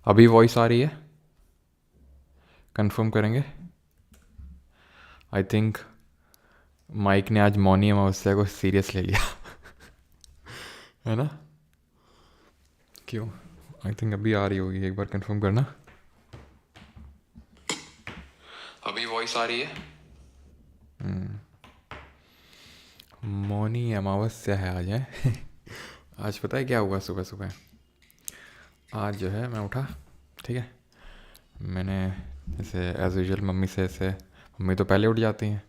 अभी वॉइस आ रही है? कंफर्म करेंगे? आई थिंक माइक ने आज मौनी अमावस्या को सीरियस ले लिया है ना? क्यों? आई थिंक अभी आ रही होगी, एक बार कंफर्म करना। अभी वॉइस आ रही है? मौनी अमावस्या है आज है आज पता है क्या हुआ सुबह सुबह? आज जो है मैं उठा, ठीक है, मैंने ऐसे एज यूजल मम्मी से ऐसे, मम्मी तो पहले उठ जाती हैं,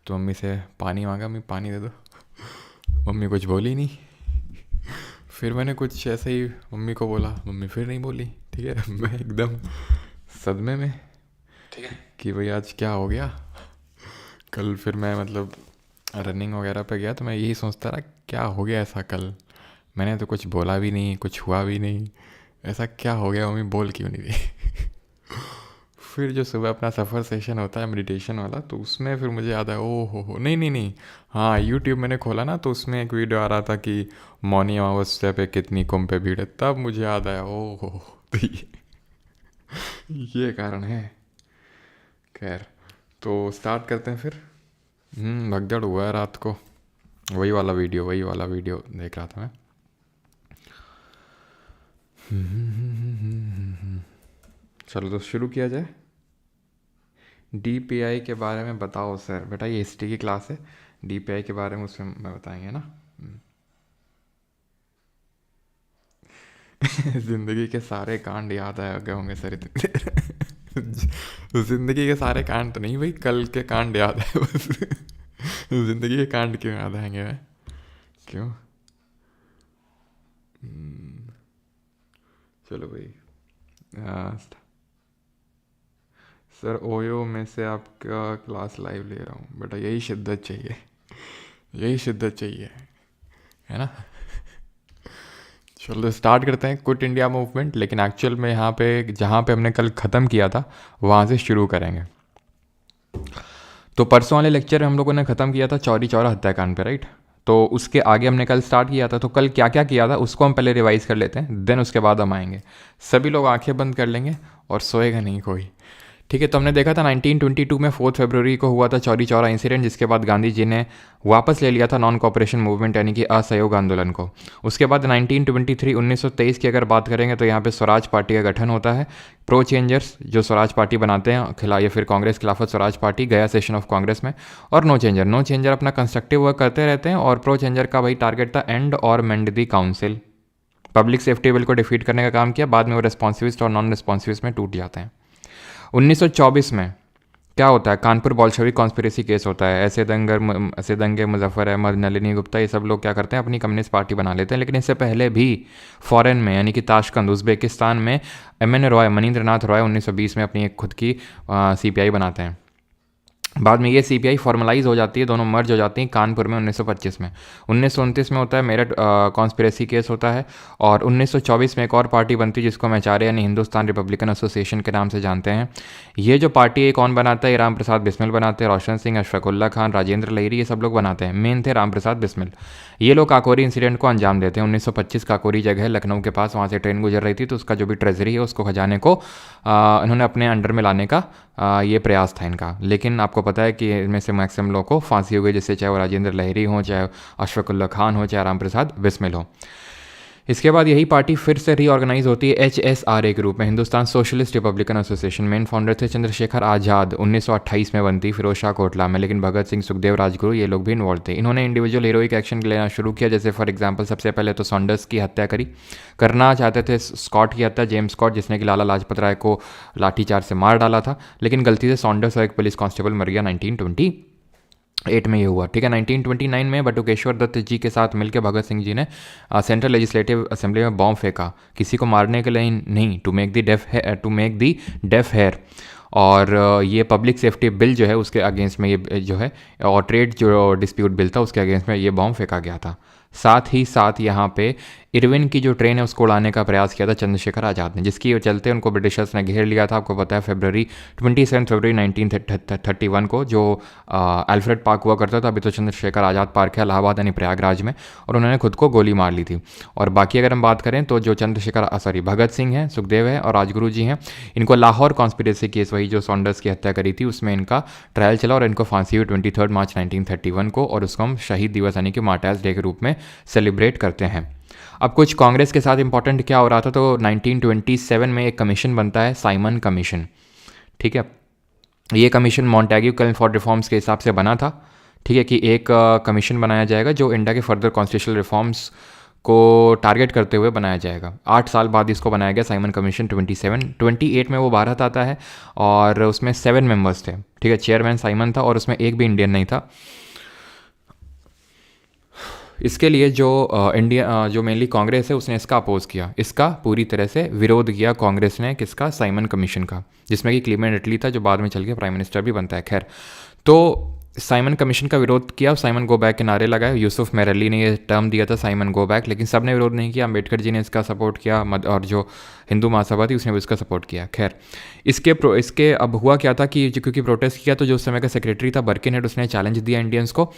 तो मम्मी से पानी मांगा, मम्मी पानी दे दो। मम्मी कुछ बोली नहीं। फिर मैंने कुछ ऐसे ही मम्मी को बोला, मम्मी फिर नहीं बोली, ठीक है। मैं एकदम सदमे में, ठीक है, कि भाई आज क्या हो गया। कल फिर मैं मतलब रनिंग वगैरह पे गया तो मैं यही सोचता रहा क्या हो गया ऐसा कल, मैंने तो कुछ बोला भी नहीं, कुछ हुआ भी नहीं, ऐसा क्या हो गया, मम्मी बोल क्यों नहीं रही। फिर जो सुबह अपना सफ़र सेशन होता है मेडिटेशन वाला, तो उसमें फिर मुझे याद है, ओ हो नहीं नहीं नहीं, हाँ यूट्यूब मैंने खोला ना, तो उसमें एक वीडियो आ रहा था कि मौनी अमावस्या पे कितनी कुंभ पे भीड़ है, तब मुझे याद आया, ओ हो तो ये कारण है। खैर, तो स्टार्ट करते हैं फिर। भगदड़ हुआ है रात को, वही वाला वीडियो देख रहा था मैं। चलो तो शुरू किया जाए। डीपीआई के बारे में बताओ सर। बेटा ये हिस्ट्री की क्लास है, डीपीआई के बारे में उसमें मैं बताएंगे ना। जिंदगी के सारे कांड याद आ गए होंगे सर इतने जिंदगी के सारे कांड तो नहीं भाई, कल के कांड याद है बस जिंदगी के कांड क्यों याद आएंगे भाई? क्यों? चलो भाई, सर ओयो में से आपका क्लास लाइव ले रहा हूँ। बेटा यही शिद्दत चाहिए, यही शिद्दत चाहिए, है ना? चलो स्टार्ट करते हैं क्विट इंडिया मूवमेंट, लेकिन एक्चुअल में यहाँ पे जहाँ पे हमने कल ख़त्म किया था वहाँ से शुरू करेंगे। तो परसों वाले लेक्चर हम लोगों ने ख़त्म किया था चौरी चौरा हत्याकांड पे, राइट? तो उसके आगे हमने कल स्टार्ट किया था, तो कल क्या क्या किया था उसको हम पहले रिवाइज़ कर लेते हैं, देन उसके बाद हम आएंगे। सभी लोग आंखें बंद कर लेंगे और सोएगा नहीं कोई, ठीक है? तो हमने देखा था 1922 में 4 फरवरी को हुआ था चौरी चौरा इंसिडेंट, जिसके बाद गांधी जी ने वापस ले लिया था नॉन कॉपरेशन मूवमेंट यानी कि असहयोग आंदोलन को। उसके बाद 1923 की अगर बात करेंगे तो यहाँ पे स्वराज पार्टी का गठन होता है। प्रो चेंजर्स जो स्वराज पार्टी बनाते हैं खिला, या फिर कांग्रेस खिलाफत स्वराज पार्टी गया सेशन ऑफ कांग्रेस में। और नो चेंजर अपना कंस्ट्रक्टिव वर्क करते रहते हैं, और प्रो चेंजर का भाई टारगेट था एंड और मेंड the council, public safety bill को डिफीट करने का काम किया। बाद में वो रेस्पॉन्सिविस्ट और नॉन रेस्पॉन्सिविस्ट में टूट जाते हैं। 1924 में क्या होता है? कानपुर बॉल्शेविक कॉन्स्पिरेसी केस होता है। ऐसे दंगे मुजफ्फर अहमद, नलिनी गुप्ता, ये सब लोग क्या करते हैं, अपनी कम्युनिस्ट पार्टी बना लेते हैं। लेकिन इससे पहले भी फॉरेन में यानी कि ताशकंद उज़्बेकिस्तान में MN रॉय, मनींद्रनाथ रॉय 1920 में अपनी एक खुद की CPI बनाते हैं। बाद में ये CPI फॉर्मलाइज हो जाती है, दोनों मर्ज हो जाती हैं कानपुर में 1925 में। 1929 में होता है मेरठ कॉन्स्पिरेसी केस होता है। और 1924 में एक और पार्टी बनती है जिसको हम HRA यानी हिंदुस्तान रिपब्लिकन एसोसिएशन के नाम से जानते हैं। ये जो पार्टी है कौन बनाता है? राम प्रसाद बिस्मिल बनाते हैं। रोशन सिंह, अशफाकुल्ला खान, राजेंद्र लहिरी, ये सब लोग बनाते हैं। मेन थे राम प्रसाद बिस्मिल। ये लोग काकोरी इंसिडेंट को अंजाम देते हैं। 1925 काकोरी जगह है लखनऊ के पास, वहाँ से ट्रेन गुजर रही थी, तो उसका जो भी ट्रेजरी है उसको खजाने को इन्होंने अपने अंडर में लाने का ये प्रयास था इनका। लेकिन आपको पता है कि इनमें से मैक्सिमम लोगों को फांसी हो गई, जैसे चाहे वो राजेंद्र लहिरी हो, चाहे अशफाकुल्ला खान हो, चाहे राम प्रसाद बिस्मिल हो। इसके बाद यही पार्टी फिर से रीऑर्गेनाइज होती है HSRA के रूप में, Hindustan socialist Republican association. Main founder थे चंद्रशेखर आज़ाद। 1928 में बनती फिरोज शाह कोटला में, लेकिन भगत सिंह, सुखदेव, राजगुरु ये लोग भी इन्वॉल्व थे। इन्होंने इंडिविजुअल हीरोइक एक्शन लेना शुरू किया, जैसे फॉर एग्जांपल सबसे पहले तो सॉन्डर्स की हत्या करना चाहते थे स्कॉट की हत्या, जेम्स स्कॉट, जिसने कि लाला लाजपत राय को लाठीचार्ज से मार डाला था। लेकिन गलती से सॉन्डर्स और एक पुलिस कांस्टेबल मर गया 1928 में ये हुआ, ठीक है। 1929 में बटुकेश्वर दत्त जी के साथ मिलकर भगत सिंह जी ने सेंट्रल लेजिस्लेटिव असेंबली में बॉम्ब फेंका, किसी को मारने के लिए नहीं, to make the deaf hear. और ये पब्लिक सेफ्टी बिल जो है उसके अगेंस्ट में ये जो है, और ट्रेड जो डिस्प्यूट बिल था उसके अगेंस्ट में ये बॉम्ब फेंका गया था। साथ ही साथ यहाँ पे इरविन की जो ट्रेन है उसको उड़ाने का प्रयास किया था चंद्रशेखर आज़ाद ने, जिसकी चलते उनको ब्रिटिशर्स ने घेर लिया था। आपको पता है 27 फरवरी 1931 को जो अल्फ्रेड पार्क हुआ करता था, अभी तो चंद्रशेखर आज़ाद पार्क है इलाहाबाद यानी प्रयागराज में, और उन्होंने खुद को गोली मार ली थी। और बाकी अगर हम बात करें तो जो भगत सिंह हैं, सुखदेव है और राजगुरु जी हैं, इनको लाहौर कॉन्स्पिरेसी केस, वही जो सॉन्डर्स की हत्या करी थी, उसमें इनका ट्रायल चला और इनको फांसी हुई 23 मार्च 1931 को, और उसको हम शहीद दिवस यानी कि मार्टायर्स डे के रूप में सेलिब्रेट करते हैं। अब कुछ कांग्रेस के साथ इंपॉर्टेंट क्या हो रहा था, तो 1927 में एक कमीशन बनता है, साइमन कमीशन। ठीक है, ये कमीशन मॉन्टेग्यू कल फॉर रिफॉर्म्स के हिसाब से बना था। ठीक है, कि एक कमीशन बनाया जाएगा जो इंडिया के फर्दर कॉन्स्टिट्यूशनल रिफॉर्म्स को टारगेट करते हुए बनाया जाएगा। 8 साल बाद इसको बनाया गया साइमन कमीशन 28 में वो भारत आता है और उसमें 7 मेंबर्स थे। ठीक है, चेयरमैन साइमन था और उसमें एक भी इंडियन नहीं था। इसके लिए जो मेनली कांग्रेस है उसने इसका अपोज किया, इसका पूरी तरह से विरोध किया कांग्रेस ने, किसका, साइमन कमीशन का, जिसमें कि क्लीमेंट एटली था जो बाद में चल के प्राइम मिनिस्टर भी बनता है। खैर, तो साइमन कमीशन का विरोध किया, साइमन गो बैक के नारे लगाए, यूसुफ मेरली ने ये टर्म दिया था साइमन गो बैक, लेकिन सब ने विरोध नहीं किया। अम्बेडकर जी ने इसका सपोर्ट किया और जो हिंदू महासभा थी उसने भी इसका सपोर्ट किया। खैर, इसके अब हुआ क्या था कि क्योंकि प्रोटेस्ट किया तो जो उस समय का सेक्रेटरी था बर्किनहेड, उसने चैलेंज दिया इंडियंस को।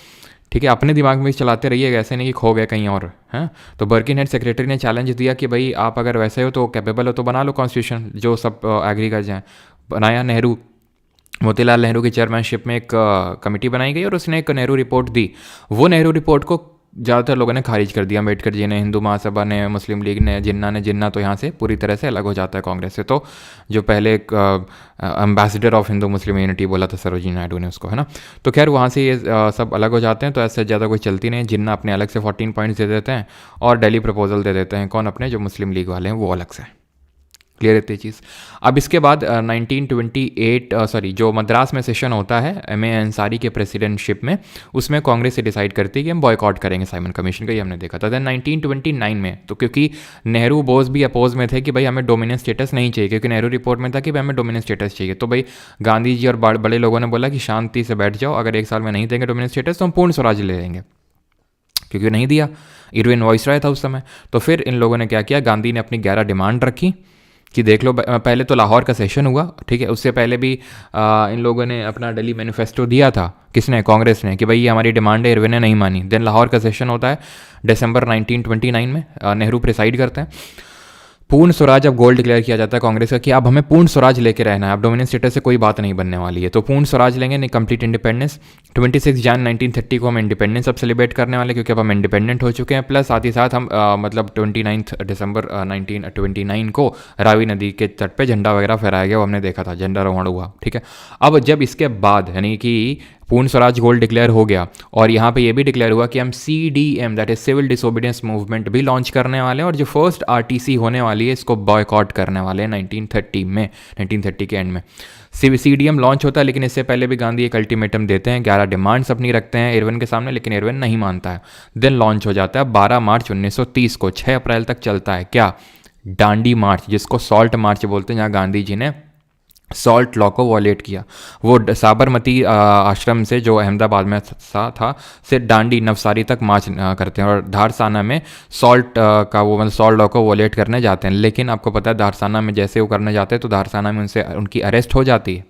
ठीक है, अपने दिमाग में चलाते रहिएगा, ऐसे नहीं कि खो गए कहीं और हैं। तो बर्किनहेड सेक्रेटरी ने चैलेंज दिया कि भाई आप अगर वैसे हो तो कैपेबल हो तो बना लो कॉन्स्टिट्यूशन जो सब एग्री कर जाए। बनाया, मोतीलाल नेहरू की चेयरमैनशिप में एक कमेटी बनाई गई और उसने एक नेहरू रिपोर्ट दी। वो नेहरू रिपोर्ट को ज़्यादातर लोगों ने खारिज कर दिया, अम्बेडकर जी ने, हिंदू महासभा ने, मुस्लिम लीग ने, जिन्ना तो यहाँ से पूरी तरह से अलग हो जाता है कांग्रेस से। तो जो पहले एक ambassador of Hindu Muslim unity बोला था सरोजिनी नायडू ने उसको, है ना। तो खैर वहाँ से ये सब अलग हो जाते हैं, तो ऐसे ज़्यादा कोई चलती नहीं। जिन्ना अपने अलग से 14 पॉइंट्स दे देते हैं और दिल्ली प्रपोजल दे देते हैं, कौन, अपने जो मुस्लिम लीग वाले हैं वो अलग से। क्लियर रहती है चीज़। अब इसके बाद 1928 जो मद्रास में सेशन होता है M.A. अंसारी के प्रेसिडेंटशिप में, उसमें कांग्रेस से डिसाइड करती है कि हम बॉयकॉट करेंगे साइमन कमीशन का, ये हमने देखा था। देन 1929 में, तो क्योंकि नेहरू बोस भी अपोज में थे कि भाई हमें डोमिनेंस स्टेटस नहीं चाहिए, क्योंकि नेहरू रिपोर्ट में था कि भाई हमें डोमिनेंस स्टेटस चाहिए, तो भाई गांधी जी और बड़े लोगों ने बोला कि शांति से बैठ जाओ, अगर 1 साल में नहीं देंगे डोमिनेंस स्टेटस तो हम पूर्ण स्वराज ले लेंगे, क्योंकि नहीं दिया। इरविन वॉइसरॉय था उस समय। तो फिर इन लोगों ने क्या किया, गांधी ने अपनी 11 डिमांड रखी कि देख लो, पहले तो लाहौर का सेशन हुआ, ठीक है, उससे पहले भी इन लोगों ने अपना दिल्ली मैनिफेस्टो दिया था, किसने, कांग्रेस ने, कि भाई ये हमारी डिमांड है, इरविन ने नहीं मानी। देन लाहौर का सेशन होता है दिसंबर 1929 में, नेहरू प्रिसाइड करते हैं। पूर्ण स्वराज अब गोल डिक्लेयर किया जाता है कांग्रेस का कि अब हमें पूर्ण स्वराज लेके रहना है, अब डोमिनेंस स्टेटस से कोई बात नहीं बनने वाली है, तो पूर्ण स्वराज लेंगे, नहीं कंप्लीट इंडिपेंडेंस। 26 जन 1930 को हम इंडिपेंडेंस अब सेलिब्रेट करने वाले, क्योंकि अब हम इंडिपेंडेंट हो चुके हैं। प्लस साथ ही साथ हम मतलब 29 दिसंबर 1929 को रावी नदी के तट पे झंडा वगैरह फहराया गया, वो हमने देखा था, झंडारोहण हुआ। ठीक है, अब जब इसके बाद यानी कि पूर्ण स्वराज गोल डिक्लेयर हो गया और यहाँ पे ये भी डिक्लेयर हुआ कि हम CDM that is civil disobedience movement भी लॉन्च करने वाले हैं, और जो फर्स्ट RTC होने वाली है इसको बॉयकॉट करने वाले हैं 1930 के एंड में। CDM लॉन्च होता है, लेकिन इससे पहले भी गांधी एक अल्टीमेटम देते हैं, 11 डिमांड्स अपनी रखते हैं इरविन के सामने, लेकिन इरविन नहीं मानता है। देन लॉन्च हो जाता है 12 मार्च 1930 को, 6 अप्रैल तक चलता है क्या, डांडी मार्च, जिसको सॉल्ट मार्च बोलते हैं, जहाँ गांधी जी ने सॉल्ट लॉ को वॉलेट किया। वो साबरमती आश्रम से जो अहमदाबाद में था से डांडी नवसारी तक मार्च करते हैं, और धारसाना में सॉल्ट का वो मतलब सॉल्ट लॉ को वॉलेट करने जाते हैं। लेकिन आपको पता है धारसाना में जैसे वो करने जाते हैं तो धारसाना में उनकी अरेस्ट हो जाती है,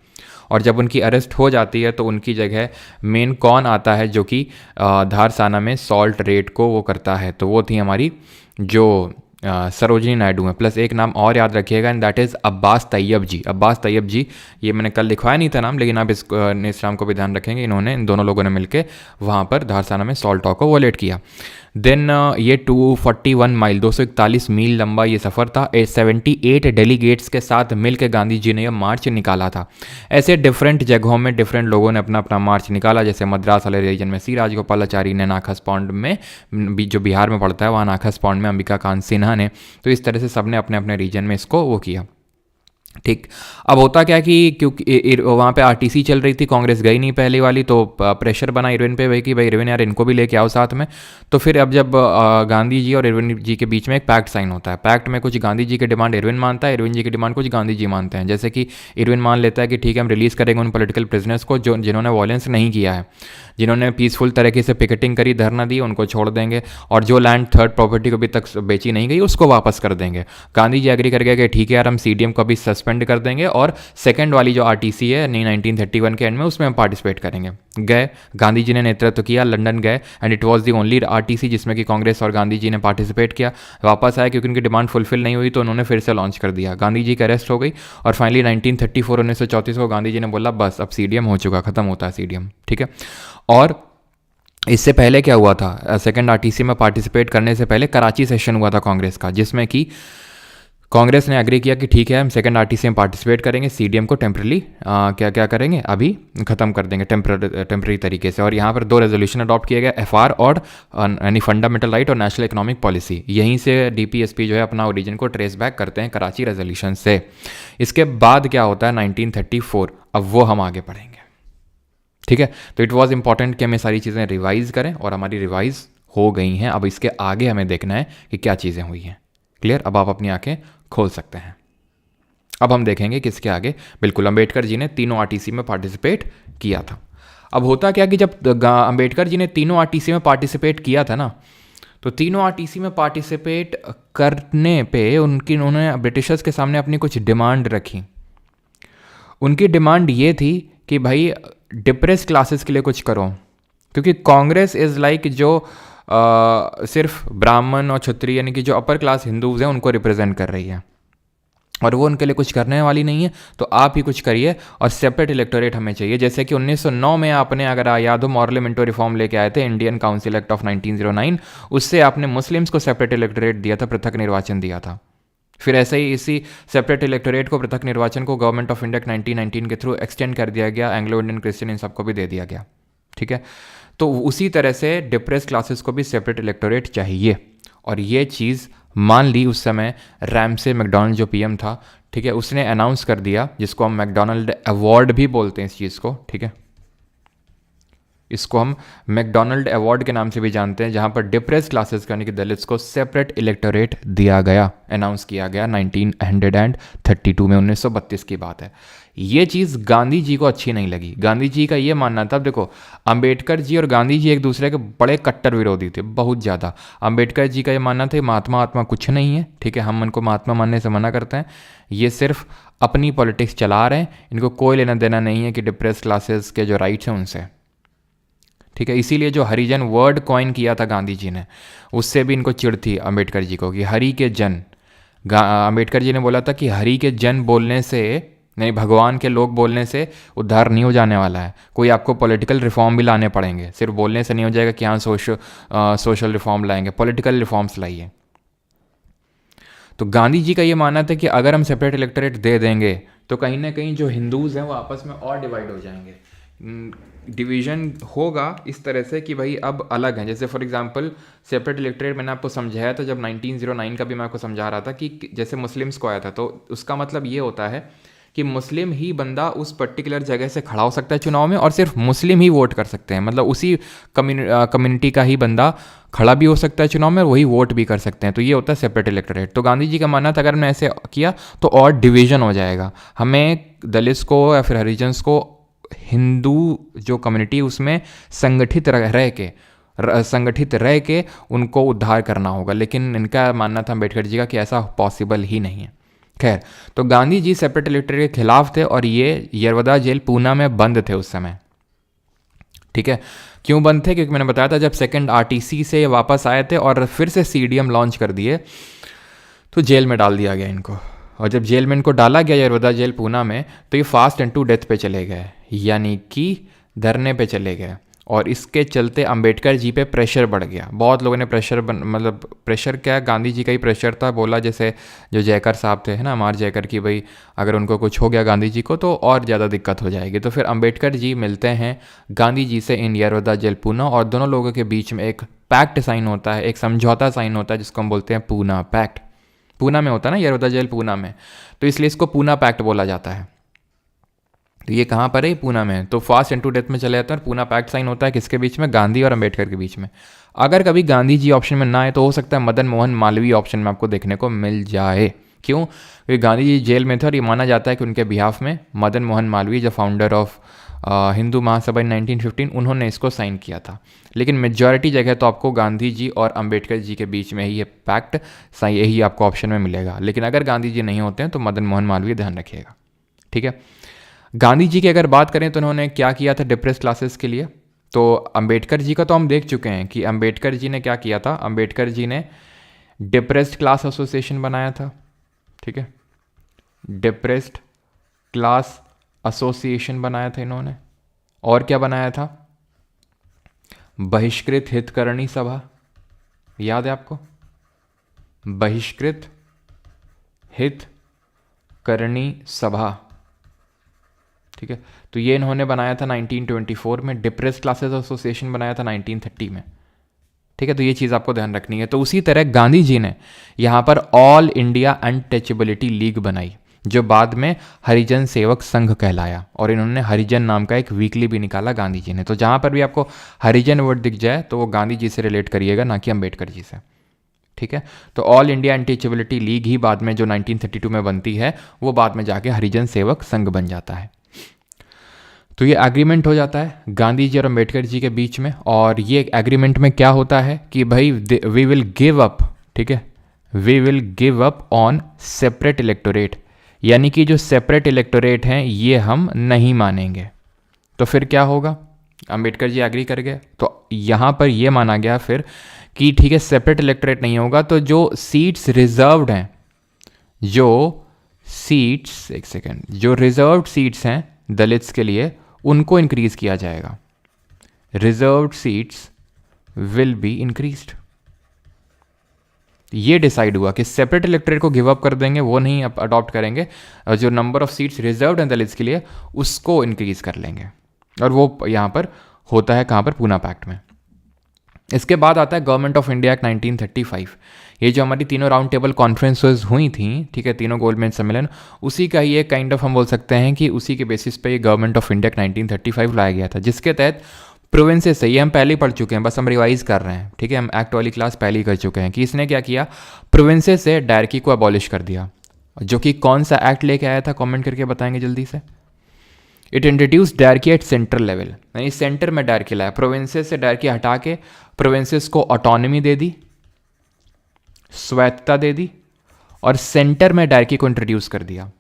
और जब उनकी अरेस्ट हो जाती है तो उनकी जगह मेन कौन आता है जो कि धारसाना में सॉल्ट रेट को वो करता है, तो वो थी हमारी जो सरोजिनी नायडू में। प्लस एक नाम और याद रखिएगा, and that is Abbas Tyab ji. Abbas Tyab ji, ये मैंने कल लिखवाया नहीं था नाम, लेकिन आप इस नाम को भी ध्यान रखेंगे, इन्होंने, इन दोनों लोगों ने मिलकर वहाँ पर धारसाना में सॉल्ट लॉ को वॉलेट किया। देन ये 241 माइल 241 मील लंबा ये सफ़र था। 78 डेलीगेट्स के साथ मिलकर गांधी जी ने यह मार्च निकाला था। ऐसे डिफरेंट जगहों में डिफरेंट लोगों ने अपना अपना मार्च निकाला, जैसे मद्रास वाले रीजन में C राजगोपालाचारी ने, नाखस पॉन्ड में जो बिहार में पड़ता है वहाँ नाखस पॉन्ड में अंबिका कांत सिन्हा ने, तो इस तरह से सब ने अपने अपने रीजन में इसको वो किया। ठीक। अब होता क्या कि क्योंकि वहाँ पे आरटीसी चल रही थी, कांग्रेस गई नहीं पहली वाली, तो प्रेशर बना इरविन पे भाई कि भाई इरविन यार इनको भी लेके आओ साथ में। तो फिर अब जब गांधी जी और इरविन जी के बीच में एक पैक्ट साइन होता है, पैक्ट में कुछ गांधी जी की डिमांड इरविन मानता है, इरविन जी की डिमांड कुछ गांधी जी मानते हैं। जैसे कि इरविन मान लेता है कि ठीक है हम रिलीज़ करेंगे उन पॉलिटिकल प्रिजनर्स को जो जिन्होंने वॉयलेंस नहीं किया है, जिन्होंने पीसफुल तरीके से पिकेटिंग करी, धरना दी, उनको छोड़ देंगे, और जो लैंड थर्ड प्रॉपर्टी को अभी तक बेची नहीं गई उसको वापस कर देंगे। गांधी जी एग्री कर गए कि ठीक है यार हम सीडीएम को अभी सस्पेंड कर देंगे और सेकंड वाली जो आरटीसी है 1931 के एंड में उसमें हम पार्टिसिपेट करेंगे। गए, गांधी जी ने नेतृत्व किया, लंदन गए, and it was the only RTC जिसमें कि कांग्रेस और गांधी जी ने पार्टिसिपेट किया। वापस आया क्योंकि उनकी डिमांड फुलफिल नहीं हुई तो उन्होंने फिर से लॉन्च कर दिया। गांधी जी की अरेस्ट हो गई और फाइनली 1934 को गांधी जी ने बोला बस अब सीडीएम हो चुका, खत्म होता है सीडीएम। ठीक है। और इससे पहले क्या हुआ था, सेकंड आरटीसी में पार्टिसिपेट करने से पहले कराची सेशन हुआ था कांग्रेस का, जिसमें कि कांग्रेस ने एग्री किया कि ठीक है हम सेकंड आरटीसी में पार्टिसिपेट करेंगे, सीडीएम को टेम्परली क्या क्या करेंगे अभी ख़त्म कर देंगे टेम्पररी तरीके से। और यहाँ पर 2 रेजोल्यूशन अडॉप्ट किया गया, एफआर और यानी फंडामेंटल राइट और नेशनल इकोनॉमिक पॉलिसी। यहीं से डीपीएसपी जो है अपना ओरिजिन को ट्रेस बैक करते हैं कराची रेजोल्यूशन से। इसके बाद क्या होता है 1934, अब वो हम आगे पढ़ेंगे। ठीक है। तो इट वॉज इंपॉर्टेंट कि हमें सारी चीज़ें रिवाइज करें और हमारी रिवाइज हो गई हैं। अब इसके आगे हमें देखना है कि क्या चीज़ें हुई हैं। क्लियर? अब आप अपनी आंखें खोल सकते हैं। अब हम देखेंगे कि इसके आगे बिल्कुल अंबेडकर जी ने तीनों आरटीसी में पार्टिसिपेट किया था। अब होता क्या कि जब अंबेडकर जी ने तीनों आरटीसी में पार्टिसिपेट किया था ना, तो तीनों आरटीसी में पार्टिसिपेट करने पे उन्होंने ब्रिटिशर्स के सामने अपनी कुछ डिमांड रखी। उनकी डिमांड ये थी कि भाई डिप्रेस क्लासेस के लिए कुछ करो, क्योंकि कांग्रेस इज़ लाइक जो सिर्फ ब्राह्मण और क्षत्रिय यानी कि जो अपर क्लास हिंदूज हैं उनको रिप्रेजेंट कर रही है और वो उनके लिए कुछ करने वाली नहीं है। तो आप ही कुछ करिए और सेपरेट इलेक्टोरेट हमें चाहिए। जैसे कि 1909 में आपने अगर याद हो मॉर्लेमेंटो रिफॉर्म लेके आए थे, इंडियन काउंसिल एक्ट ऑफ 1909, उससे आपने मुस्लिम्स को सेपरेट इलेक्टोरेट दिया था, पृथक निर्वाचन दिया था। फिर ऐसे ही इसी सेपरेट इलेक्टोरेट को, पृथक निर्वाचन को गवर्नमेंट ऑफ इंडिया 1919 के थ्रू एक्सटेंड कर दिया गया, एंग्लो इंडियन क्रिश्चियन इन सबको भी दे दिया गया। ठीक है। तो उसी तरह से डिप्रेस क्लासेस को भी सेपरेट इलेक्टोरेट चाहिए, और ये चीज़ मान ली उस समय रैमसे मैकडोनल्ड जो पीएम था। ठीक है। उसने अनाउंस कर दिया, जिसको हम मैकडोनल्ड अवार्ड भी बोलते हैं इस चीज़ को। ठीक है। इसको हम मैकडोनल्ड अवार्ड के नाम से भी जानते हैं, जहां पर डिप्रेस क्लासेस यानी कि दलित्स को सेपरेट इलेक्टोरेट दिया गया, अनाउंस किया गया 1932 में, 1932 की बात है। ये चीज़ गांधी जी को अच्छी नहीं लगी। गांधी जी का ये मानना था, देखो अंबेडकर जी और गांधी जी एक दूसरे के बड़े कट्टर विरोधी थे, बहुत ज़्यादा। अंबेडकर जी का ये मानना था महात्मा आत्मा कुछ नहीं है। ठीक है। हम इनको महात्मा मानने से मना करते हैं, ये सिर्फ अपनी पॉलिटिक्स चला रहे हैं, इनको कोई लेना देना नहीं है कि डिप्रेस क्लासेस के जो राइट्स हैं उनसे। ठीक है। इसीलिए जो हरिजन वर्ड कॉइन किया था गांधी जी ने, उससे भी इनको चिढ़ थी अंबेडकर जी को कि हरि के जन। अंबेडकर जी ने बोला था कि हरि के जन बोलने से, नहीं भगवान के लोग बोलने से उद्धार नहीं हो जाने वाला है, कोई आपको पॉलिटिकल रिफॉर्म भी लाने पड़ेंगे। सिर्फ बोलने से नहीं हो जाएगा कि हाँ सोशल रिफॉर्म लाएंगे, पॉलिटिकल रिफॉर्म्स लाइए। तो गांधी जी का ये मानना था कि अगर हम सेपरेट इलेक्टोरेट दे देंगे तो कहीं ना कहीं जो हिंदूज़ हैं वो आपस में और डिवाइड हो जाएंगे। डिवीज़न होगा इस तरह से कि भाई अब अलग हैं। जैसे फॉर एग्जांपल सेपरेट इलेक्टोरेट मैंने आपको समझाया था जब 1909 का भी मैं आपको समझा रहा था कि जैसे मुस्लिम्स को आया था, तो उसका मतलब ये होता है कि मुस्लिम ही बंदा उस पर्टिकुलर जगह से खड़ा हो सकता है चुनाव में, और सिर्फ मुस्लिम ही वोट कर सकते हैं। मतलब उसी कम्युनिटी का ही बंदा खड़ा भी हो सकता है चुनाव में और वही वोट भी कर सकते हैं। तो ये होता है सेपरेट इलेक्टोरेट। तो गांधी जी का मानना था अगर हमने ऐसे किया तो और डिवीज़न हो जाएगा, हमें दलित्स को या फिर हरिजन्स को हिंदू जो कम्युनिटी उसमें संगठित रह के उनको उद्धार करना होगा। लेकिन इनका मानना था अम्बेडकर जी का कि ऐसा पॉसिबल ही नहीं है। खैर, तो गांधी जी सेपरेट इलेक्टोरेट के खिलाफ थे और ये यरवदा जेल पूना में बंद थे उस समय। ठीक है। क्यों बंद थे? क्योंकि मैंने बताया था जब सेकंड आरटीसी से ये वापस आए थे और फिर से सीडीएम लॉन्च कर दिए तो जेल में डाल दिया गया इनको। और जब जेल में इनको डाला गया यरवदा जेल पूना में, तो ये फास्ट एंड टू डेथ पे चले गए, यानी कि धरने पे चले गए। और इसके चलते अंबेडकर जी पे प्रेशर बढ़ गया। बहुत लोगों ने प्रेशर क्या, गांधी जी का ही प्रेशर था। बोला जैसे जो जयकर साहब थे, है ना, अमर जयकर, की भाई अगर उनको कुछ हो गया गांधी जी को तो और ज़्यादा दिक्कत हो जाएगी। तो फिर अंबेडकर जी मिलते हैं गांधी जी से इन यरवदा जेल पूना, और दोनों लोगों के बीच में एक पैक्ट साइन होता है, एक समझौता साइन होता है जिसको हम बोलते हैं पूना पैक्ट। पूना में होता है ना यशोदा जेल, पूना में, तो इसलिए इसको पूना पैक्ट बोला जाता है। तो ये कहाँ पर है? पूना में है। तो फास्ट एंड टू डेथ में चले जाते हैं और पूना पैक्ट साइन होता है किसके बीच में? गांधी और अंबेडकर के बीच में। अगर कभी गांधी जी ऑप्शन में ना आए तो हो सकता है मदन मोहन मालवीय ऑप्शन में आपको देखने को मिल जाए। क्यों? क्योंकि गांधी जी जेल में थे और ये माना जाता है कि उनके बिहाफ में मदन मोहन मालवीय, जो फाउंडर ऑफ हिंदू महासभा इन 1915, उन्होंने इसको साइन किया था। लेकिन मेजॉरिटी जगह तो आपको गांधी जी और अंबेडकर जी के बीच में ही ये पैक्ट सही, यही आपको ऑप्शन में मिलेगा। लेकिन अगर गांधी जी नहीं होते हैं तो मदन मोहन मालवीय, ध्यान रखिएगा। ठीक है। गांधी जी की अगर बात करें तो उन्होंने क्या किया था डिप्रेस क्लासेस के लिए? तो अंबेडकर जी का तो हम देख चुके हैं कि अंबेडकर जी ने क्या किया था। अंबेडकर जी ने डिप्रेस्ड क्लास एसोसिएशन बनाया था। ठीक है, डिप्रेस्ड क्लास एसोसिएशन बनाया था इन्होंने। और क्या बनाया था? बहिष्कृत हितकरणी सभा, याद है आपको? बहिष्कृत हितकरणी सभा। ठीक है, तो ये इन्होंने बनाया था 1924 में। डिप्रेस क्लासेस एसोसिएशन बनाया था 1930 में। ठीक है, तो ये चीज़ आपको ध्यान रखनी है। तो उसी तरह गांधी जी ने यहाँ पर ऑल इंडिया अनटचेबिलिटी लीग बनाई, जो बाद में हरिजन सेवक संघ कहलाया, और इन्होंने हरिजन नाम का एक वीकली भी निकाला गांधी जी ने। तो जहाँ पर भी आपको हरिजन वर्ड दिख जाए तो वो गांधी जी से रिलेट करिएगा, ना कि अंबेडकर जी से। ठीक है, तो ऑल इंडिया अनटचेबिलिटी लीग ही बाद में जो 1932 में बनती है, वो बाद में जाके हरिजन सेवक संघ बन जाता है। तो ये एग्रीमेंट हो जाता है गांधी जी और अंबेडकर जी के बीच में। और ये एग्रीमेंट में क्या होता है कि भाई वी विल गिव अप, ठीक है, we will give up on separate electorate, यानी कि जो सेपरेट इलेक्टोरेट हैं ये हम नहीं मानेंगे। तो फिर क्या होगा? अंबेडकर जी एग्री कर गए, तो यहाँ पर ये माना गया फिर कि ठीक है सेपरेट इलेक्टोरेट नहीं होगा, तो जो सीट्स रिजर्व्ड हैं, जो सीट्स, एक सेकेंड, जो रिजर्व्ड सीट्स हैं दलित्स के लिए, उनको इंक्रीज किया जाएगा। Reserved seats will be increased. ये डिसाइड हुआ कि सेपरेट इलेक्टोरेट को गिव अप कर देंगे, वो नहीं अडॉप्ट करेंगे, और जो नंबर ऑफ सीट्स रिजर्व्ड हैं दलित्स के लिए उसको इंक्रीज कर लेंगे। और वो यहाँ पर होता है कहाँ पर? पूना पैक्ट में। इसके बाद आता है गवर्नमेंट ऑफ इंडिया एक्ट 1935। ये जो हमारी तीनों राउंड टेबल कॉन्फ्रेंसेस हुई थी, ठीक है, तीनों गोलमेज सम्मेलन, उसी का ही एक काइंड ऑफ हम बोल सकते हैं कि उसी के बेसिस पे ये गवर्नमेंट ऑफ इंडिया एक्ट 1935 लाया गया था, जिसके तहत प्रोविंसेस से, ये हम पहले ही पढ़ चुके हैं, बस हम रिवाइज कर रहे हैं। ठीक है, हम एक्ट वाली क्लास पहले ही कर चुके हैं कि इसने क्या किया, प्रोविंसेस से डायरकी को अबॉलिश कर दिया। जो कि कौन सा एक्ट लेके आया था, कॉमेंट करके बताएंगे जल्दी से। It introduce diarchy at central level, यानी सेंटर में डायरकी लाया। प्रोविंसेस से डायरकी हटा के प्रोविंसेस को ऑटोनॉमी दे दी, स्वायत्तता दे दी, और सेंटर में डायरकी को इंट्रोड्यूस कर दिया।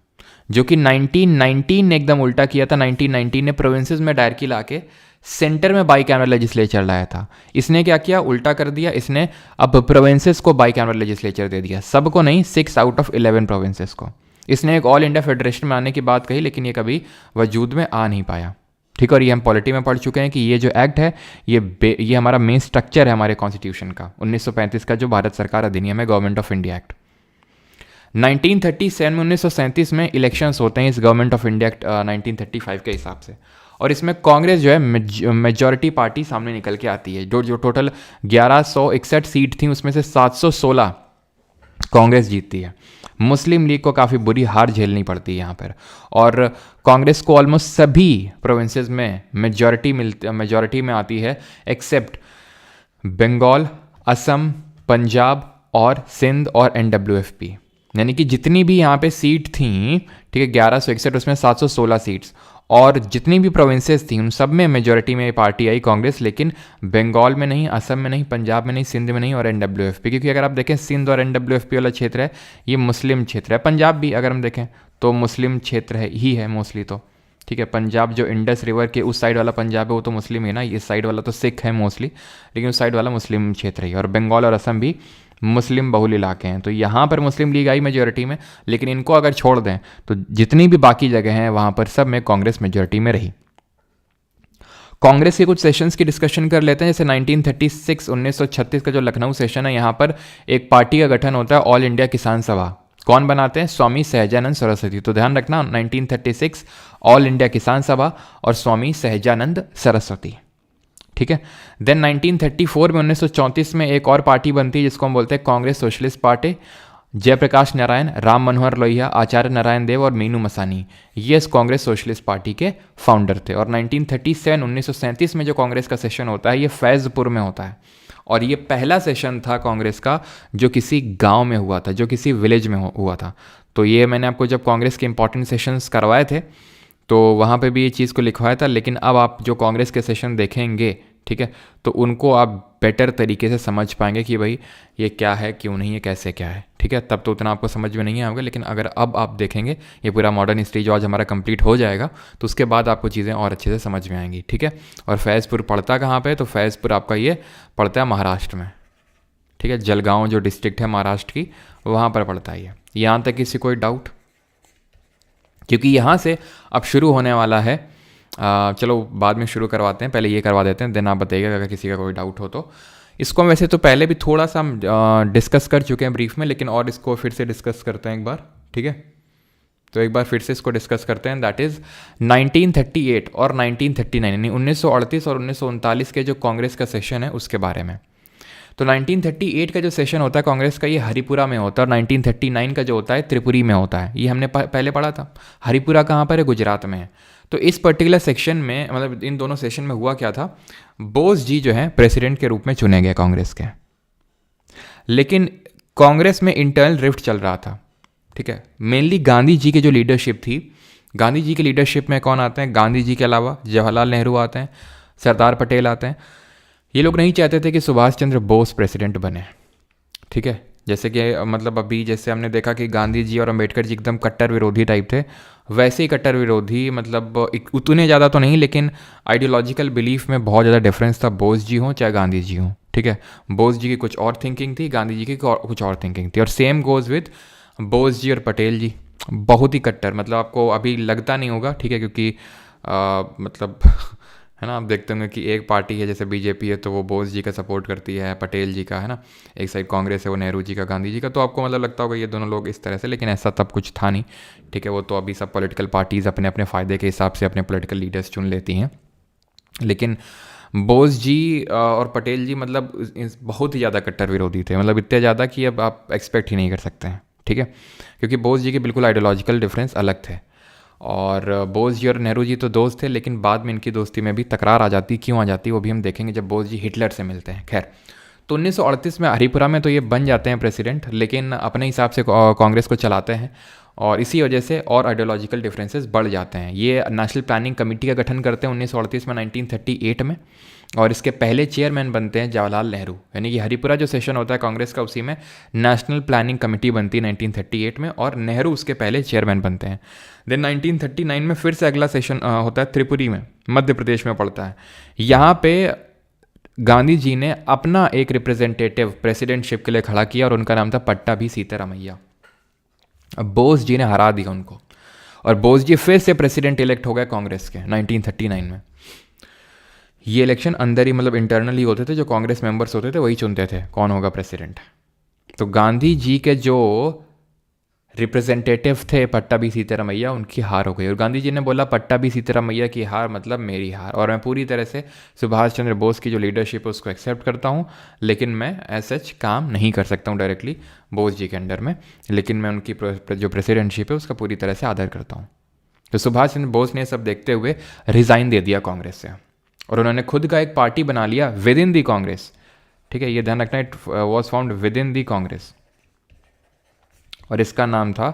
जो कि 1919 ने एकदम उल्टा किया था। 1919 ने प्रोविंसेस में डायरकी लाके सेंटर में बाई कैमरल लेजिस्लेचर लाया था। इसने क्या किया? उल्टा कर दिया। इसने अब प्रोविंसेस को बाई कैमरल लेजिस्लेचर दे दिया, सबको नहीं, 6 आउट ऑफ 11 प्रोविंसेस को। इसने एक ऑल इंडिया फेडरेशन में आने की बात कही, लेकिन ये कभी वजूद में आ नहीं पाया। ठीक, और ये हम पॉलिटी में पढ़ चुके हैं कि ये जो एक्ट है ये हमारा मेन स्ट्रक्चर है हमारे कॉन्स्टिट्यूशन का, 1935 का जो भारत सरकार अधिनियम है, गवर्नमेंट ऑफ इंडिया एक्ट। 1937 में 1937 में इलेक्शंस होते हैं इस गवर्नमेंट ऑफ इंडिया एक्ट 1935 के हिसाब से, और इसमें कांग्रेस जो है मेजॉरिटी पार्टी सामने निकल के आती है। जो टोटल 1161 सीट थी उसमें से 716 कांग्रेस जीतती है। मुस्लिम लीग को काफ़ी बुरी हार झेलनी पड़ती है यहाँ पर, और कांग्रेस को ऑलमोस्ट सभी प्रोविंसेस में मेजॉरिटी में आती है, एक्सेप्ट बंगाल, असम, पंजाब और सिंध और NWFP। यानी कि जितनी भी यहाँ पे सीट थी, ठीक है, 1161, उसमें 716 सीट्स, और जितनी भी प्रोविंसेस थी उन सब में मेजॉरिटी में पार्टी आई कांग्रेस, लेकिन बंगाल में नहीं, असम में नहीं, पंजाब में नहीं, सिंध में नहीं, और NWFP। क्योंकि अगर आप देखें सिंध और NWFP वाला क्षेत्र है ये मुस्लिम क्षेत्र है। पंजाब भी अगर हम देखें तो मुस्लिम क्षेत्र ही है मोस्टली। तो ठीक है, पंजाब जो इंडस रिवर के उस साइड वाला पंजाब है वो तो मुस्लिम है ना, इस साइड वाला तो सिख है मोस्टली, लेकिन उस साइड वाला मुस्लिम क्षेत्र ही। और बंगाल और असम भी मुस्लिम बहुल इलाके हैं, तो यहाँ पर मुस्लिम लीग आई मेजॉरिटी में, लेकिन इनको अगर छोड़ दें तो जितनी भी बाकी जगह हैं वहाँ पर सब में कांग्रेस मेजॉरिटी में रही। कांग्रेस के कुछ सेशंस की डिस्कशन कर लेते हैं। जैसे 1936 का जो लखनऊ सेशन है, यहाँ पर एक पार्टी का गठन होता है, ऑल इंडिया किसान सभा। कौन बनाते हैं? स्वामी सहजानंद सरस्वती। तो ध्यान रखना 1936 ऑल इंडिया किसान सभा और स्वामी सहजानंद सरस्वती। ठीक है, देन 1934 में 1934 में एक और पार्टी बनती है जिसको हम बोलते हैं कांग्रेस सोशलिस्ट पार्टी, जयप्रकाश नारायण, राम मनोहर लोहिया, आचार्य नारायण देव और मीनू मसानी, ये इस कांग्रेस सोशलिस्ट पार्टी के फाउंडर थे। और 1937 में जो कांग्रेस का सेशन होता है ये फैज़पुर में होता है, और ये पहला सेशन था कांग्रेस का जो किसी गांव में हुआ था, जो किसी विलेज में हुआ था। तो ये मैंने आपको जब कांग्रेस के इंपॉर्टेंट सेशंस करवाए थे तो वहाँ पे भी ये चीज़ को लिखवाया था, लेकिन अब आप जो कांग्रेस के सेशन देखेंगे, ठीक है, तो उनको आप बेटर तरीके से समझ पाएंगे कि भाई ये क्या है, क्यों नहीं है, कैसे क्या है, ठीक है। तब तो उतना आपको समझ में नहीं आएगा, लेकिन अगर अब आप देखेंगे ये पूरा मॉडर्न हिस्ट्री जो आज हमारा कंप्लीट हो जाएगा, तो उसके बाद आपको चीज़ें और अच्छे से समझ में आएंगी, ठीक है। और फैज़पुर पड़ता कहाँ पे? तो फैज़पुर आपका ये पड़ता है महाराष्ट्र में, ठीक है। जलगांव जो डिस्ट्रिक्ट है महाराष्ट्र की, वहाँ पर पड़ता है ये। यहाँ तक किसी कोई डाउट? क्योंकि यहाँ से अब शुरू होने वाला है, चलो बाद में शुरू करवाते हैं, पहले ये करवा देते हैं, देन आप बताइएगा अगर किसी का कोई डाउट हो तो। इसको हम वैसे तो पहले भी थोड़ा सा हम डिस्कस कर चुके हैं ब्रीफ में, लेकिन और इसको फिर से डिस्कस करते हैं एक बार, ठीक है। तो एक बार फिर से इसको डिस्कस करते हैं, दैट इज़ 1938 और 1939, यानी 1938 और 1939 के जो कांग्रेस का सेशन है उसके बारे में। तो 1938 का जो सेशन होता है कांग्रेस का, ये हरिपुरा में होता है, और 1939 का जो होता है त्रिपुरी में होता है। ये हमने पहले पढ़ा था। हरिपुरा कहाँ पर है? गुजरात में है। तो इस पर्टिकुलर सेक्शन में, मतलब इन दोनों सेशन में हुआ क्या था, बोस जी जो है प्रेसिडेंट के रूप में चुने गए कांग्रेस के, लेकिन कांग्रेस में इंटरनल रिफ्ट चल रहा था, ठीक है। मेनली गांधी जी की जो लीडरशिप थी, गांधी जी की लीडरशिप में कौन आते हैं? गांधी जी के अलावा जवाहरलाल नेहरू आते हैं, सरदार पटेल आते हैं। ये लोग नहीं चाहते थे कि सुभाष चंद्र बोस प्रेसिडेंट बने, ठीक है। जैसे कि मतलब अभी जैसे हमने देखा कि गांधी जी और अंबेडकर जी एकदम कट्टर विरोधी टाइप थे, वैसे ही कट्टर विरोधी, मतलब उतने ज़्यादा तो नहीं, लेकिन आइडियोलॉजिकल बिलीफ में बहुत ज़्यादा डिफरेंस था, बोस जी हों चाहे गांधी जी हों, ठीक है। बोस जी की कुछ और थिंकिंग थी, गांधी जी की कुछ और थिंकिंग थी, और same goes with Bose ji और पटेल जी, बहुत ही कट्टर। मतलब आपको अभी लगता नहीं होगा, ठीक है, क्योंकि मतलब है ना, आप देखते होंगे कि एक पार्टी है जैसे बीजेपी है तो वो बोस जी का सपोर्ट करती है, पटेल जी का, है ना। एक साइड कांग्रेस है वो नेहरू जी का, गांधी जी का, तो आपको मतलब लगता होगा ये दोनों लोग इस तरह से, लेकिन ऐसा तब कुछ था नहीं, ठीक है। वो तो अभी सब पॉलिटिकल पार्टीज़ अपने अपने फ़ायदे के हिसाब से अपने पॉलिटिकल लीडर्स चुन लेती हैं, लेकिन बोस जी और पटेल जी मतलब बहुत ही ज़्यादा कट्टर विरोधी थे, मतलब इतने ज़्यादा कि अब आप एक्सपेक्ट ही नहीं कर सकते हैं, ठीक है। क्योंकि बोस जी के बिल्कुल आइडियोलॉजिकल डिफरेंस अलग थे, और बोस जी और नेहरू जी तो दोस्त थे, लेकिन बाद में इनकी दोस्ती में भी तकरार आ जाती। क्यों आ जाती वो भी हम देखेंगे जब बोस जी हिटलर से मिलते हैं। खैर, तो 1938 में हरिपुरा में तो ये बन जाते हैं प्रेसिडेंट, लेकिन अपने हिसाब से कांग्रेस को चलाते हैं, और इसी वजह से और आइडियोलॉजिकल डिफरेंसेस बढ़ जाते हैं। ये नेशनल प्लानिंग कमेटी का गठन करते हैं 1938 में, 1938 में, और इसके पहले चेयरमैन बनते हैं जवाहरलाल नेहरू। यानी कि हरिपुरा जो सेशन होता है कांग्रेस का, उसी में नेशनल प्लानिंग कमेटी बनती है 1938 में, और नेहरू उसके पहले चेयरमैन बनते हैं। देन 1939 में फिर से अगला सेशन होता है त्रिपुरी में, मध्य प्रदेश में पड़ता है। यहाँ पे गांधी जी ने अपना एक रिप्रेजेंटेटिव प्रेसिडेंटशिप के लिए खड़ा किया, और उनका नाम था पट्टाभी सीतारामैया। अब बोस जी ने हरा दिया उनको, और बोस जी फिर से प्रेसिडेंट इलेक्ट हो गए कांग्रेस के 1939 में। ये इलेक्शन अंदर ही, मतलब इंटरनली होते थे, जो कांग्रेस मेंबर्स होते थे वही चुनते थे कौन होगा प्रेसिडेंट। तो गांधी जी के जो रिप्रेजेंटेटिव थे पट्टाभी सीतारामैया, उनकी हार हो गई, और गांधी जी ने बोला पट्टाभी सीतारामैया की हार मतलब मेरी हार, और मैं पूरी तरह से सुभाष चंद्र बोस की जो लीडरशिप है उसको एक्सेप्ट करता हूँ, लेकिन मैं ऐसा काम नहीं कर सकता हूँ डायरेक्टली बोस जी के अंडर में, लेकिन मैं उनकी जो प्रेसिडेंटशिप है उसका पूरी तरह से आदर करता हूँ। तो सुभाष चंद्र बोस ने सब देखते हुए रिज़ाइन दे दिया कांग्रेस से, और उन्होंने खुद का एक पार्टी बना लिया विद इन दी कांग्रेस, ठीक है। ये ध्यान रखना, it was found within the Congress, और इसका नाम था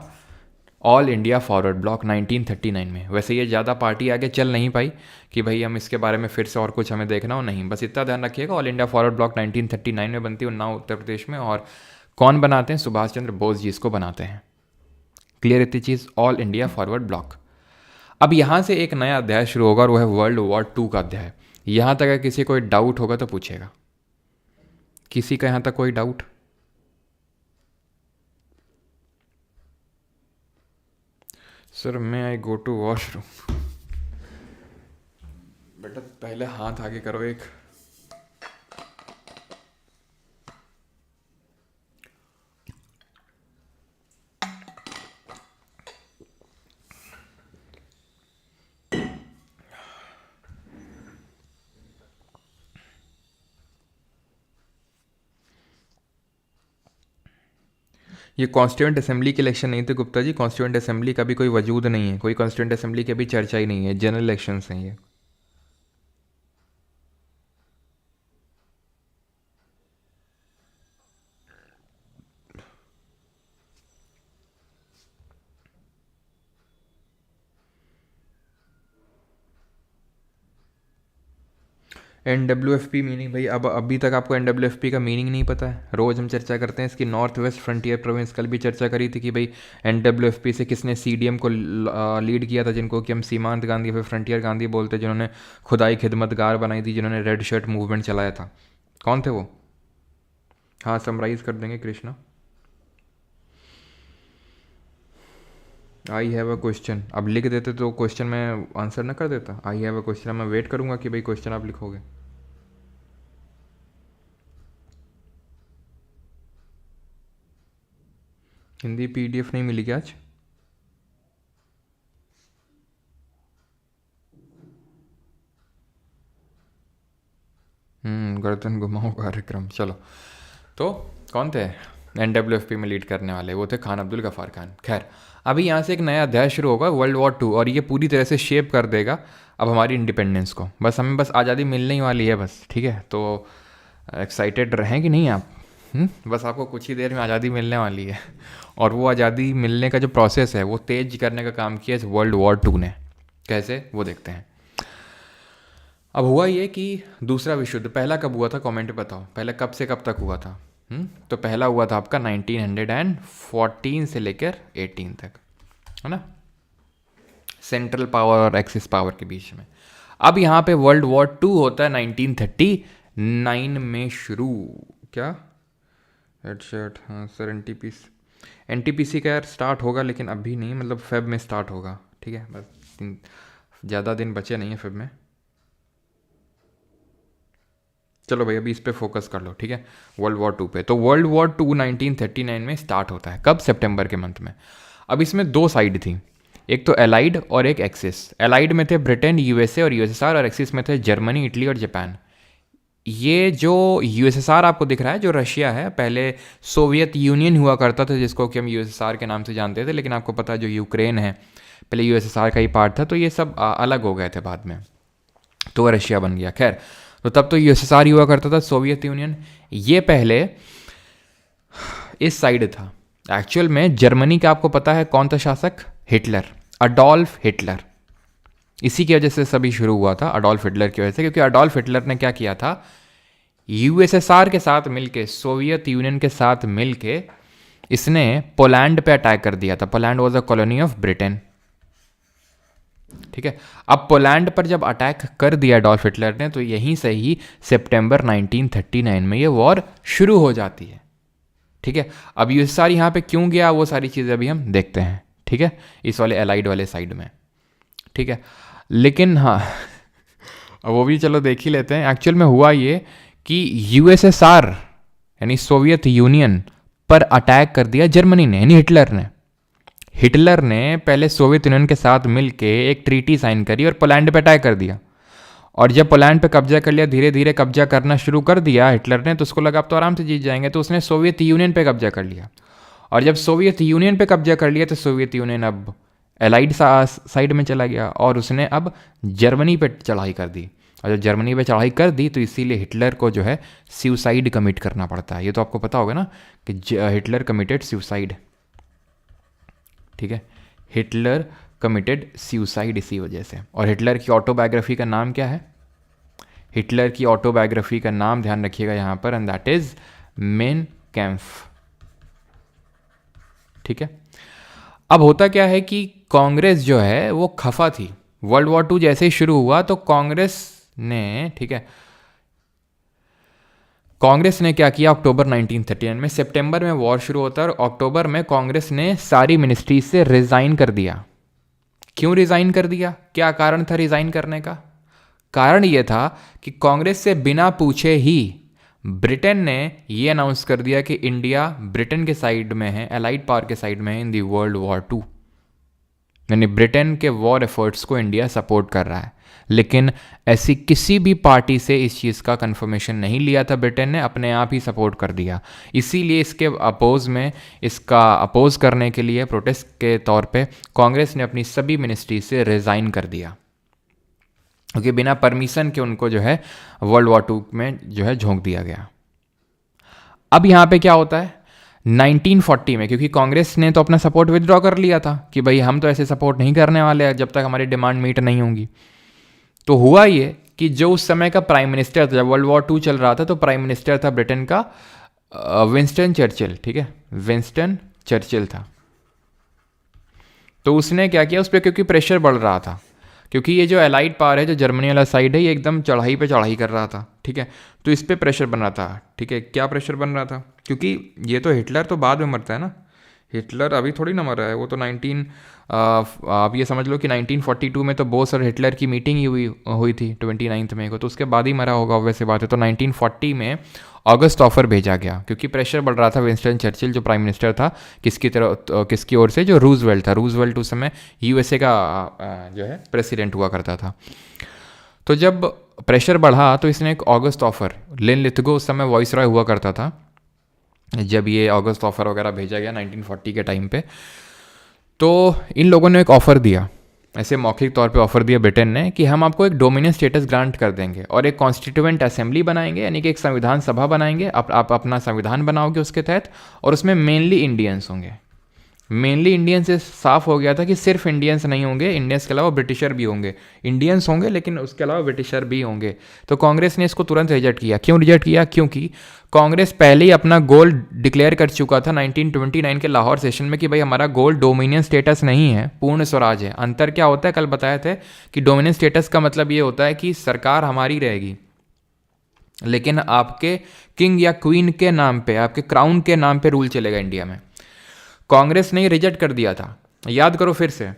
ऑल इंडिया फॉरवर्ड ब्लॉक 1939 में। वैसे ये ज़्यादा पार्टी आगे चल नहीं पाई कि भाई हम इसके बारे में फिर से और कुछ हमें देखना हो, नहीं, बस इतना ध्यान रखिएगा, ऑल इंडिया फॉरवर्ड ब्लॉक 1939 में बनती है उन्नाव उत्तर प्रदेश में, और कौन बनाते हैं? सुभाष चंद्र बोस जी इसको बनाते हैं। क्लियर इतनी चीज़? All India Forward Bloc. अब यहाँ से एक नया अध्याय शुरू होगा, और वो है वर्ल्ड वॉर 2 का अध्याय। यहाँ तक अगर किसी कोई डाउट होगा तो पूछेगा। किसी का यहाँ तक कोई डाउट? सर मैं आई गो टू वॉशरूम। बेटा पहले हाथ आगे करो एक। ये कॉन्स्टिट्यूंट असेंबली के इलेक्शन नहीं थे गुप्ता जी, कॉन्स्टिट्यूंट असेंबली का भी कोई वजूद नहीं है, कोई कॉन्स्टिट्यूंट असेंबली की अभी चर्चा ही नहीं है, जनरल इलेक्शंस हैं ये। NWFP मीनिंग भाई, अब अभी तक आपको NWFP का मीनिंग नहीं पता है? रोज़ हम चर्चा करते हैं इसकी, नॉर्थ वेस्ट फ्रंटियर प्रोविंस, कल भी चर्चा करी थी कि भाई NWFP से किसने CDM को लीड किया था, जिनको कि हम सीमांत गांधी फिर फ्रंटियर गांधी बोलते, जिन्होंने खुदाई खिदमतगार बनाई थी, जिन्होंने रेड शर्ट मूवमेंट चलाया था। कौन थे वो? हाँ समराइज़ कर देंगे Krishna. I have a question, अब लिख देते तो क्वेश्चन में आंसर ना कर देता। आई हैव अ क्वेश्चन, मैं वेट करूंगा कि भाई क्वेश्चन आप लिखोगे। हिंदी PDF नहीं मिली क्या आज? गर्दन घुमाओ कार्यक्रम, चलो। तो कौन थे NWFP में लीड करने वाले? वो थे खान अब्दुल गफ़ार खान। खैर, अभी यहाँ से एक नया अध्याय शुरू होगा, वर्ल्ड वॉर 2, और ये पूरी तरह से शेप कर देगा अब हमारी इंडिपेंडेंस को। बस हमें बस आज़ादी मिलने ही वाली है बस, ठीक है? तो एक्साइटेड रहें कि नहीं आप? बस आपको कुछ ही देर में आज़ादी मिलने वाली है, और वो आज़ादी मिलने का जो प्रोसेस है वो तेज करने का काम किया इस वर्ल्ड वॉर 2 ने। कैसे, वो देखते हैं। अब हुआ ये कि दूसरा विश्व युद्ध, पहला कब हुआ था कमेंट बताओ, पहले कब से कब तक हुआ था? तो पहला हुआ था आपका 1914 से लेकर 18 तक, है ना? सेंट्रल पावर और एक्सिस पावर के बीच में। अब यहाँ पे वर्ल्ड वॉर 2 होता है 1939 में शुरू। क्या हेडशर्ट? हाँ सर, NTPC का यार स्टार्ट होगा, लेकिन अभी नहीं, मतलब फेब में स्टार्ट होगा, ठीक है? बस ज़्यादा दिन बचे नहीं है फेब में। चलो भाई अभी इस पे फोकस कर लो, ठीक है? वर्ल्ड वॉर 2 पे। तो वर्ल्ड वॉर 2 1939 में स्टार्ट होता है। कब? सितंबर के मंथ में। अब इसमें दो साइड थी, एक तो एलाइड और एक एक्सिस। एलाइड में थे ब्रिटेन, USA और USSR, और एक्सिस में थे जर्मनी, इटली और जापान। ये जो USSR आपको दिख रहा है, जो रशिया है, पहले सोवियत यूनियन हुआ करता था, जिसको कि हम USSR के नाम से जानते थे, लेकिन आपको पता है जो यूक्रेन है पहले USSR का ही पार्ट था, तो ये सब अलग हो गए थे बाद में, तो रशिया बन गया। खैर, तो तब तो USSR हुआ करता था, सोवियत यूनियन। ये पहले इस साइड था। एक्चुअल में जर्मनी का आपको पता है कौन था शासक? Hitler, Adolf Hitler. इसी की वजह से सभी शुरू हुआ था, अडोल्फ हिटलर की वजह से, क्योंकि अडोल्फ हिटलर ने क्या किया था, USSR के साथ मिलके, सोवियत यूनियन के साथ मिलके इसने पोलैंड पे अटैक कर दिया था। Poland was a colony of Britain, ठीक है? अब पोलैंड पर जब अटैक कर दिया अडोल्फ हिटलर ने, तो यहीं से ही सितंबर 1939 में ये वॉर शुरू हो जाती है, ठीक है? अब USSR यहाँ पे क्यों गया, वो सारी चीज़ें अभी हम देखते हैं, ठीक है? इस वाले एलाइड वाले साइड में, ठीक है? लेकिन हाँ अब वो भी चलो देख ही लेते हैं। एक्चुअल में हुआ ये कि USSR यानी सोवियत यूनियन पर अटैक कर दिया जर्मनी ने, यानी हिटलर ने पहले सोवियत यूनियन के साथ मिलके एक ट्रीटी साइन करी और पोलैंड पे अटैक कर दिया। और जब पोलैंड पे कब्जा कर लिया, धीरे धीरे कब्जा करना शुरू कर दिया हिटलर ने, तो उसको लगा अब तो आराम से जीत जाएंगे, तो उसने सोवियत यूनियन पे कब्जा कर लिया। और जब सोवियत यूनियन पे कब्जा कर लिया, तो सोवियत यूनियन अब एलाइड साइड में चला गया, और उसने अब जर्मनी पे चढ़ाई कर दी। और जब जर्मनी पे चढ़ाई कर दी, तो इसीलिए हिटलर को जो है सुसाइड कमिट करना पड़ता है। ये तो आपको पता होगा ना कि हिटलर कमिटेड सुसाइड, ठीक है? हिटलर कमिटेड सुसाइड इसी वजह से। और हिटलर की ऑटोबायोग्राफी का नाम क्या है? हिटलर की ऑटोबायोग्राफी का नाम ध्यान रखिएगा यहाँ पर, एंड दैट इज मेन कैम्फ, ठीक है? अब होता क्या है कि कांग्रेस जो है वो खफा थी। वर्ल्ड वॉर 2 जैसे ही शुरू हुआ, तो कांग्रेस ने, ठीक है, कांग्रेस ने क्या किया, अक्टूबर 1939 में, सितंबर में वॉर शुरू होता है, और अक्टूबर में कांग्रेस ने सारी मिनिस्ट्री से रिजाइन कर दिया। क्यों रिजाइन कर दिया? क्या कारण था रिजाइन करने का? कारण यह था कि कांग्रेस से बिना पूछे ही ब्रिटेन ने यह अनाउंस कर दिया कि इंडिया ब्रिटेन के साइड में है, एलाइड पावर के साइड में है इन दी वर्ल्ड वॉर 2। यानी ब्रिटेन के वॉर एफर्ट्स को इंडिया सपोर्ट कर रहा है। लेकिन ऐसी किसी भी पार्टी से इस चीज़ का कंफर्मेशन नहीं लिया था, ब्रिटेन ने अपने आप ही सपोर्ट कर दिया। इसीलिए इसके अपोज में, इसका अपोज करने के लिए प्रोटेस्ट के तौर पे कांग्रेस ने अपनी सभी मिनिस्ट्री से रिज़ाइन कर दिया, क्योंकि बिना परमिशन के उनको जो है वर्ल्ड वॉर 2 में जो है झोंक दिया गया। अब यहाँ पे क्या होता है 1940 में, क्योंकि कांग्रेस ने तो अपना सपोर्ट विदड्रॉ कर लिया था कि भाई हम तो ऐसे सपोर्ट नहीं करने वाले हैं जब तक हमारी डिमांड मीट नहीं होंगी। तो हुआ ये कि जो उस समय का प्राइम मिनिस्टर था, जब वर्ल्ड वॉर 2 चल रहा था, तो प्राइम मिनिस्टर था ब्रिटेन का विंस्टन चर्चिल। ठीक है, विंस्टन चर्चिल था। तो उसने क्या किया उस पर, क्योंकि प्रेशर बढ़ रहा था, क्योंकि ये जो एलाइड पावर है, जो जर्मनी वाला साइड है, ये एकदम चढ़ाई पे चढ़ाई कर रहा था। ठीक है, तो इस पर प्रेशर बन रहा था। ठीक है, क्या प्रेशर बन रहा था, क्योंकि ये तो हिटलर तो बाद में मरता है ना, हिटलर अभी थोड़ी ना मरा है, वो तो आप ये समझ लो कि 1942 में तो बोस और हिटलर की मीटिंग ही हुई थी 29 मई को, तो उसके बाद ही मरा होगा, वैसे बात है। तो 1940 में अगस्त ऑफर भेजा गया, क्योंकि प्रेशर बढ़ रहा था। विंस्टन चर्चिल जो प्राइम मिनिस्टर था, किसकी ओर से, जो रूजवेल्ट था। रूजवेल्ट उस समय यूएसए का जो है प्रेसिडेंट हुआ करता था। तो जब प्रेशर बढ़ा तो इसने एक अगस्त ऑफर, लिन लिथगो उस समय वॉइस रॉय हुआ करता था, जब ये अगस्त ऑफर वगैरह भेजा गया 1940 के टाइम पे, तो इन लोगों ने एक ऑफ़र दिया, ऐसे मौखिक तौर पे ऑफ़र दिया ब्रिटेन ने कि हम आपको एक डोमिनियन स्टेटस ग्रांट कर देंगे और एक कॉन्स्टिट्यूएंट असेंबली बनाएंगे, यानी कि एक संविधान सभा बनाएंगे। आप अपना संविधान बनाओगे उसके तहत, और उसमें मेनली इंडियंस होंगे। मेनली इंडियंस से साफ हो गया था कि सिर्फ इंडियंस नहीं होंगे, इंडियंस के अलावा ब्रिटिशर भी होंगे। इंडियंस होंगे लेकिन उसके अलावा ब्रिटिशर भी होंगे। तो कांग्रेस ने इसको तुरंत रिजेक्ट किया। क्यों रिजेक्ट किया? क्योंकि कांग्रेस पहले ही अपना गोल डिक्लेयर कर चुका था 1929 के लाहौर सेशन में कि भाई हमारा गोल डोमिनियन स्टेटस नहीं है, पूर्ण स्वराज है। अंतर क्या होता है, कल बताए थे कि डोमिनियन स्टेटस का मतलब ये होता है कि सरकार हमारी रहेगी, लेकिन आपके किंग या क्वीन के नाम पे, आपके क्राउन के नाम पे रूल चलेगा इंडिया में। कांग्रेस ने रिजेक्ट कर दिया था। याद करो फिर से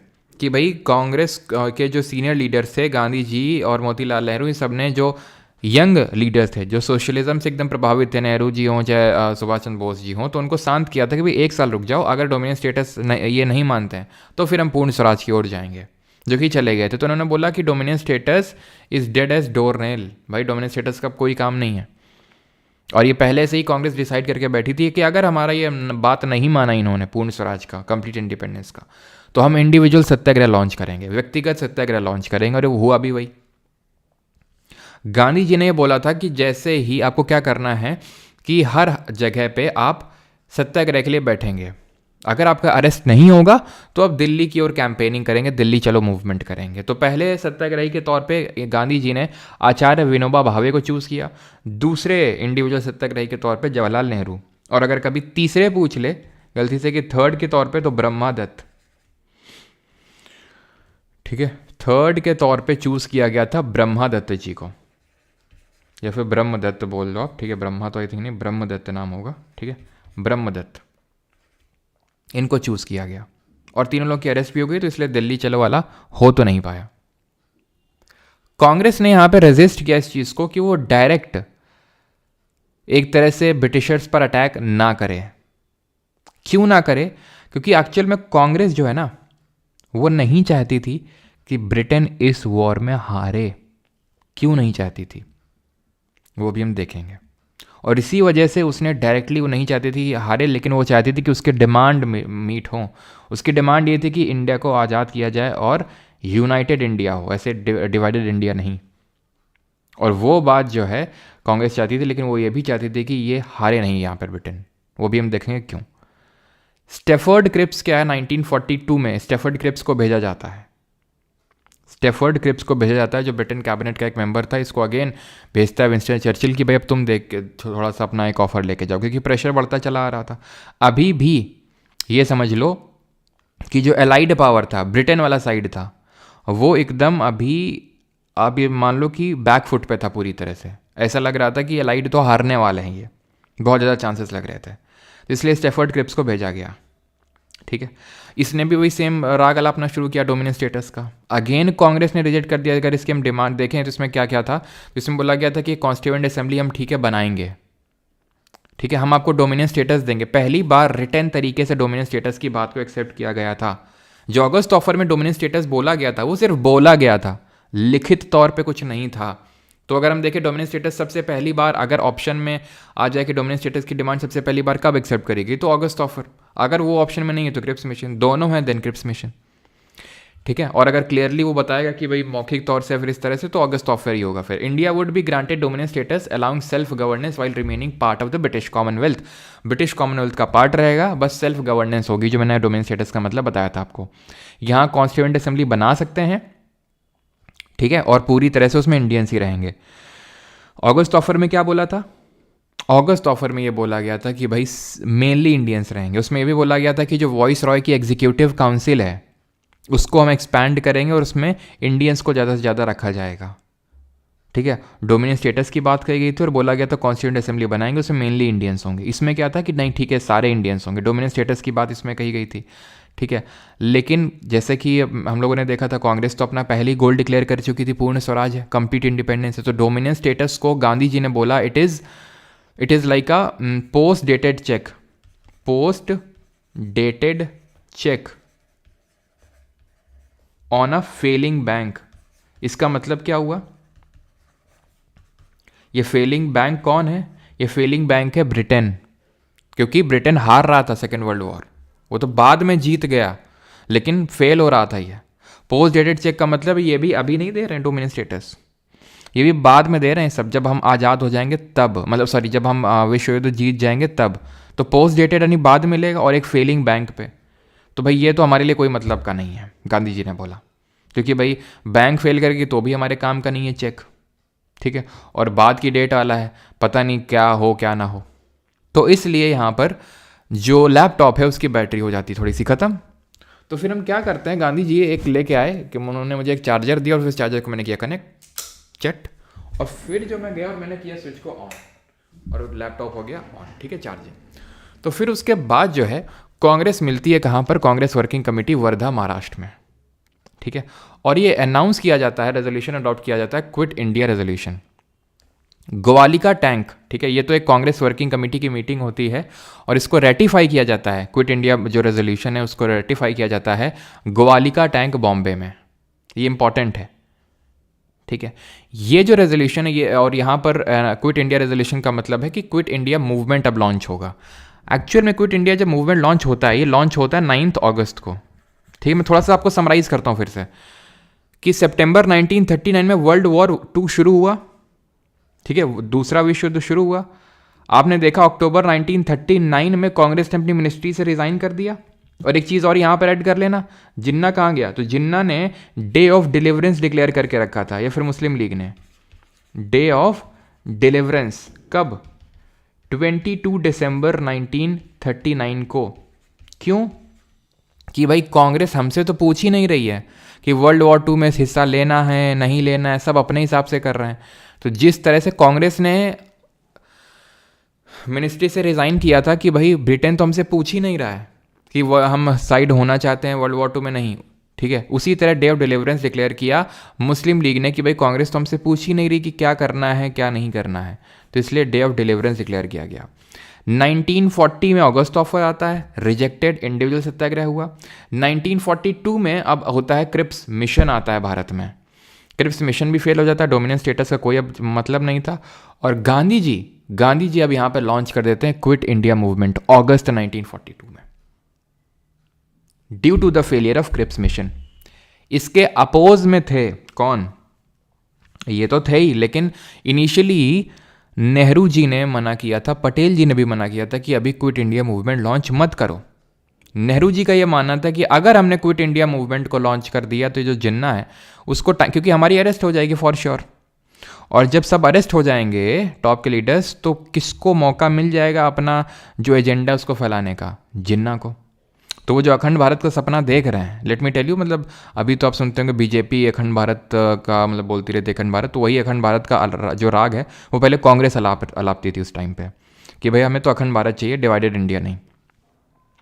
कि भाई कांग्रेस के जो सीनियर लीडर्स थे, गांधी जी और मोतीलाल नेहरू, इन सब ने, जो यंग लीडर्स थे, जो सोशलिज्म से एकदम प्रभावित थे, नेहरू जी हों चाहे सुभाष चंद्र बोस जी हों, तो उनको शांत किया था कि भाई एक साल रुक जाओ, अगर डोमिनियन स्टेटस ये नहीं मानते हैं तो फिर हम पूर्ण स्वराज की ओर जाएंगे, जो कि चले गए थे। तो उन्होंने बोला कि dominion status is dead as door nail, भाई डोमिनियन स्टेटस का कोई काम नहीं है। और ये पहले से ही कांग्रेस डिसाइड करके बैठी थी कि अगर हमारा ये बात नहीं माना इन्होंने पूर्ण स्वराज का, कंप्लीट इंडिपेंडेंस का, तो हम इंडिविजुअल सत्याग्रह लॉन्च करेंगे, व्यक्तिगत सत्याग्रह लॉन्च करेंगे। और वो हुआ भी वही। गांधी जी ने ये बोला था कि जैसे ही आपको क्या करना है कि हर जगह पे आप सत्याग्रह के लिए बैठेंगे, अगर आपका अरेस्ट नहीं होगा तो आप दिल्ली की ओर कैंपेनिंग करेंगे, दिल्ली चलो मूवमेंट करेंगे। तो पहले सत्याग्रही के तौर पे गांधी जी ने आचार्य विनोबा भावे को चूज़ किया, दूसरे इंडिविजुअल सत्याग्रही के तौर पे जवाहरलाल नेहरू, और अगर कभी तीसरे पूछ ले गलती से कि थर्ड के तौर पे, तो ब्रह्मादत्त। ठीक है, थर्ड के तौर पे चूज़ किया गया था ब्रह्मादत्त जी को, या फिर ब्रह्मदत्त बोल दो आप। ठीक है, ब्रह्मा तो आई थिंक नहीं, ब्रह्मदत्त नाम होगा। ठीक है, ब्रह्मदत्त, इनको चूज़ किया गया और तीनों लोग की अरेस्ट भी हो गई। तो इसलिए दिल्ली चलो वाला हो तो नहीं पाया। कांग्रेस ने यहां पे रेजिस्ट किया इस चीज़ को कि वो डायरेक्ट एक तरह से ब्रिटिशर्स पर अटैक ना करे। क्यों ना करे? क्योंकि एक्चुअल में कांग्रेस जो है ना, वो नहीं चाहती थी कि ब्रिटेन इस वॉर में हारे। क्यों नहीं चाहती थी वो भी हम देखेंगे। और इसी वजह से उसने डायरेक्टली, वो नहीं चाहती थी हारे, लेकिन वो चाहती थी कि उसके डिमांड मीट हों। उसकी डिमांड ये थी कि इंडिया को आज़ाद किया जाए और यूनाइटेड इंडिया हो, ऐसे डिवाइडेड इंडिया नहीं। और वो बात जो है कांग्रेस चाहती थी, लेकिन वो ये भी चाहती थी कि ये हारे नहीं यहाँ पर ब्रिटेन। वो भी हम देखेंगे क्यों। स्टेफर्ड क्रिप्स क्या है, 1942 में स्टेफर्ड क्रिप्स को भेजा जाता है। स्टेफर्ड क्रिप्स को भेजा जाता है, जो ब्रिटेन कैबिनेट का एक मेंबर था। इसको अगेन भेजता है विंस्टन चर्चिल कि भाई अब तुम देख के थोड़ा सा अपना एक ऑफर लेके जाओ, क्योंकि प्रेशर बढ़ता चला आ रहा था। अभी भी ये समझ लो कि जो एलाइड पावर था, ब्रिटेन वाला साइड था, वो एकदम अभी आप ये मान लो कि बैक फुट पे था पूरी तरह से। ऐसा लग रहा था कि एलाइड तो हारने वाले हैं, ये बहुत ज़्यादा चांसेस लग रहे थे। तो इसलिए स्टेफर्ड क्रिप्स को भेजा गया। ठीक है, इसने भी वही सेम राग अलापना शुरू किया डोमिनियन स्टेटस का। अगेन कांग्रेस ने रिजेक्ट कर दिया। अगर इसकी हम डिमांड देखें तो इसमें क्या क्या था, तो इसमें बोला गया था कि कॉन्स्टिट्यूएंट असेंबली हम ठीक है बनाएंगे, ठीक है, हम आपको डोमिनियन स्टेटस देंगे। पहली बार रिटर्न तरीके से डोमिनियन स्टेटस की बात को एक्सेप्ट किया गया था जो अगस्त ऑफर में डोमिनेंस स्टेटस बोला गया था वो सिर्फ बोला गया था, लिखित तौर पे कुछ नहीं था। तो अगर हम देखें डोमिनेंस स्टेटस सबसे पहली बार अगर ऑप्शन में आ जाए कि डोमिनेंस स्टेटस की डिमांड सबसे पहली बार कब एक्सेप्ट करेगी, तो अगस्त ऑफर। अगर वो ऑप्शन में नहीं है तो क्रिप्स मिशन, दोनों है देन क्रिप्स मिशन, ठीक है। और अगर क्लियरली वो बताएगा कि भाई मौखिक तौर से फिर इस तरह से, तो अगस्त ऑफर ही होगा। फिर India would be granted dominance status allowing self governance while remaining part of the British commonwealth. British commonwealth का पार्ट रहेगा, बस सेल्फ गवर्नेंस होगी, जो मैंने डोमेन स्टेटस का मतलब बताया था आपको। यहाँ कॉन्स्टिट्यूएंट असेंबली बना सकते हैं, ठीक है, और पूरी तरह से उसमें इंडियंस ही रहेंगे। अगस्त ऑफर में क्या बोला था? अगस्त ऑफर में ये बोला गया था कि भाई मेनली इंडियंस रहेंगे। उसमें ये भी बोला गया था कि जो वॉइस रॉय की एग्जीक्यूटिव काउंसिल है उसको हम एक्सपैंड करेंगे और उसमें इंडियंस को ज़्यादा से ज़्यादा रखा जाएगा, ठीक है। डोमिनियन स्टेटस की बात कही गई थी और बोला गया था कॉन्स्टिट्यूएंट असेंबली बनाएंगे, उसमें मेनली इंडियंस होंगे। इसमें क्या था कि नहीं ठीक है सारे इंडियंस होंगे, डोमिनियन स्टेटस की बात इसमें कही गई थी, ठीक है। लेकिन जैसे कि हम लोगों ने देखा था कांग्रेस तो अपना पहले ही गोल डिक्लेयर कर चुकी थी, पूर्ण स्वराज है, कंप्लीट इंडिपेंडेंस है। तो डोमिनियन स्टेटस को गांधी जी ने बोला it is like a post dated cheque, post dated cheque on a failing bank. इसका मतलब क्या हुआ? ये फेलिंग बैंक कौन है? ये फेलिंग बैंक है ब्रिटेन, क्योंकि ब्रिटेन हार रहा था सेकेंड वर्ल्ड वॉर, वो तो बाद में जीत गया लेकिन फेल हो रहा था। ये पोस्ट डेटेड चेक का मतलब ये भी अभी नहीं दे रहे हैं डोमिनियन स्टेटस, ये भी बाद में दे रहे हैं सब, जब हम आज़ाद हो जाएंगे तब, मतलब सॉरी जब हम विश्व युद्ध जीत जाएंगे तब। तो पोस्ट डेटेड यानी बाद मिलेगा और एक फेलिंग बैंक पे। तो भाई ये तो हमारे लिए कोई मतलब का नहीं है, गांधी जी ने बोला, क्योंकि भाई बैंक फेल करेगी तो भी हमारे काम का नहीं है चेक, ठीक है। और बाद की डेट वाला है, पता नहीं क्या हो क्या ना हो। तो इसलिए यहाँ पर जो लैपटॉप है उसकी बैटरी हो जाती थोड़ी सी ख़त्म। तो फिर हम क्या करते हैं, गांधी जी एक लेके आए कि उन्होंने मुझे एक चार्जर दिया और उस चार्जर को मैंने किया कनेक्ट चट, और फिर जो मैं गया और मैंने किया स्विच को ऑन और लैपटॉप हो गया ऑन, ठीक है, चार्जिंग। तो फिर उसके बाद जो है कांग्रेस मिलती है कहाँ पर? कांग्रेस वर्किंग कमेटी वर्धा महाराष्ट्र में, ठीक है। और ये अनाउंस किया जाता है, रेजोल्यूशन अडॉप्ट किया जाता है, क्विट इंडिया रेजोल्यूशन। ग्वालिका टैंक, ठीक है, ये तो एक कांग्रेस वर्किंग कमेटी की मीटिंग होती है और इसको रेटिफाई किया जाता है, क्विट इंडिया जो रेजोल्यूशन है उसको रेटिफाई किया जाता है ग्वालिका टैंक बॉम्बे में। ये इंपॉर्टेंट है, ठीक है। ये जो रेजोल्यूशन है ये, और यहाँ पर क्विट इंडिया रेजोल्यूशन का मतलब है कि क्विट इंडिया मूवमेंट अब लॉन्च होगा। एक्चुअल में क्विट इंडिया जब मूवमेंट लॉन्च होता है, ये लॉन्च होता है 9 अगस्त को, ठीक है। मैं थोड़ा सा आपको समराइज करता हूँ फिर से कि सितंबर 1939 में वर्ल्ड वॉर 2 शुरू हुआ, ठीक है, दूसरा विश्व युद्ध शुरू हुआ। आपने देखा अक्टूबर 1939 में कांग्रेस ने अपनी मिनिस्ट्री से रिजाइन कर दिया। और एक चीज़ और यहाँ पर ऐड कर लेना, जिन्ना कहाँ गया? तो जिन्ना ने डे ऑफ डिलीवरेंस डिक्लेयर करके रखा था, या फिर मुस्लिम लीग ने डे ऑफ डिलीवरेंस कब? 22 दिसंबर 1939 को। क्यों? कि भाई कांग्रेस हमसे तो पूछ ही नहीं रही है कि वर्ल्ड वॉर 2 में हिस्सा लेना है नहीं लेना है, सब अपने हिसाब से कर रहे हैं। तो जिस तरह से कांग्रेस ने मिनिस्ट्री से रिज़ाइन किया था कि भाई ब्रिटेन तो हमसे पूछ ही नहीं रहा है कि हम साइड होना चाहते हैं वर्ल्ड वॉर 2 में, नहीं, ठीक है, उसी तरह डे ऑफ डिलीवरेंस डिक्लेयर किया मुस्लिम लीग ने कि भाई कांग्रेस तो हमसे पूछ ही नहीं रही कि क्या करना है क्या नहीं करना है, तो इसलिए डे ऑफ डिलीवरेंस डिक्लेयर किया गया। 1940 में अगस्त ऑफर आता है, रिजेक्टेड, इंडिविजुअल सत्याग्रह हुआ। 1942 में अब होता है क्रिप्स मिशन आता है भारत में, क्रिप्स मिशन भी फेल हो जाता है, डोमिनेंस स्टेटस का कोई अब मतलब नहीं था। और गांधी जी अब यहाँ पर लॉन्च कर देते हैं क्विट इंडिया मूवमेंट अगस्त 1942 में, due to the failure of Cripps mission. इसके अपोज में थे कौन? ये तो थे ही, लेकिन इनिशियली नेहरू जी ने मना किया था, पटेल जी ने भी मना किया था कि अभी क्विट इंडिया मूवमेंट लॉन्च मत करो। नेहरू जी का ये मानना था कि अगर हमने क्विट इंडिया मूवमेंट को लॉन्च कर दिया तो जो जिन्ना है उसको, क्योंकि हमारी अरेस्ट हो जाएगी फॉर श्योर, और जब सब अरेस्ट हो जाएंगे टॉप के लीडर्स, तो किसको मौका मिल जाएगा अपना जो एजेंडा उसको फैलाने का? जिन्ना को। तो वो जो अखंड भारत का सपना देख रहे हैं, लेट मी टेल यू, मतलब अभी तो आप सुनते होंगे बीजेपी अखंड भारत का मतलब बोलती रहती अखंड भारत, तो वही अखंड भारत का जो राग है वो पहले कांग्रेस अलापती थी उस टाइम पे कि भाई हमें तो अखंड भारत चाहिए, डिवाइडेड इंडिया नहीं।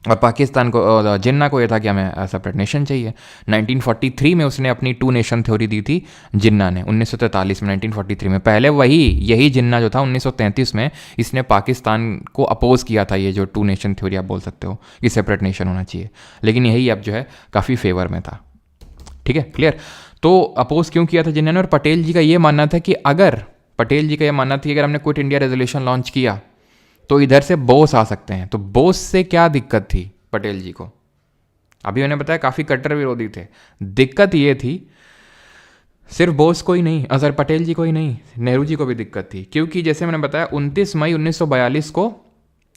और पाकिस्तान को जिन्ना को ये था कि हमें सेपरेट नेशन चाहिए। 1943 में उसने अपनी टू नेशन थ्योरी दी थी जिन्ना ने, 1943 में, 1943 में। पहले यही जिन्ना जो था 1933 में इसने पाकिस्तान को अपोज किया था, ये जो टू नेशन थ्योरी आप बोल सकते हो कि सेपरेट नेशन होना चाहिए, लेकिन यही अब जो है काफ़ी फेवर में था। ठीक है, क्लियर। तो अपोज क्यों किया था जिन्ना ने, और पटेल जी का ये मानना था कि अगर हमने क्विट इंडिया रेजोल्यूशन लॉन्च किया तो इधर से बोस आ सकते हैं। तो बोस से क्या दिक्कत थी पटेल जी को, अभी मैंने बताया काफ़ी कट्टर विरोधी थे। दिक्कत ये थी सिर्फ बोस को ही नहीं, सर पटेल जी को ही नहीं, नेहरू जी को भी दिक्कत थी, क्योंकि जैसे मैंने बताया 29 मई 1942 को,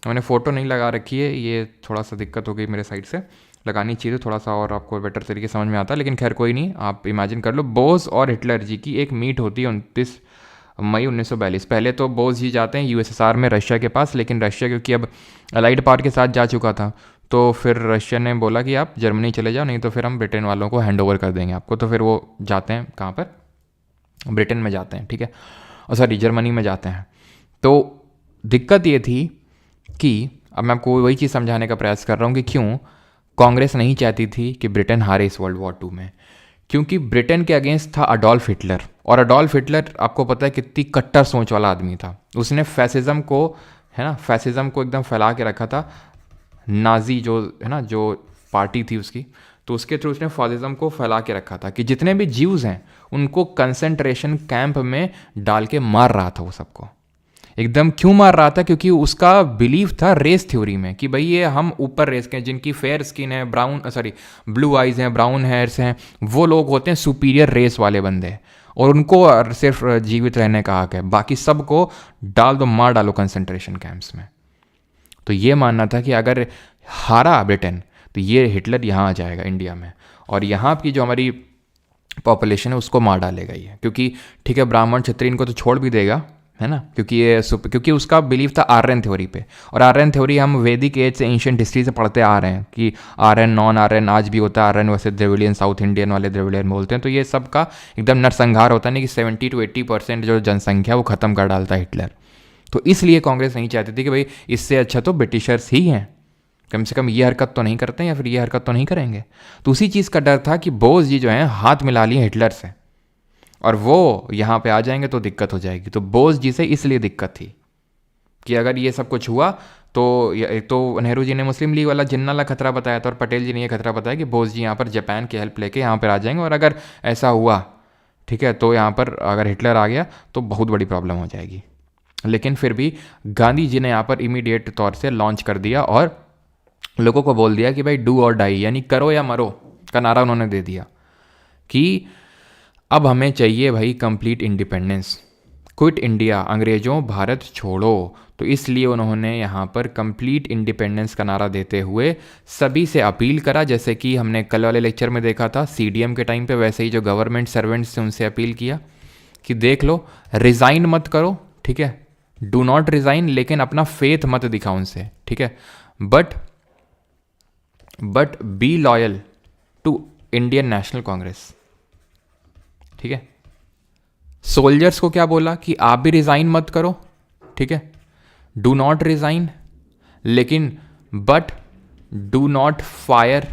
मैंने फ़ोटो नहीं लगा रखी है, ये थोड़ा सा दिक्कत हो गई मेरे साइड से, लगानी चाहिए थोड़ा सा और आपको बेटर तरीके समझ में आता, लेकिन खैर कोई नहीं, आप इमेजिन कर लो बोस और हिटलर जी की एक मीट होती है 29 मई 1942। पहले तो बोस जी जाते हैं यूएसएसआर में रशिया के पास, लेकिन रशिया क्योंकि अब अलाइड पावर के साथ जा चुका था, तो फिर रशिया ने बोला कि आप जर्मनी चले जाओ, नहीं तो फिर हम ब्रिटेन वालों को हैंड ओवर कर देंगे आपको। तो फिर वो जाते हैं कहाँ पर, ब्रिटेन में जाते हैं, ठीक है, और सॉरी जर्मनी में जाते हैं। तो दिक्कत ये थी कि अब मैं आपको वही चीज़ समझाने का प्रयास कर रहा हूँ कि क्यों कांग्रेस नहीं चाहती थी कि ब्रिटेन हारे इस वर्ल्ड वॉर 2 में, क्योंकि ब्रिटेन के अगेंस्ट था अडोल्फ हिटलर, और अडोल्फ हिटलर आपको पता है कितनी कट्टर सोच वाला आदमी था। उसने फैसिज्म को, है ना, फैसिज्म को एकदम फैला के रखा था। नाजी जो है ना, जो पार्टी थी उसकी, तो उसके थ्रू उसने फासिज्म को फैला के रखा था कि जितने भी जीव्स हैं उनको कंसंट्रेशन कैंप में डाल के मार रहा था वो सबको। एकदम क्यों मार रहा था, क्योंकि उसका बिलीव था रेस थ्योरी में कि भाई ये हम ऊपर रेस के हैं, जिनकी फेयर स्किन है, ब्लू आइज़ हैं, ब्राउन हेयर्स हैं, वो लोग होते हैं सुपीरियर रेस वाले बंदे, और उनको सिर्फ जीवित रहने का हक है, बाकी सबको डाल दो, मार डालो कंसंट्रेशन कैंप्स में। तो ये मानना था कि अगर हारा ब्रिटेन तो ये हिटलर यहाँ आ जाएगा इंडिया में, और यहाँ की जो हमारी पॉपुलेशन है उसको मार डालेगा ये, क्योंकि ठीक है ब्राह्मण क्षत्रिय इनको तो छोड़ भी देगा, है ना, क्योंकि उसका बिलीव था आर्यन थ्योरी पे, और आर्यन थ्योरी हम वैदिक एज से एंशियंट हिस्ट्री से पढ़ते आ रहे हैं कि आर्यन नॉन आर्यन आज भी होता है। आर्यन वैसे द्रविडियन, साउथ इंडियन वाले द्रविडियन बोलते हैं, तो ये सब का एकदम नरसंहार होता नहीं कि 70 to 80% जो जनसंख्या वो ख़त्म कर डालता है हिटलर। तो इसलिए कांग्रेस नहीं चाहती थी कि भाई इससे अच्छा तो ब्रिटिशर्स ही हैं, कम से कम ये हरकत तो नहीं करते हैं, या फिर ये हरकत तो नहीं करेंगे। तो उसी चीज़ का डर था कि बोस जी जो हैं हाथ मिला लिए हिटलर से, और वो यहाँ पे आ जाएंगे तो दिक्कत हो जाएगी। तो बोस जी से इसलिए दिक्कत थी कि अगर ये सब कुछ हुआ तो एक तो नेहरू जी ने मुस्लिम लीग वाला जिन्ना वाला खतरा बताया था, और पटेल जी ने ये खतरा बताया कि बोस जी यहाँ पर जापान की हेल्प लेके यहाँ पर आ जाएंगे, और अगर ऐसा हुआ, ठीक है, तो यहाँ पर अगर हिटलर आ गया तो बहुत बड़ी प्रॉब्लम हो जाएगी। लेकिन फिर भी गांधी जी ने यहाँ पर इमीडिएट तौर से लॉन्च कर दिया और लोगों को बोल दिया कि भाई डू और डाई, यानी करो या मरो का नारा उन्होंने दे दिया कि अब हमें चाहिए भाई कंप्लीट इंडिपेंडेंस, क्विट इंडिया, अंग्रेज़ों भारत छोड़ो। तो इसलिए उन्होंने यहाँ पर कंप्लीट इंडिपेंडेंस का नारा देते हुए सभी से अपील करा, जैसे कि हमने कल वाले लेक्चर में देखा था CDM के टाइम पे, वैसे ही जो गवर्नमेंट सर्वेंट्स थे उनसे अपील किया कि देख लो रिज़ाइन मत करो, ठीक है, डू नॉट रिज़ाइन, लेकिन अपना फेथ मत दिखाओ उनसे, ठीक है, but be loyal to Indian National Congress, ठीक है। सोल्जर्स को क्या बोला कि आप भी रिजाइन मत करो, ठीक है, डू नॉट रिजाइन, लेकिन but do not fire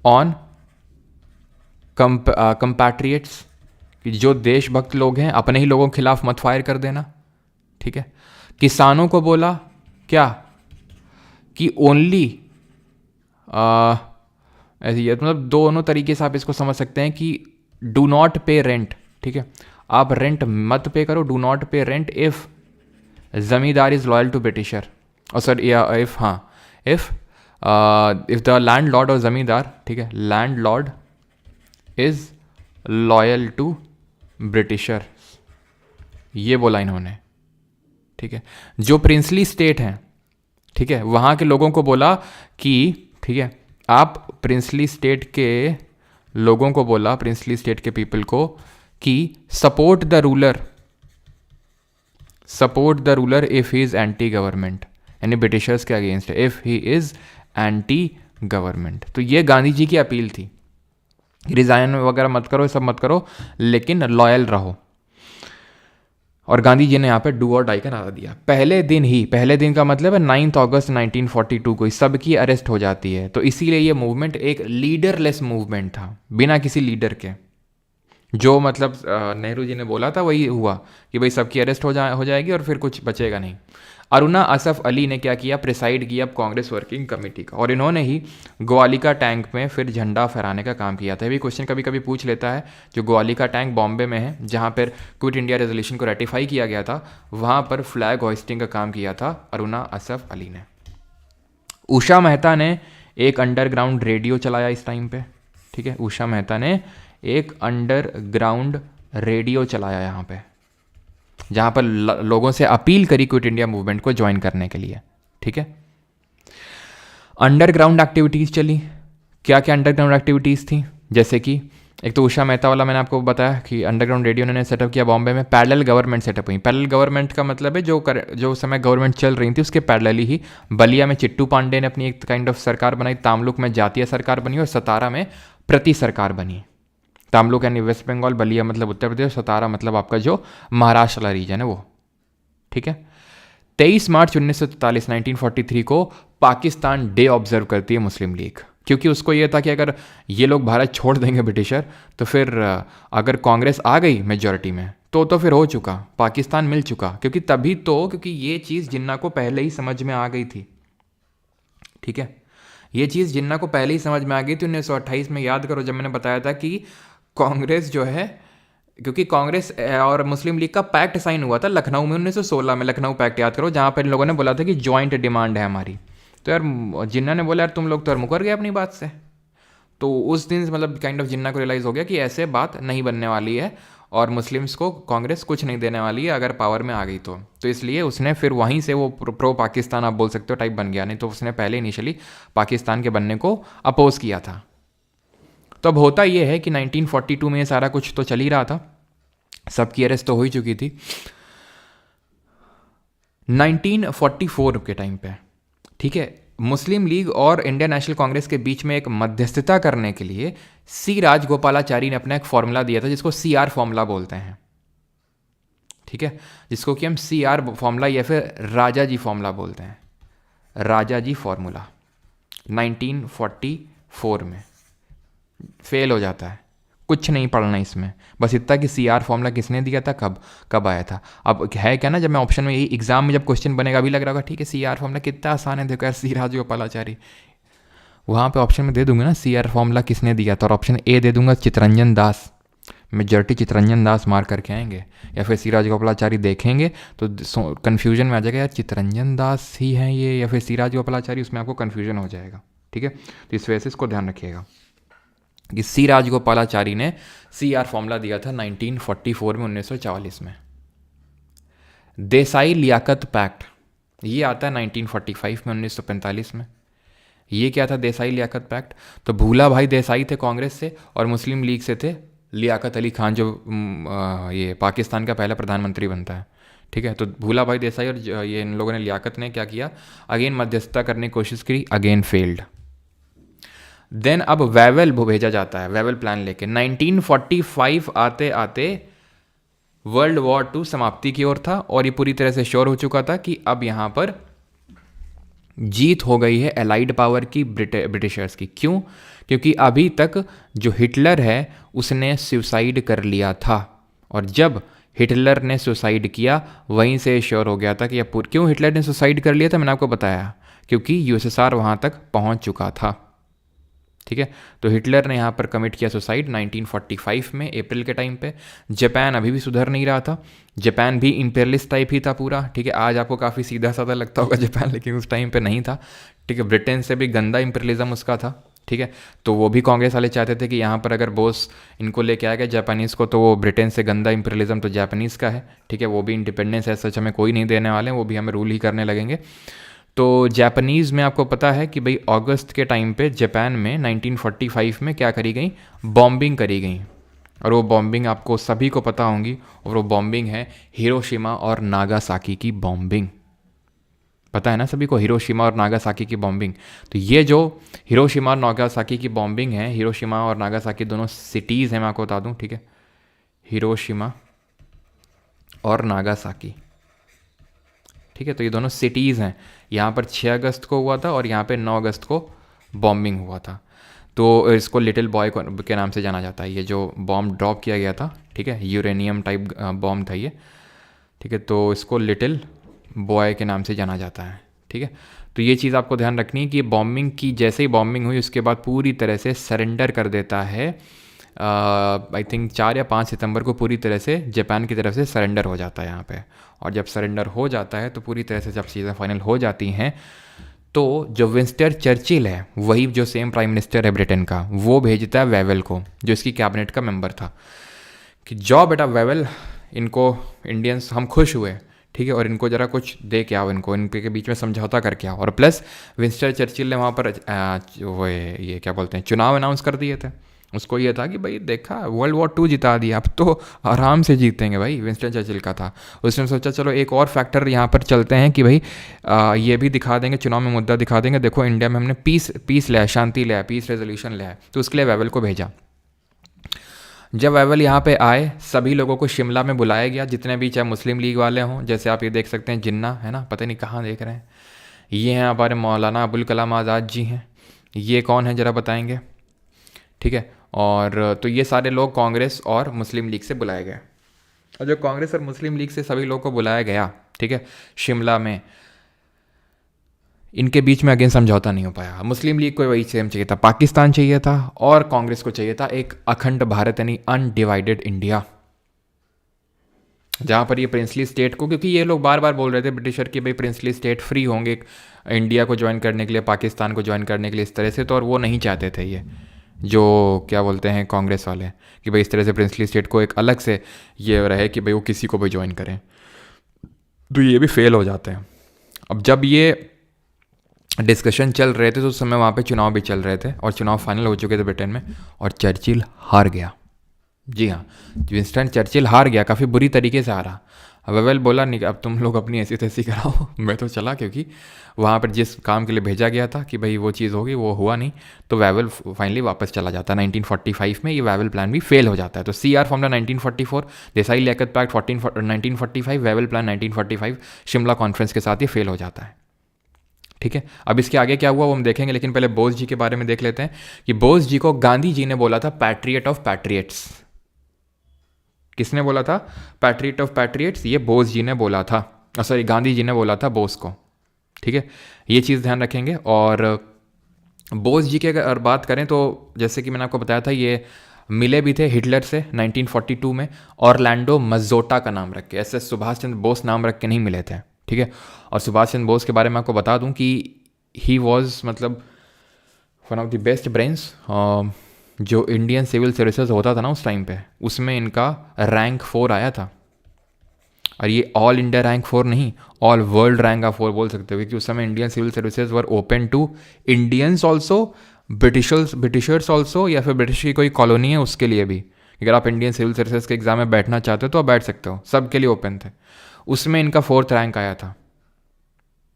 on compatriots, कि जो देशभक्त लोग हैं अपने ही लोगों के खिलाफ मत फायर कर देना, ठीक है। किसानों को बोला क्या कि ओनली ऐसे, ये मतलब दोनों तरीके से आप इसको समझ सकते हैं कि डू नॉट पे रेंट, ठीक है, आप रेंट मत पे करो, do not pay rent if zamindar is loyal to Britisher, और sir if the landlord और जमींदार, ठीक है, landlord is loyal to Britisher, ये बोला इन्होंने, ठीक है। जो प्रिंसली स्टेट हैं, ठीक है, वहाँ के लोगों को बोला कि ठीक है, आप प्रिंसली स्टेट के लोगों को बोला, प्रिंसली स्टेट के पीपल को, कि support the ruler if he is anti government, यानी ब्रिटिशर्स के अगेंस्ट है, if he is anti government. तो ये गांधी जी की अपील थी, रिजाइन वगैरह मत करो, सब मत करो, लेकिन लॉयल रहो। और गांधी जी ने यहाँ पे डू और डाई का नारा दिया। पहले दिन का मतलब है 9 अगस्त 1942 को सबकी अरेस्ट हो जाती है। तो इसीलिए ये मूवमेंट एक लीडरलेस मूवमेंट था, बिना किसी लीडर के। जो मतलब नेहरू जी ने बोला था वही हुआ कि भाई सबकी अरेस्ट हो जाएगी और फिर कुछ बचेगा नहीं। अरुणा असफ अली ने क्या किया, प्रिसाइड किया कांग्रेस वर्किंग कमेटी का, और इन्होंने ही ग्वालिका टैंक में फिर झंडा फहराने का काम किया था। ये भी क्वेश्चन कभी कभी पूछ लेता है। जो ग्वालिका टैंक बॉम्बे में है, जहाँ पर क्विट इंडिया रेजोल्यूशन को रेटिफाई किया गया था, वहाँ पर फ्लैग होइस्टिंग का काम किया था अरुणा असफ अली ने। उषा मेहता ने एक अंडरग्राउंड रेडियो चलाया इस टाइम पे, ठीक है। उषा मेहता ने एक अंडरग्राउंड रेडियो चलाया यहाँ पे, जहाँ पर लोगों से अपील करी क्विट इंडिया मूवमेंट को ज्वाइन करने के लिए, ठीक है। अंडरग्राउंड एक्टिविटीज़ चली। क्या क्या अंडरग्राउंड एक्टिविटीज़ थी, जैसे कि एक तो उषा मेहता वाला मैंने आपको बताया कि अंडरग्राउंड रेडियो उन्होंने सेटअप किया बॉम्बे में। पैरेलल गवर्नमेंट सेटअप हुई। पैरेलल गवर्नमेंट का मतलब है जो समय गवर्नमेंट चल रही थी उसके पैरेलली ही बलिया में चिट्टू पांडे ने अपनी एक काइंड ऑफ सरकार बनाई, तामलुक में जातीय सरकार बनी और सतारा में प्रति सरकार बनी। तामलुक यानी वेस्ट बंगाल, बलिया मतलब उत्तर प्रदेश, सतारा मतलब आपका जो महाराष्ट्र वाला रीजन है वो, ठीक है। 23 मार्च 1943 1943 को पाकिस्तान डे ऑब्जर्व करती है मुस्लिम लीग, क्योंकि उसको ये था कि अगर ये लोग भारत छोड़ देंगे ब्रिटिशर, तो फिर अगर कांग्रेस आ गई मेजॉरिटी में तो फिर हो चुका, पाकिस्तान मिल चुका। क्योंकि ये चीज़ जिन्ना को पहले ही समझ में आ गई थी, ठीक है। ये चीज़ जिन्ना को पहले ही समझ में आ गई थी। 1928 में याद करो, जब मैंने बताया था कि कांग्रेस जो है, क्योंकि कांग्रेस और मुस्लिम लीग का पैक्ट साइन हुआ था लखनऊ में 1916 में। लखनऊ पैक्ट याद करो, जहाँ पर इन लोगों ने बोला था कि जॉइंट डिमांड है हमारी। तो यार जिन्ना ने बोला यार तुम लोग तो यार मुकर गए अपनी बात से। तो उस दिन मतलब काइंड ऑफ जिन्ना को रियलाइज़ हो गया कि ऐसे बात नहीं बनने वाली है और मुस्लिम्स को कांग्रेस कुछ नहीं देने वाली है अगर पावर में आ गई तो इसलिए उसने फिर वहीं से वो प्रो पाकिस्तान आप बोल सकते हो टाइप बन गया। नहीं तो उसने पहले इनिशियली पाकिस्तान के बनने को अपोज किया था। तो अब होता ये है कि 1942 में ये सारा कुछ तो चल ही रहा था, सबकी अरेस्ट तो हो ही चुकी थी। 1944 के टाइम पे, ठीक है, मुस्लिम लीग और इंडियन नेशनल कांग्रेस के बीच में एक मध्यस्थता करने के लिए सी राजगोपालाचारी ने अपना एक फॉर्मूला दिया था, जिसको CR फॉर्मूला बोलते हैं, ठीक है, जिसको कि हम CR फॉर्मूला या फिर राजा जी फॉर्मूला बोलते हैं। राजा जी फॉर्मूला 1944 में फेल हो जाता है। कुछ नहीं पढ़ना इसमें, बस इतना कि CR फॉर्मूला किसने दिया था, कब आया था। अब है क्या ना, जब मैं ऑप्शन में यही एग्जाम में जब क्वेश्चन बनेगा अभी लग रहा होगा ठीक है CR फॉर्मूला कितना आसान है, देखो यार सी राजगोपालाचारी, वहाँ पे ऑप्शन में दे दूंगा ना CR फॉर्मूला किसने दिया था, और ऑप्शन ए दे दूंगा चितरंजन दास। मेजॉरिटी चितरंजन दास मार करके आएंगे, या फिर सी राजगोपालाचारी देखेंगे तो कन्फ्यूजन में आ जाएगा यार चितरंजन दास ही है ये या फिर सी राजगोपालाचारी, उसमें आपको कन्फ्यूजन हो जाएगा, ठीक है। तो इस वजह से इसको ध्यान रखिएगा कि सी राजगोपालाचारी ने CR फॉर्मूला दिया था 1944 में, 1944 में। देसाई लियाकत पैक्ट ये आता है 1945 में, 1945 में। ये क्या था देसाई लियाकत पैक्ट, तो भूला भाई देसाई थे कांग्रेस से और मुस्लिम लीग से थे लियाकत अली खान, जो ये पाकिस्तान का पहला प्रधानमंत्री बनता है, ठीक है। तो भूला भाई देसाई और ये इन लोगों ने, लियाकत ने क्या किया, अगेन मध्यस्थता करने की कोशिश की, अगेन फेल्ड। देन अब वेवेल भेजा जाता है, वेवेल प्लान लेके। 1945 आते आते वर्ल्ड वॉर 2 समाप्ति की ओर था और ये पूरी तरह से श्योर हो चुका था कि अब यहाँ पर जीत हो गई है एलाइड पावर की, ब्रिटिशर्स की। क्यों? क्योंकि अभी तक जो हिटलर है उसने सुसाइड कर लिया था, और जब हिटलर ने सुसाइड किया वहीं से श्योर हो गया था कि अब क्यों हिटलर ने सुसाइड कर लिया था, मैंने आपको बताया, क्योंकि USSR वहाँ तक पहुँच चुका था, ठीक है। तो हिटलर ने यहाँ पर कमिट किया सुसाइड 1945 में अप्रैल के टाइम पे। जापान अभी भी सुधर नहीं रहा था, जापान भी इंपेरियलिस्ट टाइप ही था पूरा, ठीक है। आज आपको काफ़ी सीधा साधा लगता होगा जापान, लेकिन उस टाइम पे नहीं था, ठीक है। ब्रिटेन से भी गंदा इंपेरियलिज्म उसका था, ठीक है। तो वो भी कांग्रेस वाले चाहते थे कि यहाँ पर अगर बोस इनको लेके आएगा जापानीज़ को, तो वो ब्रिटेन से गंदा इंपेरियलिज्म तो जापानीज़ का है, ठीक है। वो भी इंडिपेंडेंस है सच हमें कोई नहीं देने वाले हैं, वो भी हमें रूल ही करने लगेंगे। तो जापानीज़ में आपको पता है कि भाई अगस्त के टाइम पे जापान में 1945 में क्या करी गई, बॉम्बिंग करी गई, और वो बॉम्बिंग आपको सभी को पता होंगी, और वो बॉम्बिंग है हिरोशिमा और नागासाकी की बॉम्बिंग। पता है ना सभी को, हिरोशिमा और नागासाकी की बॉम्बिंग। तो ये जो हिरोशिमा और नागासाकी की बॉम्बिंग है, हिरोशिमा और नागासाकी दोनों सिटीज़ हैं, मैं आपको बता दूं, ठीक है। हिरोशिमा और नागासाकी। ठीक है, तो ये दोनों सिटीज़ हैं। यहाँ पर 6 अगस्त को हुआ था और यहाँ पे 9 अगस्त को बॉम्बिंग हुआ था। तो इसको लिटिल बॉय के नाम से जाना जाता है, ये जो बॉम्ब ड्रॉप किया गया था। ठीक है, यूरेनियम टाइप बॉम्ब था ये। ठीक है, तो इसको लिटिल बॉय के नाम से जाना जाता है। ठीक है, तो ये चीज़ आपको ध्यान रखनी है कि बॉम्बिंग की, जैसे ही बॉम्बिंग हुई उसके बाद पूरी तरह से सरेंडर कर देता है। आई थिंक 4 या 5 सितंबर को पूरी तरह से जापान की तरफ से सरेंडर हो जाता है यहाँ पे। और जब सरेंडर हो जाता है तो पूरी तरह से जब चीज़ें फाइनल हो जाती हैं तो जो विंस्टन चर्चिल है, वही जो सेम प्राइम मिनिस्टर है ब्रिटेन का, वो भेजता है वेवेल को, जो इसकी कैबिनेट का मेंबर था, कि जाओ बेटा वेवेल, इनको इंडियंस हम खुश हुए, ठीक है, और इनको ज़रा कुछ दे के आओ, इनको इनके बीच में समझौता करके आओ। और प्लस विंस्टन चर्चिल ने वहाँ पर वो ये क्या बोलते हैं, चुनाव अनाउंस कर दिए थे। उसको ये था कि भाई देखा, वर्ल्ड वॉर 2 जिता दिया, अब तो आराम से जीतेंगे भाई, विंस्टन चर्चिल का था। उसने सोचा चलो एक और फैक्टर यहाँ पर चलते हैं कि भाई ये भी दिखा देंगे, चुनाव में मुद्दा दिखा देंगे, देखो इंडिया में हमने पीस लिया है, शांति लिया है, पीस रेजोल्यूशन लिया है। तो उसके लिए वेवेल को भेजा। जब वेवेल यहाँ पे आए, सभी लोगों को शिमला में बुलाया गया, जितने भी चाहे मुस्लिम लीग वाले हों, जैसे आप ये देख सकते हैं जिन्ना है ना, पता नहीं कहाँ देख रहे हैं, ये हैं हमारे मौलाना अबुल कलाम आज़ाद जी हैं। ये कौन है ज़रा बताएंगे? ठीक है, और तो ये सारे लोग कांग्रेस और मुस्लिम लीग से बुलाए गए। और जो कांग्रेस और मुस्लिम लीग से सभी लोगों को बुलाया गया, ठीक है, शिमला में, इनके बीच में अगेन समझौता नहीं हो पाया। मुस्लिम लीग को वही सेम चाहिए था, पाकिस्तान चाहिए था, और कांग्रेस को चाहिए था एक अखंड भारत यानी अनडिवाइडेड इंडिया, जहाँ पर ये प्रिंसली स्टेट को, क्योंकि ये लोग बार बार बोल रहे थे ब्रिटिशर कि भाई प्रिंसली स्टेट फ्री होंगे इंडिया को ज्वाइन करने के लिए, पाकिस्तान को ज्वाइन करने के लिए, इस तरह से। तो और वो नहीं चाहते थे ये जो क्या बोलते हैं कांग्रेस वाले, कि भाई इस तरह से प्रिंसली स्टेट को एक अलग से ये रहे कि भाई वो किसी को भी ज्वाइन करें। तो ये भी फेल हो जाते हैं। अब जब ये डिस्कशन चल रहे थे तो उस समय वहाँ पे चुनाव भी चल रहे थे और चुनाव फाइनल हो चुके थे ब्रिटेन में, और चर्चिल हार गया। जी हाँ, विंस्टन चर्चिल हार गया, काफ़ी बुरी तरीके से हारा। वेवेल बोला नहीं अब तुम लोग अपनी ऐसी तैसी कराओ, मैं तो चला, क्योंकि वहाँ पर जिस काम के लिए भेजा गया था कि भाई वो चीज़ होगी, वो हुआ नहीं। तो वेवेल फाइनली वापस चला जाता है। 1945 में ये वेवेल प्लान भी फेल हो जाता है। तो CR formula 1944, Desai Liaquat pact 1945, Wavell plan 1945, Shimla conference के साथ ये फेल हो जाता है। ठीक है, अब इसके आगे क्या हुआ वो हम देखेंगे, लेकिन पहले बोस जी के बारे में देख लेते हैं कि बोस जी को गांधी जी ने बोला था पैट्रियट ऑफ पैट्रियट्स। किसने बोला था पैट्रियट ऑफ पैट्रियट्स? ये बोस जी ने बोला था, सॉरी गांधी जी ने बोला था बोस को। ठीक है, ये चीज़ ध्यान रखेंगे। और बोस जी की अगर बात करें तो जैसे कि मैंने आपको बताया था, ये मिले भी थे हिटलर से 1942 में, ऑरलैंडो मज़ोटा का नाम रख के, ऐसे सुभाष चंद्र बोस नाम रख के नहीं मिले थे। ठीक है, और सुभाष चंद्र बोस के बारे में आपको बता दूं कि ही वॉज मतलब one of the best brains. जो इंडियन सिविल सर्विसेज होता था ना उस टाइम पे, उसमें इनका रैंक 4 आया था। और ये ऑल इंडिया रैंक 4 नहीं, ऑल वर्ल्ड रैंक का 4 बोल सकते हो, क्योंकि उस समय Indian civil services were open to Indians also, Britishers also, या फिर ब्रिटिश की कोई कॉलोनी है उसके लिए भी। अगर आप इंडियन सिविल सर्विसेज के एग्जाम में बैठना चाहते हो तो आप बैठ सकते हो, सबके लिए ओपन थे। उसमें इनका 4th रैंक आया था,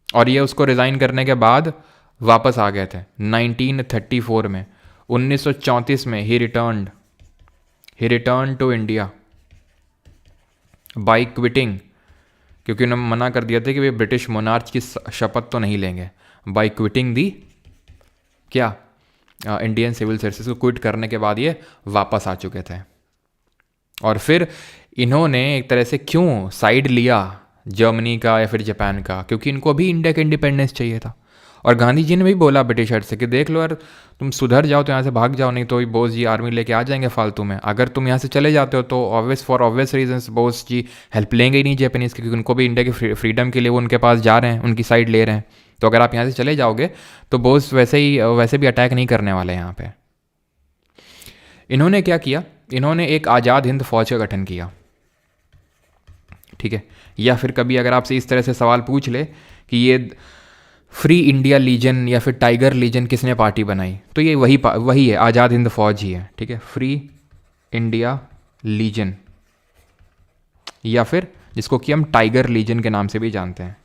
और ये उसको रिज़ाइन करने के बाद वापस आ गए थे 1934 में। 1934 में ही return to India by quitting, क्योंकि उन्होंने मना कर दिया था कि वे ब्रिटिश मोनार्च की शपथ तो नहीं लेंगे। बाई क्विटिंग दी क्या इंडियन सिविल सर्विसेज को क्विट करने के बाद ये वापस आ चुके थे। और फिर इन्होंने एक तरह से क्यों साइड लिया जर्मनी का या फिर जापान का, क्योंकि इनको भी इंडिया का इंडिपेंडेंस चाहिए था। और गांधी जी ने भी बोला ब्रिटिशर से कि देख लो यार, तुम सुधर जाओ तो यहाँ से भाग जाओ, नहीं तो बोस जी आर्मी लेके आ जाएंगे फालतू में। अगर तुम यहाँ से चले जाते हो तो obvious reasons Bose ji help लेंगे ही नहीं जापानीज़ की, क्योंकि उनको भी इंडिया की फ्रीडम के लिए वो उनके पास जा रहे हैं, उनकी साइड ले रहे हैं। तो अगर आप यहाँ से चले जाओगे तो बोस वैसे भी अटैक नहीं करने वाले यहाँ पे। इन्होंने क्या किया, इन्होंने एक आज़ाद हिंद फौज का गठन किया। ठीक है, या फिर कभी अगर आपसे इस तरह से सवाल पूछ ले कि ये फ्री इंडिया लीजन या फिर टाइगर लीजन किसने पार्टी बनाई, तो ये वही है, आज़ाद हिंद फौज ही है। ठीक है, फ्री इंडिया लीजन, या फिर जिसको कि हम टाइगर लीजन के नाम से भी जानते हैं।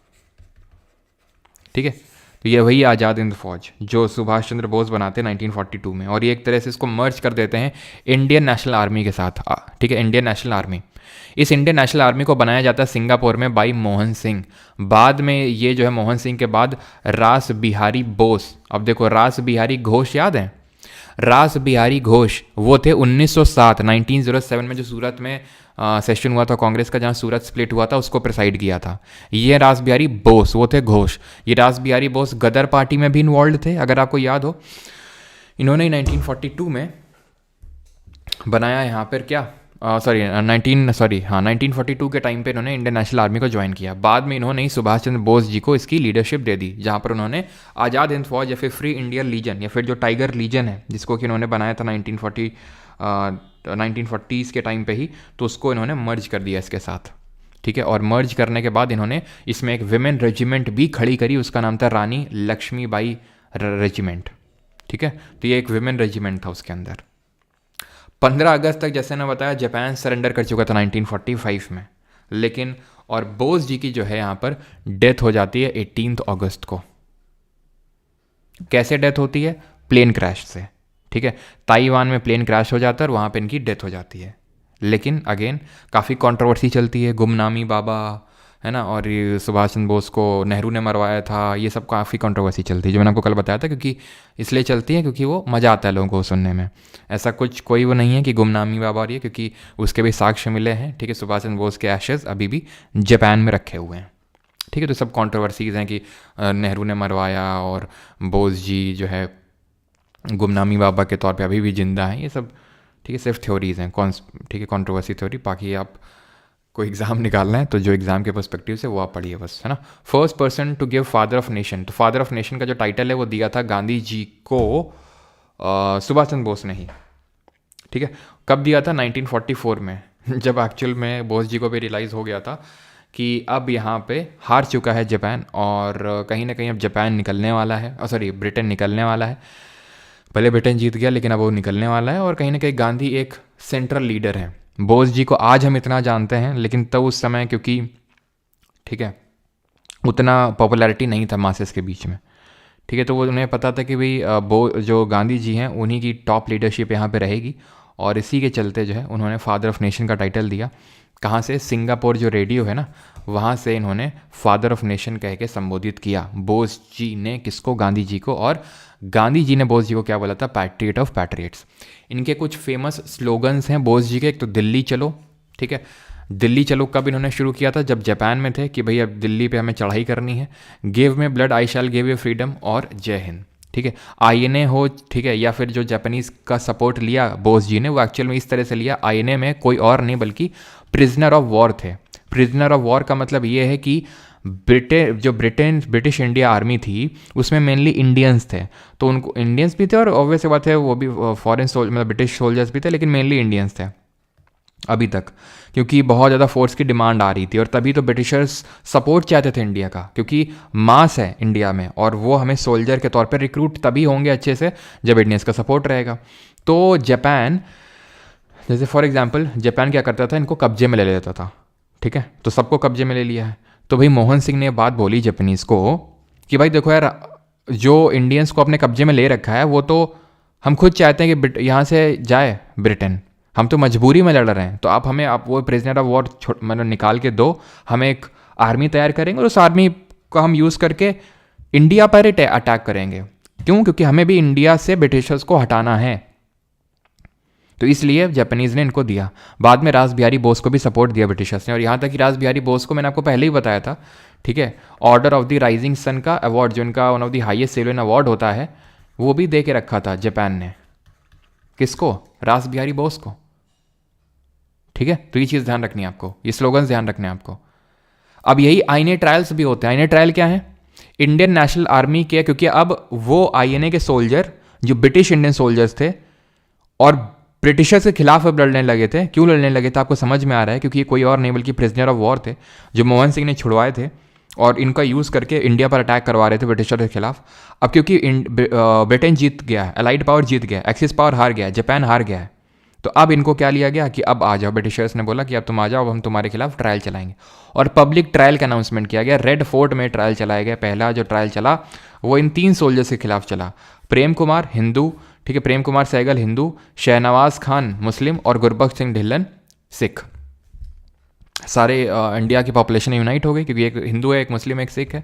ठीक है, तो ये वही आज़ाद हिंद फौज जो सुभाष चंद्र बोस बनाते हैं 1942 में, और ये एक तरह से इसको मर्ज कर देते हैं इंडियन नेशनल आर्मी के साथ। ठीक है, इंडियन नेशनल आर्मी इस इंडियन नेशनल आर्मी को बनाया जाता है सिंगापुर में बाई मोहन सिंह। बाद में ये जो है मोहन सिंह के बाद रास बिहारी बोस, अब देखो रास बिहारी घोष याद है, रास बिहारी घोष वो थे 1907 में जो सूरत में सेशन हुआ था कांग्रेस का, जहाँ सूरत स्प्लिट हुआ था, उसको प्रिसाइड किया था। ये रास बिहारी बोस वो थे घोष। ये रास बिहारी बोस गदर पार्टी में भी इन्वॉल्व थे, अगर आपको याद हो। इन्होंने 1942 में बनाया यहाँ पर क्या 1942 के टाइम पे इन्होंने इंडियन नेशनल आर्मी को ज्वाइन किया। बाद में इन्होंने ही सुभाष चंद्र बोस जी को इसकी लीडरशिप दे दी, जहाँ पर उन्होंने आज़ाद हिंद फौज या फिर फ्री इंडियन लीजन या फिर जो टाइगर लीजन है जिसको कि इन्होंने बनाया था 1940s के टाइम पे ही, तो उसको इन्होंने मर्ज कर दिया इसके साथ, ठीक है। और मर्ज करने के बाद इन्होंने इसमें एक विमेन रेजिमेंट भी खड़ी करी, उसका नाम था रानी लक्ष्मीबाई रेजिमेंट, ठीक है। तो ये एक विमेन रेजिमेंट था उसके अंदर। 15 अगस्त तक जैसे मैंने बताया जापान सरेंडर कर चुका था 1945 में, लेकिन और बोस जी की जो है यहाँ पर डेथ हो जाती है 18 अगस्त को। कैसे डेथ होती है? प्लेन क्रैश से, ठीक है। ताइवान में प्लेन क्रैश हो जाता है और वहाँ पे इनकी डेथ हो जाती है। लेकिन अगेन काफ़ी कंट्रोवर्सी चलती है, गुमनामी बाबा है ना, और ये सुभाष चंद्र बोस को नेहरू ने मरवाया था, ये सब काफ़ी कंट्रोवर्सी चलती है, जो मैंने आपको कल बताया था, क्योंकि इसलिए चलती है क्योंकि वो मज़ा आता है लोगों को सुनने में। ऐसा कुछ कोई वो नहीं है कि गुमनामी बाबा और ये, क्योंकि उसके भी साक्ष्य मिले हैं, ठीक है। सुभाष चंद्र बोस के एशेज़ अभी भी जापान में रखे हुए हैं, ठीक है। तो सब कंट्रोवर्सीज़ हैं कि नेहरू ने मरवाया और बोस जी जो है गुमनामी बाबा के तौर पे अभी भी जिंदा हैं, ये सब ठीक है, सिर्फ थ्योरीज़ हैं, ठीक है, कंट्रोवर्सी थ्योरी। बाकी आप कोई एग्ज़ाम निकालना है तो जो एग्ज़ाम के पर्सपेक्टिव से वो आप पढ़िए बस, है ना। First person to give father of nation, तो फादर ऑफ नेशन का जो टाइटल है वो दिया था गांधी जी को सुभाष चंद्र बोस ने ही, ठीक है। कब दिया था? 1944 में, जब एक्चुअल में बोस जी को भी रियलाइज़ हो गया था कि अब यहाँ पे हार चुका है जापान और कहीं ना कहीं अब जापान निकलने वाला है, सॉरी ब्रिटेन निकलने वाला है। पहले ब्रिटेन जीत गया लेकिन अब वो निकलने वाला है, और कहीं ना कहीं गांधी एक सेंट्रल लीडर है। बोस जी को आज हम इतना जानते हैं, लेकिन तब उस समय क्योंकि ठीक है उतना पॉपुलैरिटी नहीं था मासेस के बीच में, ठीक है। तो वो उन्हें पता था कि भाई जो गांधी जी हैं उन्हीं की टॉप लीडरशिप यहाँ पे रहेगी, और इसी के चलते जो है उन्होंने फादर ऑफ नेशन का टाइटल दिया। कहाँ से? सिंगापुर जो रेडियो है ना, वहाँ से इन्होंने फादर ऑफ नेशन कह के संबोधित किया बोस जी ने किसको? गांधी जी को। और गांधी जी ने बोस जी को क्या बोला था? Patriot of patriots. इनके कुछ फेमस स्लोगन्स हैं बोस जी के, एक तो दिल्ली चलो, ठीक है। दिल्ली चलो कब इन्होंने शुरू किया था? जब जापान में थे कि भाई अब दिल्ली पे हमें चढ़ाई करनी है। गिव में blood I shell give you freedom, और जय हिंद, ठीक है। आईएनए हो, ठीक है, या फिर जो जापानीज़ का सपोर्ट लिया बोस जी ने वो एक्चुअल में इस तरह से लिया, आईएनए में कोई और नहीं बल्कि प्रिजनर ऑफ वॉर थे। प्रिजनर ऑफ वॉर का मतलब ये है कि ब्रिटिश इंडिया आर्मी थी उसमें मेनली इंडियंस थे, तो उनको इंडियंस भी थे और ऑब्वियस बात है वो भी फॉरेन मतलब ब्रिटिश सोल्जर्स भी थे, लेकिन मेनली इंडियंस थे अभी तक, क्योंकि बहुत ज़्यादा फोर्स की डिमांड आ रही थी। और तभी तो ब्रिटिशर्स सपोर्ट चाहते थे इंडिया का, क्योंकि मास है इंडिया में और वो हमें सोल्जर के तौर पर रिक्रूट तभी होंगे अच्छे से जब इंडियंस का सपोर्ट रहेगा। तो जापान, जैसे फॉर एग्जांपल जापान क्या करता था, इनको कब्जे में ले लेता था, ठीक है। तो सबको कब्जे में ले लिया है, तो भाई मोहन सिंह ने बात बोली जापानीज़ को कि भाई देखो यार, जो इंडियंस को अपने कब्जे में ले रखा है वो तो हम खुद चाहते हैं कि यहाँ से जाए ब्रिटेन, हम तो मजबूरी में लड़ रहे हैं, तो आप वो प्रिजनर ऑफ वॉर मतलब निकाल के दो, हम एक आर्मी तैयार करेंगे और उस आर्मी को हम यूज़ करके इंडिया पर अटैक करेंगे। क्यों? क्योंकि हमें भी इंडिया से ब्रिटिशर्स को हटाना है, तो इसलिए जापानीज़ ने इनको दिया। बाद में रास बिहारी बोस को भी सपोर्ट दिया ब्रिटिशर्स ने, और यहाँ तक कि रास बिहारी बोस को मैंने आपको पहले ही बताया था, ठीक है, order of the rising sun का अवार्ड, जो इनका one of the highest civilian award होता है, वो भी दे के रखा था जापान ने। किसको? रास बिहारी बोस को, ठीक है। तो ये चीज़ ध्यान रखनी है आपको, ये स्लोगन्स ध्यान रखने हैं आपको। अब यही आईएनए ट्रायल्स भी होते हैं। आईएनए ट्रायल क्या है? इंडियन नेशनल आर्मी के, क्योंकि अब वो आईएनए के सोल्जर जो ब्रिटिश इंडियन सोल्जर्स थे और ब्रिटिशर्स के खिलाफ अब लड़ने लगे थे। क्यों लड़ने लगे थे आपको समझ में आ रहा है? क्योंकि ये कोई और नहीं बल्कि प्रिजनर ऑफ वॉर थे जो मोहन सिंह ने छुड़वाए थे और इनका यूज़ करके इंडिया पर अटैक करवा रहे थे ब्रिटिशर के खिलाफ। अब क्योंकि ब्रिटेन जीत गया है, अलाइड पावर जीत गया, एक्सिस पावर हार गया है, जापान हार गया है, तो अब इनको क्या लिया गया कि अब आ जाओ। ब्रिटिशर्स ने बोला कि अब तुम आ जाओ, अब हम तुम्हारे खिलाफ ट्रायल चलाएंगे, और पब्लिक ट्रायल का अनाउंसमेंट किया गया। रेड फोर्ट में ट्रायल चलाया गया। पहला जो ट्रायल चला वो इन 3 सोल्जर्स के खिलाफ चला। प्रेम कुमार हिंदू, ठीक है, प्रेम कुमार सहगल हिंदू, शहनवाज खान मुस्लिम और गुरबख्श सिंह ढिल्लन सिख। सारे इंडिया की पॉपुलेशन यूनाइट हो गई, क्योंकि एक हिंदू है, एक मुस्लिम है, एक सिख है।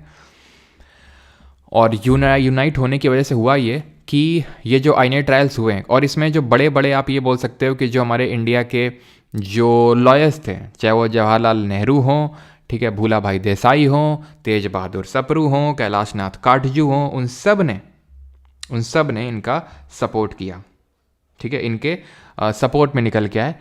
और यूनाइट होने की वजह से हुआ ये कि ये जो आईने ट्रायल्स हुए हैं, और इसमें जो बड़े बड़े आप ये बोल सकते हो कि जो हमारे इंडिया के जो लॉयर्स थे, चाहे वो जवाहरलाल नेहरू हों, ठीक है, भूला भाई देसाई हों, तेज बहादुर सप्रू हों, कैलाश नाथ काटजू हों, उन सब ने इनका सपोर्ट किया। ठीक है, इनके सपोर्ट में निकल के आए,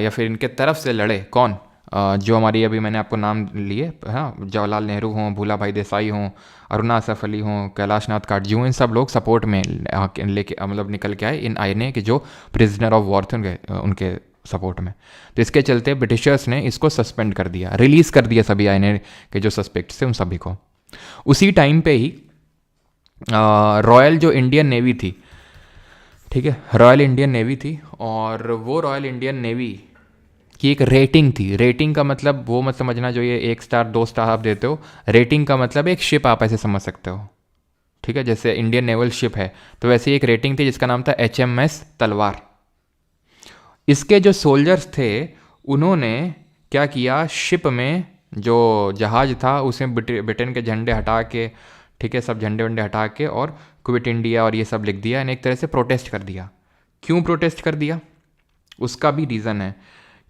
या फिर इनके तरफ से लड़े। कौन? जो हमारी अभी मैंने आपको नाम लिए, हाँ, जवाहरलाल नेहरू हों, भूला भाई देसाई हों, अरुणा असफ अली हों, कैलाश नाथ काटजू हों, इन सब लोग सपोर्ट में लेके मतलब निकल के आए इन आईने के जो प्रिजनर ऑफ वॉर थे उनके सपोर्ट में। तो इसके चलते ब्रिटिशर्स ने इसको सस्पेंड कर दिया, रिलीज़ कर दिया सभी आईने के जो सस्पेक्ट्स थे उन सभी को। उसी टाइम पे ही रॉयल जो इंडियन नेवी थी, ठीक है, रॉयल इंडियन नेवी थी, और वो रॉयल इंडियन नेवी की एक रेटिंग थी। रेटिंग का मतलब वो मत समझना जो ये 1 स्टार 2 स्टार आप देते हो। रेटिंग का मतलब एक शिप आप ऐसे समझ सकते हो, ठीक है, जैसे इंडियन नेवल शिप है, तो वैसे एक रेटिंग थी जिसका नाम था HMS तलवार। इसके जो सोल्जर्स थे उन्होंने क्या किया, शिप में जो जहाज़ था उसमें ब्रिटेन के झंडे हटा के, ठीक है, सब झंडे वंडे हटा के और क्विट इंडिया और ये सब लिख दिया, यानी एक तरह से प्रोटेस्ट कर दिया। क्यों प्रोटेस्ट कर दिया? उसका भी रीज़न है,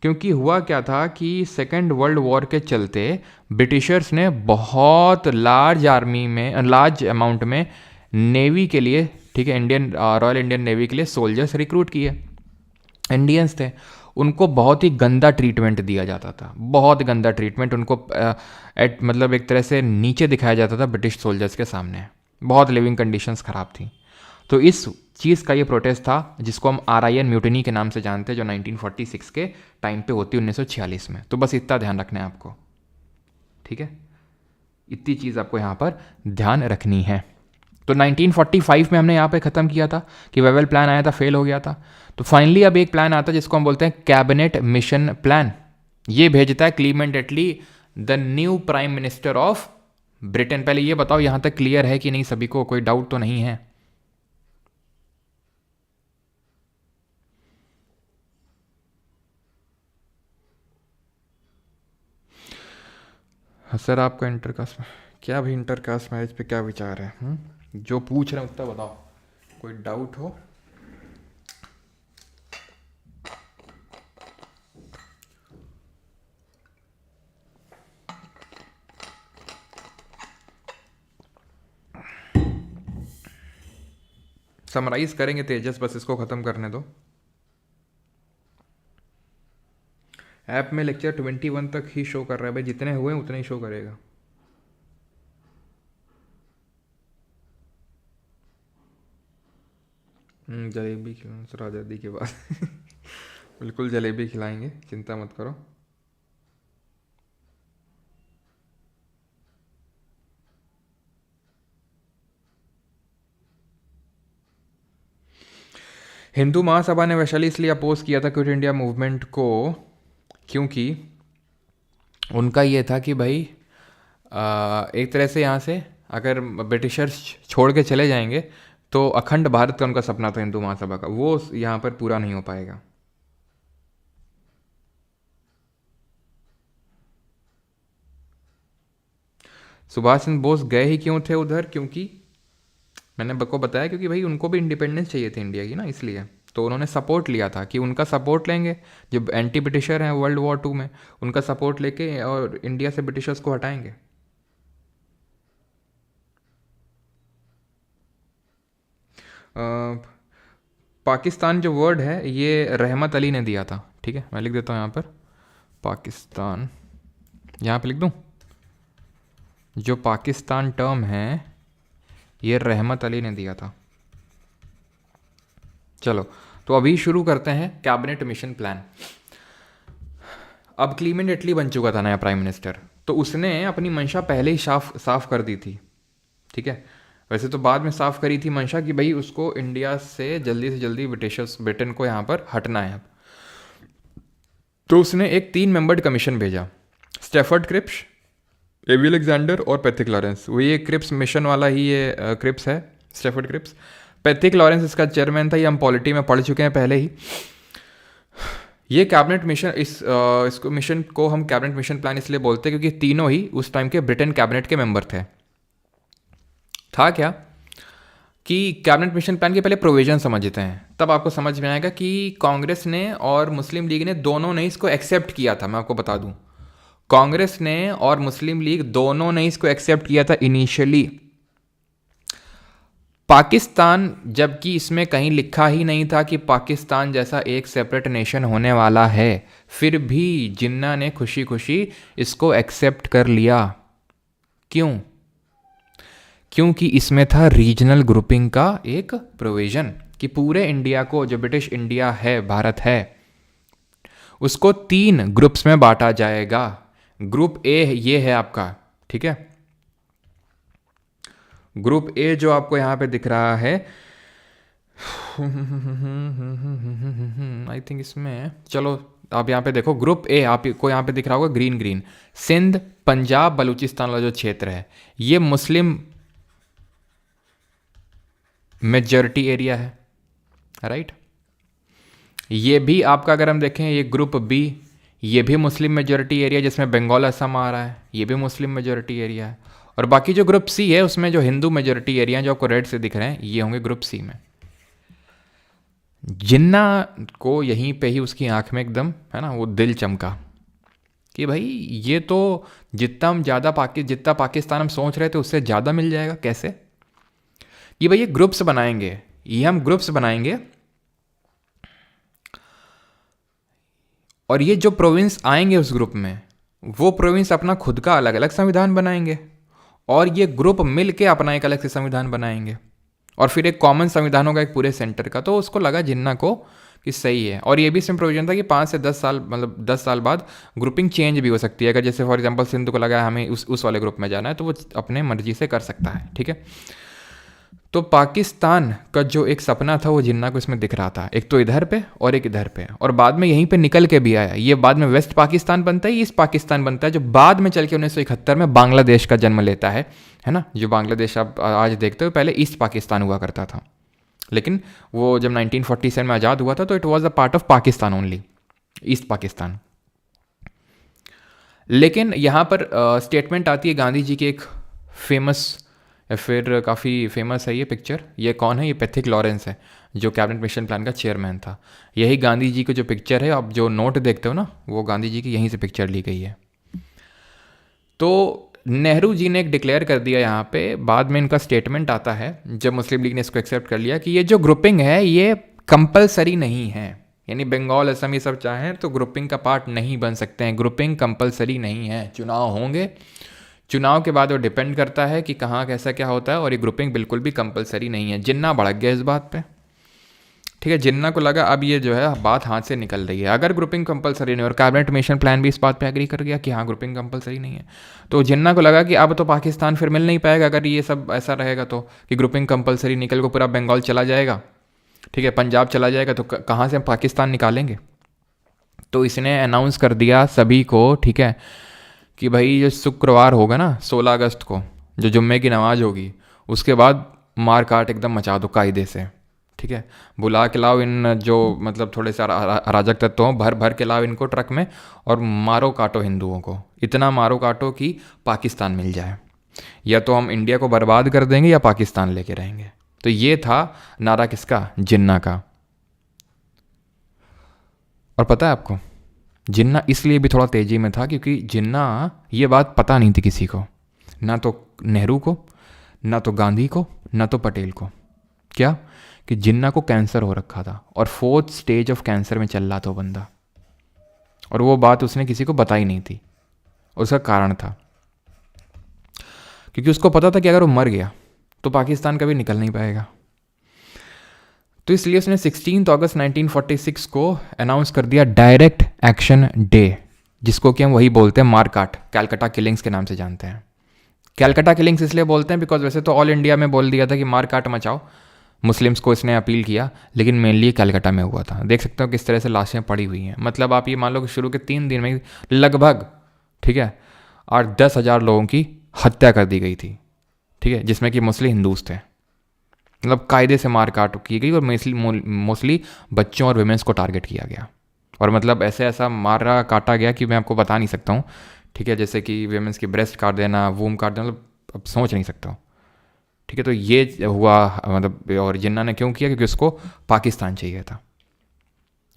क्योंकि हुआ क्या था कि सेकेंड वर्ल्ड वॉर के चलते ब्रिटिशर्स ने बहुत लार्ज अमाउंट में नेवी के लिए, ठीक है, रॉयल इंडियन नेवी के लिए सोल्जर्स रिक्रूट किए। इंडियंस थे, उनको बहुत ही गंदा ट्रीटमेंट दिया जाता था, बहुत गंदा ट्रीटमेंट उनको मतलब एक तरह से नीचे दिखाया जाता था ब्रिटिश सोल्जर्स के सामने। बहुत लिविंग कंडीशंस ख़राब थी। तो इस चीज़ का ये प्रोटेस्ट था जिसको हम RIN म्यूटिनी के नाम से जानते हैं, जो 1946 के टाइम पे होती 1946 में। तो बस इतना ध्यान रखना है आपको, ठीक है, इतनी चीज़ आपको यहाँ पर ध्यान रखनी है। तो 1945 में हमने यहाँ पे ख़त्म किया था कि वेवेल प्लान आया था, फेल हो गया था। तो फाइनली अब एक प्लान आता है जिसको हम बोलते हैं कैबिनेट मिशन प्लान। ये भेजता है Clement Attlee, the new prime minister of Britain. पहले ये बताओ यहाँ तक क्लियर है कि नहीं, सभी को कोई डाउट तो नहीं है? सर आपका इंटरकास्ट क्या भाई, इंटरकास्ट मैरिज पे क्या विचार है? जो पूछ रहे हैं उत्तर बताओ, कोई डाउट हो? समराइज करेंगे तेजस, बस इसको ख़त्म करने दो। ऐप में लेक्चर 21 तक ही शो कर रहा है भाई, जितने हुए उतने ही शो करेगा। जलेबी खिलाना सर आज़ादी के बाद बिल्कुल जलेबी खिलाएंगे, चिंता मत करो। हिंदू महासभा ने वैशाली इसलिए अपोज किया था क्विट इंडिया मूवमेंट को, क्योंकि उनका ये था कि भाई एक तरह से यहाँ से अगर ब्रिटिशर्स छोड़ के चले जाएंगे तो अखंड भारत का उनका सपना था हिंदू महासभा का, वो यहाँ पर पूरा नहीं हो पाएगा। सुभाष चंद्र बोस गए ही क्यों थे उधर? क्योंकि मैंने को बताया, क्योंकि भाई उनको भी इंडिपेंडेंस चाहिए थी इंडिया की ना, इसलिए तो उन्होंने सपोर्ट लिया था कि उनका सपोर्ट लेंगे, जो एंटी ब्रिटिशर हैं वर्ल्ड वॉर 2 में, उनका सपोर्ट लेके और इंडिया से ब्रिटिशर्स को हटाएंगे। पाकिस्तान जो वर्ड है ये रहमत अली ने दिया था, ठीक है, मैं लिख देता हूँ यहाँ पर पाकिस्तान, यहाँ पे लिख दूँ। जो पाकिस्तान टर्म है ये रहमत अली ने दिया था। चलो तो अभी शुरू करते हैं कैबिनेट मिशन प्लान। अब क्लीमेंट एटली बन चुका था नया प्राइम मिनिस्टर, तो उसने अपनी मंशा पहले ही साफ कर दी थी, ठीक है। वैसे तो बाद में साफ करी थी मंशा कि भाई उसको इंडिया से जल्दी ब्रिटेन को यहाँ पर हटना है। तो उसने एक 3 मेंबर्ड कमीशन भेजा, स्टेफर्ड क्रिप्स, एवी अलेक्जेंडर और पैथिक लॉरेंस। वो ये क्रिप्स मिशन वाला ही ये क्रिप्स है, स्टेफर्ड क्रिप्स। पैथिक लॉरेंस इसका चेयरमैन था, ये हम पॉलिटी में पढ़ चुके हैं पहले ही। ये कैबिनेट मिशन इसको मिशन को हम कैबिनेट मिशन प्लान इसलिए बोलते हैं क्योंकि तीनों ही उस टाइम के ब्रिटेन कैबिनेट के मेंबर थे। था क्या कि कैबिनेट मिशन प्लान के पहले प्रोविजन समझते हैं, तब आपको समझ में आएगा कि कांग्रेस ने और मुस्लिम लीग ने दोनों ने इसको एक्सेप्ट किया था। मैं आपको बता दूं, कांग्रेस ने और मुस्लिम लीग दोनों ने इसको एक्सेप्ट किया था इनिशियली। पाकिस्तान, जबकि इसमें कहीं लिखा ही नहीं था कि पाकिस्तान जैसा एक सेपरेट नेशन होने वाला है, फिर भी जिन्ना ने खुशी खुशी इसको एक्सेप्ट कर लिया। क्यों? क्योंकि इसमें था रीजनल ग्रुपिंग का एक प्रोविजन कि पूरे इंडिया को, जो ब्रिटिश इंडिया है, भारत है, उसको 3 ग्रुप्स में बांटा जाएगा। ग्रुप ए ये है आपका, ठीक है। ग्रुप ए जो आपको यहां पे दिख रहा है, आई थिंक इसमें, चलो आप यहां पे देखो, ग्रुप ए आपको यहां पे दिख रहा होगा ग्रीन ग्रीन, सिंध, पंजाब, बलूचिस्तान वाला जो क्षेत्र है, ये मुस्लिम मेजॉरिटी एरिया है, राइट। ये भी आपका अगर हम देखें, ये ग्रुप बी, ये भी मुस्लिम मेजॉरिटी एरिया, जिसमें बंगाल, असम आ रहा है, ये भी मुस्लिम मेजॉरिटी एरिया है। और बाकी जो ग्रुप सी है उसमें जो हिंदू मेजॉरिटी एरिया जो आपको रेड से दिख रहे हैं, ये होंगे ग्रुप सी में। जिन्ना को यहीं पे ही उसकी आंख में एकदम, है ना, वो दिल चमका कि भाई ये तो जितना पाकिस्तान हम सोच रहे थे उससे ज़्यादा मिल जाएगा। कैसे? कि भाई ये ग्रुप्स बनाएंगे, ये हम ग्रुप्स बनाएंगे, और ये जो प्रोविंस आएंगे उस ग्रुप में, वो प्रोविंस अपना खुद का अलग अलग संविधान बनाएंगे, और ये ग्रुप मिल के अपना एक अलग से संविधान बनाएंगे, और फिर एक कॉमन संविधान होगा एक पूरे सेंटर का। तो उसको लगा जिन्ना को कि सही है। और ये भी इसमें प्रोविजन था कि 5 से 10 साल, मतलब 10 साल बाद ग्रुपिंग चेंज भी हो सकती है। अगर जैसे फॉर एग्जांपल सिंध को लगा हमें उस वाले ग्रुप में जाना है, तो वो अपने मर्जी से कर सकता है, ठीक है। तो पाकिस्तान का जो एक सपना था वो जिन्ना को इसमें दिख रहा था, एक तो इधर पे और एक इधर पे, और बाद में यहीं पे निकल के भी आया। ये बाद में वेस्ट पाकिस्तान बनता है, ईस्ट पाकिस्तान बनता है, जो बाद में चल के 1971 में बांग्लादेश का जन्म लेता है ना। जो बांग्लादेश आप आज देखते हो, पहले ईस्ट पाकिस्तान हुआ करता था, लेकिन वो जब 1947 में आज़ाद हुआ था तो it was a part of Pakistan only, east Pakistan. लेकिन यहाँ पर स्टेटमेंट आती है गांधी जी की, एक फेमस, फिर काफ़ी फेमस है ये पिक्चर। ये कौन है? ये पैथिक लॉरेंस है, जो कैबिनेट मिशन प्लान का चेयरमैन था। यही गांधी जी की जो पिक्चर है, आप जो नोट देखते हो ना, वो गांधी जी की यहीं से पिक्चर ली गई है। तो नेहरू जी ने एक डिक्लेयर कर दिया यहाँ पे, बाद में इनका स्टेटमेंट आता है जब मुस्लिम लीग ने इसको एक्सेप्ट कर लिया, कि ये जो ग्रुपिंग है ये कंपलसरी नहीं है। यानी बंगाल, असम, ये सब चाहें तो ग्रुपिंग का पार्ट नहीं बन सकते हैं। ग्रुपिंग कंपलसरी नहीं है। चुनाव होंगे, चुनाव के बाद वो डिपेंड करता है कि कहाँ कैसा क्या होता है, और ये ग्रुपिंग बिल्कुल भी कंपलसरी नहीं है। जिन्ना भड़क गया इस बात पे, ठीक है। जिन्ना को लगा अब ये जो है बात हाथ से निकल रही है, अगर ग्रुपिंग कंपलसरी नहीं, और कैबिनेट मिशन प्लान भी इस बात पे एग्री कर गया कि हाँ ग्रुपिंग कंपलसरी नहीं है, तो जिन्ना को लगा कि अब तो पाकिस्तान फिर मिल नहीं पाएगा अगर ये सब ऐसा रहेगा, तो कि ग्रुपिंग कंपलसरी निकल को पूरा बंगाल चला जाएगा, ठीक है, पंजाब चला जाएगा, तो कहाँ से हम पाकिस्तान निकालेंगे। तो इसने अनाउंस कर दिया सभी को, ठीक है, कि भाई जो शुक्रवार होगा ना 16 अगस्त को, जो जुम्मे की नमाज होगी, उसके बाद मार काट एकदम मचा दो कायदे से, ठीक है। बुला के लाओ इन जो मतलब थोड़े से अराजक तत्व हों, भर भर के लाओ इनको ट्रक में, और मारो काटो हिंदुओं को, इतना मारो काटो कि पाकिस्तान मिल जाए। या तो हम इंडिया को बर्बाद कर देंगे या पाकिस्तान लेके रहेंगे। तो ये था नारा किसका? जिन्ना का। और पता है आपको, जिन्ना इसलिए भी थोड़ा तेज़ी में था क्योंकि जिन्ना, ये बात पता नहीं थी किसी को, ना तो नेहरू को, ना तो गांधी को, ना तो पटेल को। क्या? कि जिन्ना को कैंसर हो रखा था, और 4th स्टेज ऑफ कैंसर में चल रहा था वो बंदा, और वो बात उसने किसी को बताई नहीं थी। उसका कारण था क्योंकि उसको पता था कि अगर वो मर गया तो पाकिस्तान कभी निकल नहीं पाएगा। तो इसलिए उसने 16 अगस्त 1946 को अनाउंस कर दिया डायरेक्ट एक्शन डे, जिसको कि हम वही बोलते हैं मारकाट, कैलकाटा किलिंग्स के नाम से जानते हैं। कैलकाटा किलिंग्स इसलिए बोलते हैं बिकॉज वैसे तो ऑल इंडिया में बोल दिया था कि मारकाट मचाओ, मुस्लिम्स को इसने अपील किया, लेकिन मेनली कैलकाटा में हुआ था। देख सकते हो किस तरह से लाशें पड़ी हुई हैं। मतलब आप ये मान लो कि शुरू के 3 दिन में लगभग, ठीक है, 8-10 हज़ार लोगों की हत्या कर दी गई थी, ठीक है, जिसमें कि मुस्लिम हिंदूज थे। मतलब कायदे से मार काट की गई, और मोस्टली बच्चों और विमेंस को टारगेट किया गया, और मतलब ऐसे ऐसा मारा काटा गया कि मैं आपको बता नहीं सकता हूँ, ठीक है। जैसे कि वेमेंस की ब्रेस्ट काट देना, वूम काट देना, मतलब अब सोच नहीं सकता हूँ, ठीक है। तो ये हुआ, मतलब और जिन्ना ने क्यों किया, क्योंकि उसको पाकिस्तान चाहिए था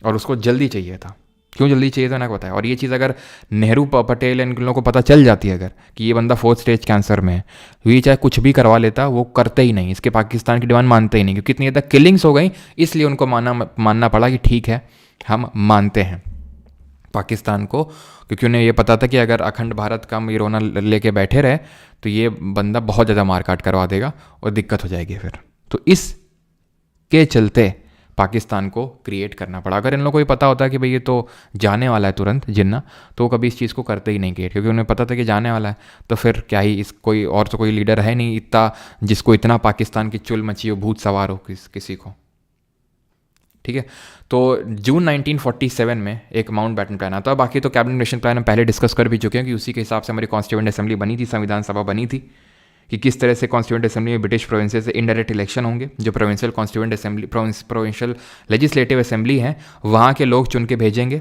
और उसको जल्दी चाहिए था। क्यों जल्दी चाहिए था ना पता है। और ये चीज़ अगर नेहरू पटेल इन लोगों को पता चल जाती है अगर कि ये बंदा 4th स्टेज कैंसर में है, तो ये चाहे कुछ भी करवा लेता, वो करते ही नहीं, इसके पाकिस्तान की डिमांड मानते ही नहीं, क्योंकि इतनी ज़्यादा किलिंग्स हो गई, इसलिए उनको मानना पड़ा कि ठीक है हम मानते हैं पाकिस्तान को, क्योंकि उन्हें ये पता था कि अगर अखंड भारत का ये रोना लेके बैठे रहे तो ये बंदा बहुत ज़्यादा मारकाट करवा देगा और दिक्कत हो जाएगी फिर। तो इसके चलते पाकिस्तान को क्रिएट करना पड़ा। अगर इन लोगों को ये पता होता कि भाई ये तो जाने वाला है तुरंत जिन्ना, तो वो कभी इस चीज़ को करते ही नहीं क्रिएट, क्योंकि उन्हें पता था कि जाने वाला है, तो फिर क्या ही इस कोई और तो कोई लीडर है नहीं इतना जिसको इतना पाकिस्तान की चुल मची हो, भूत सवार हो किसी को, ठीक है। तो जून 1947 में एक माउंट बैटन प्लान आता है। बाकी तो कैबिनेट मिशन प्लान हम पहले डिस्कस कर भी चुके हैं कि उसी के हिसाब से हमारी कॉन्स्टिट्यूएंट असेंबली बनी थी, संविधान सभा बनी थी, कि किस तरह से कॉन्स्टिट्यूएंट असेंबली में ब्रिटिश प्रोविंसेस से इनडायरेक्ट इलेक्शन होंगे। जो provincial constituent assembly, provincial legislative assembly हैं, वहाँ के लोग चुन के भेजेंगे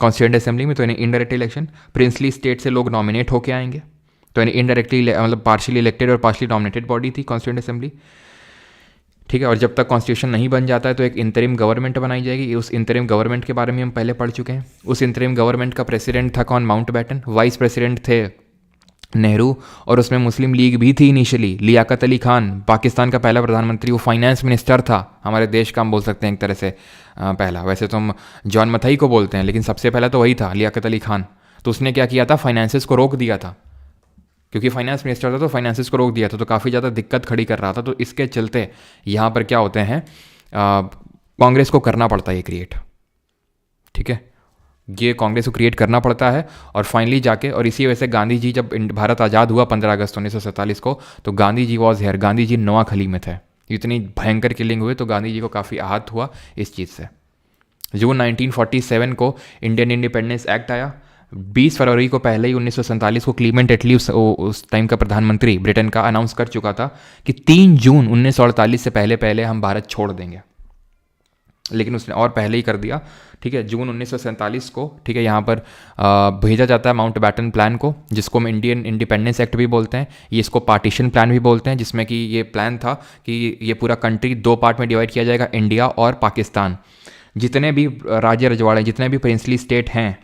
कॉन्स्टिट्यूएंट असेंबली में, तो यानी इनडायरेक्ट इलेक्शन। प्रिंसली स्टेट से लोग नॉमिनेट होकर आएंगे, तो यानी इनडायरेक्टली मतलब पार्शियली इलेक्टेड और पार्शियली नॉमिनेटेड बॉडी थी कॉन्स्टिट्यूएंट असेंबली, ठीक है। और जब तक कॉन्स्टिट्यूशन नहीं बन जाता है तो एक इंतरिम गवर्नमेंट बनाई जाएगी। उस इंतरिम गवर्नमेंट के बारे में हम पहले पढ़ चुके हैं। उस इंतरिम गवर्नमेंट का प्रेसिडेंट था कौन? Mount baton. वाइस प्रेसिडेंट थे नेहरू, और उसमें मुस्लिम लीग भी थी इनिशियली। लियाकत अली खान पाकिस्तान का पहला प्रधानमंत्री, वो फाइनेंस मिनिस्टर था हमारे देश का, हम बोल सकते हैं एक तरह से पहला। वैसे तो हम जॉन मथाई को बोलते हैं, लेकिन सबसे पहला तो वही था, लियाकत अली खान। तो उसने क्या किया था? फाइनेंसेस को रोक दिया था, क्योंकि फाइनेंस मिनिस्टर था तो फाइनेंसेस को रोक दिया था, तो काफ़ी ज़्यादा दिक्कत खड़ी कर रहा था। तो इसके चलते यहाँ पर क्या होते हैं, कांग्रेस को करना पड़ता है ये क्रिएट, ठीक है। ये कांग्रेस को क्रिएट करना पड़ता है और फाइनली जाके, और इसी वजह से गांधी जी, जब भारत आज़ाद हुआ 15 अगस्त 1947 को, तो गांधी जी वॉज हेयर, गांधी जी नोआखली में थे। इतनी भयंकर किलिंग हुई तो गांधी जी को काफ़ी आहत हुआ इस चीज़ से। जून 1947 को इंडियन इंडिपेंडेंस एक्ट आया। 20 फरवरी को पहले ही 1947 को क्लीमेंट एटली उस टाइम का प्रधानमंत्री ब्रिटेन का अनाउंस कर चुका था कि 3 जून 1948 से पहले पहले हम भारत छोड़ देंगे, लेकिन उसने और पहले ही कर दिया, ठीक है। जून 1947 को, ठीक है, यहाँ पर भेजा जाता है माउंट बैटन प्लान को, जिसको हम इंडियन इंडिपेंडेंस एक्ट भी बोलते हैं, ये इसको पार्टीशन प्लान भी बोलते हैं, जिसमें कि ये प्लान था कि ये पूरा कंट्री 2 पार्ट में डिवाइड किया जाएगा, इंडिया और पाकिस्तान। जितने भी राज्य रजवाड़े, जितने भी प्रिंसली स्टेट हैं,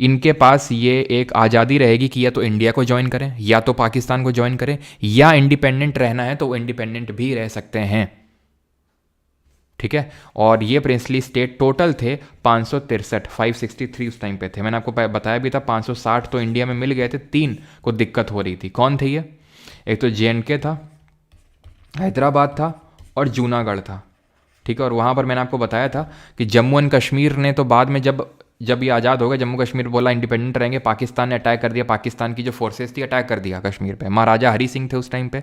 इनके पास ये एक आज़ादी रहेगी कि या तो इंडिया को ज्वाइन करें या तो पाकिस्तान को ज्वाइन करें, या इंडिपेंडेंट रहना है तो वो इंडिपेंडेंट भी रह सकते हैं, ठीक है। और ये प्रिंसली स्टेट टोटल थे 563, 563 उस टाइम पे थे। मैंने आपको बताया भी था 560 तो इंडिया में मिल गए थे, 3 को दिक्कत हो रही थी। कौन थे ये? एक तो JNK था, हैदराबाद था और जूनागढ़ था, ठीक है। और वहाँ पर मैंने आपको बताया था कि जम्मू एंड कश्मीर ने तो बाद में जब ये आज़ाद हो गया, जम्मू कश्मीर बोला इंडिपेंडेंट रहेंगे, पाकिस्तान ने अटैक कर दिया, पाकिस्तान की जो फोर्सेस थी अटैक कर दिया कश्मीर पे। महाराजा हरी सिंह थे उस टाइम पे,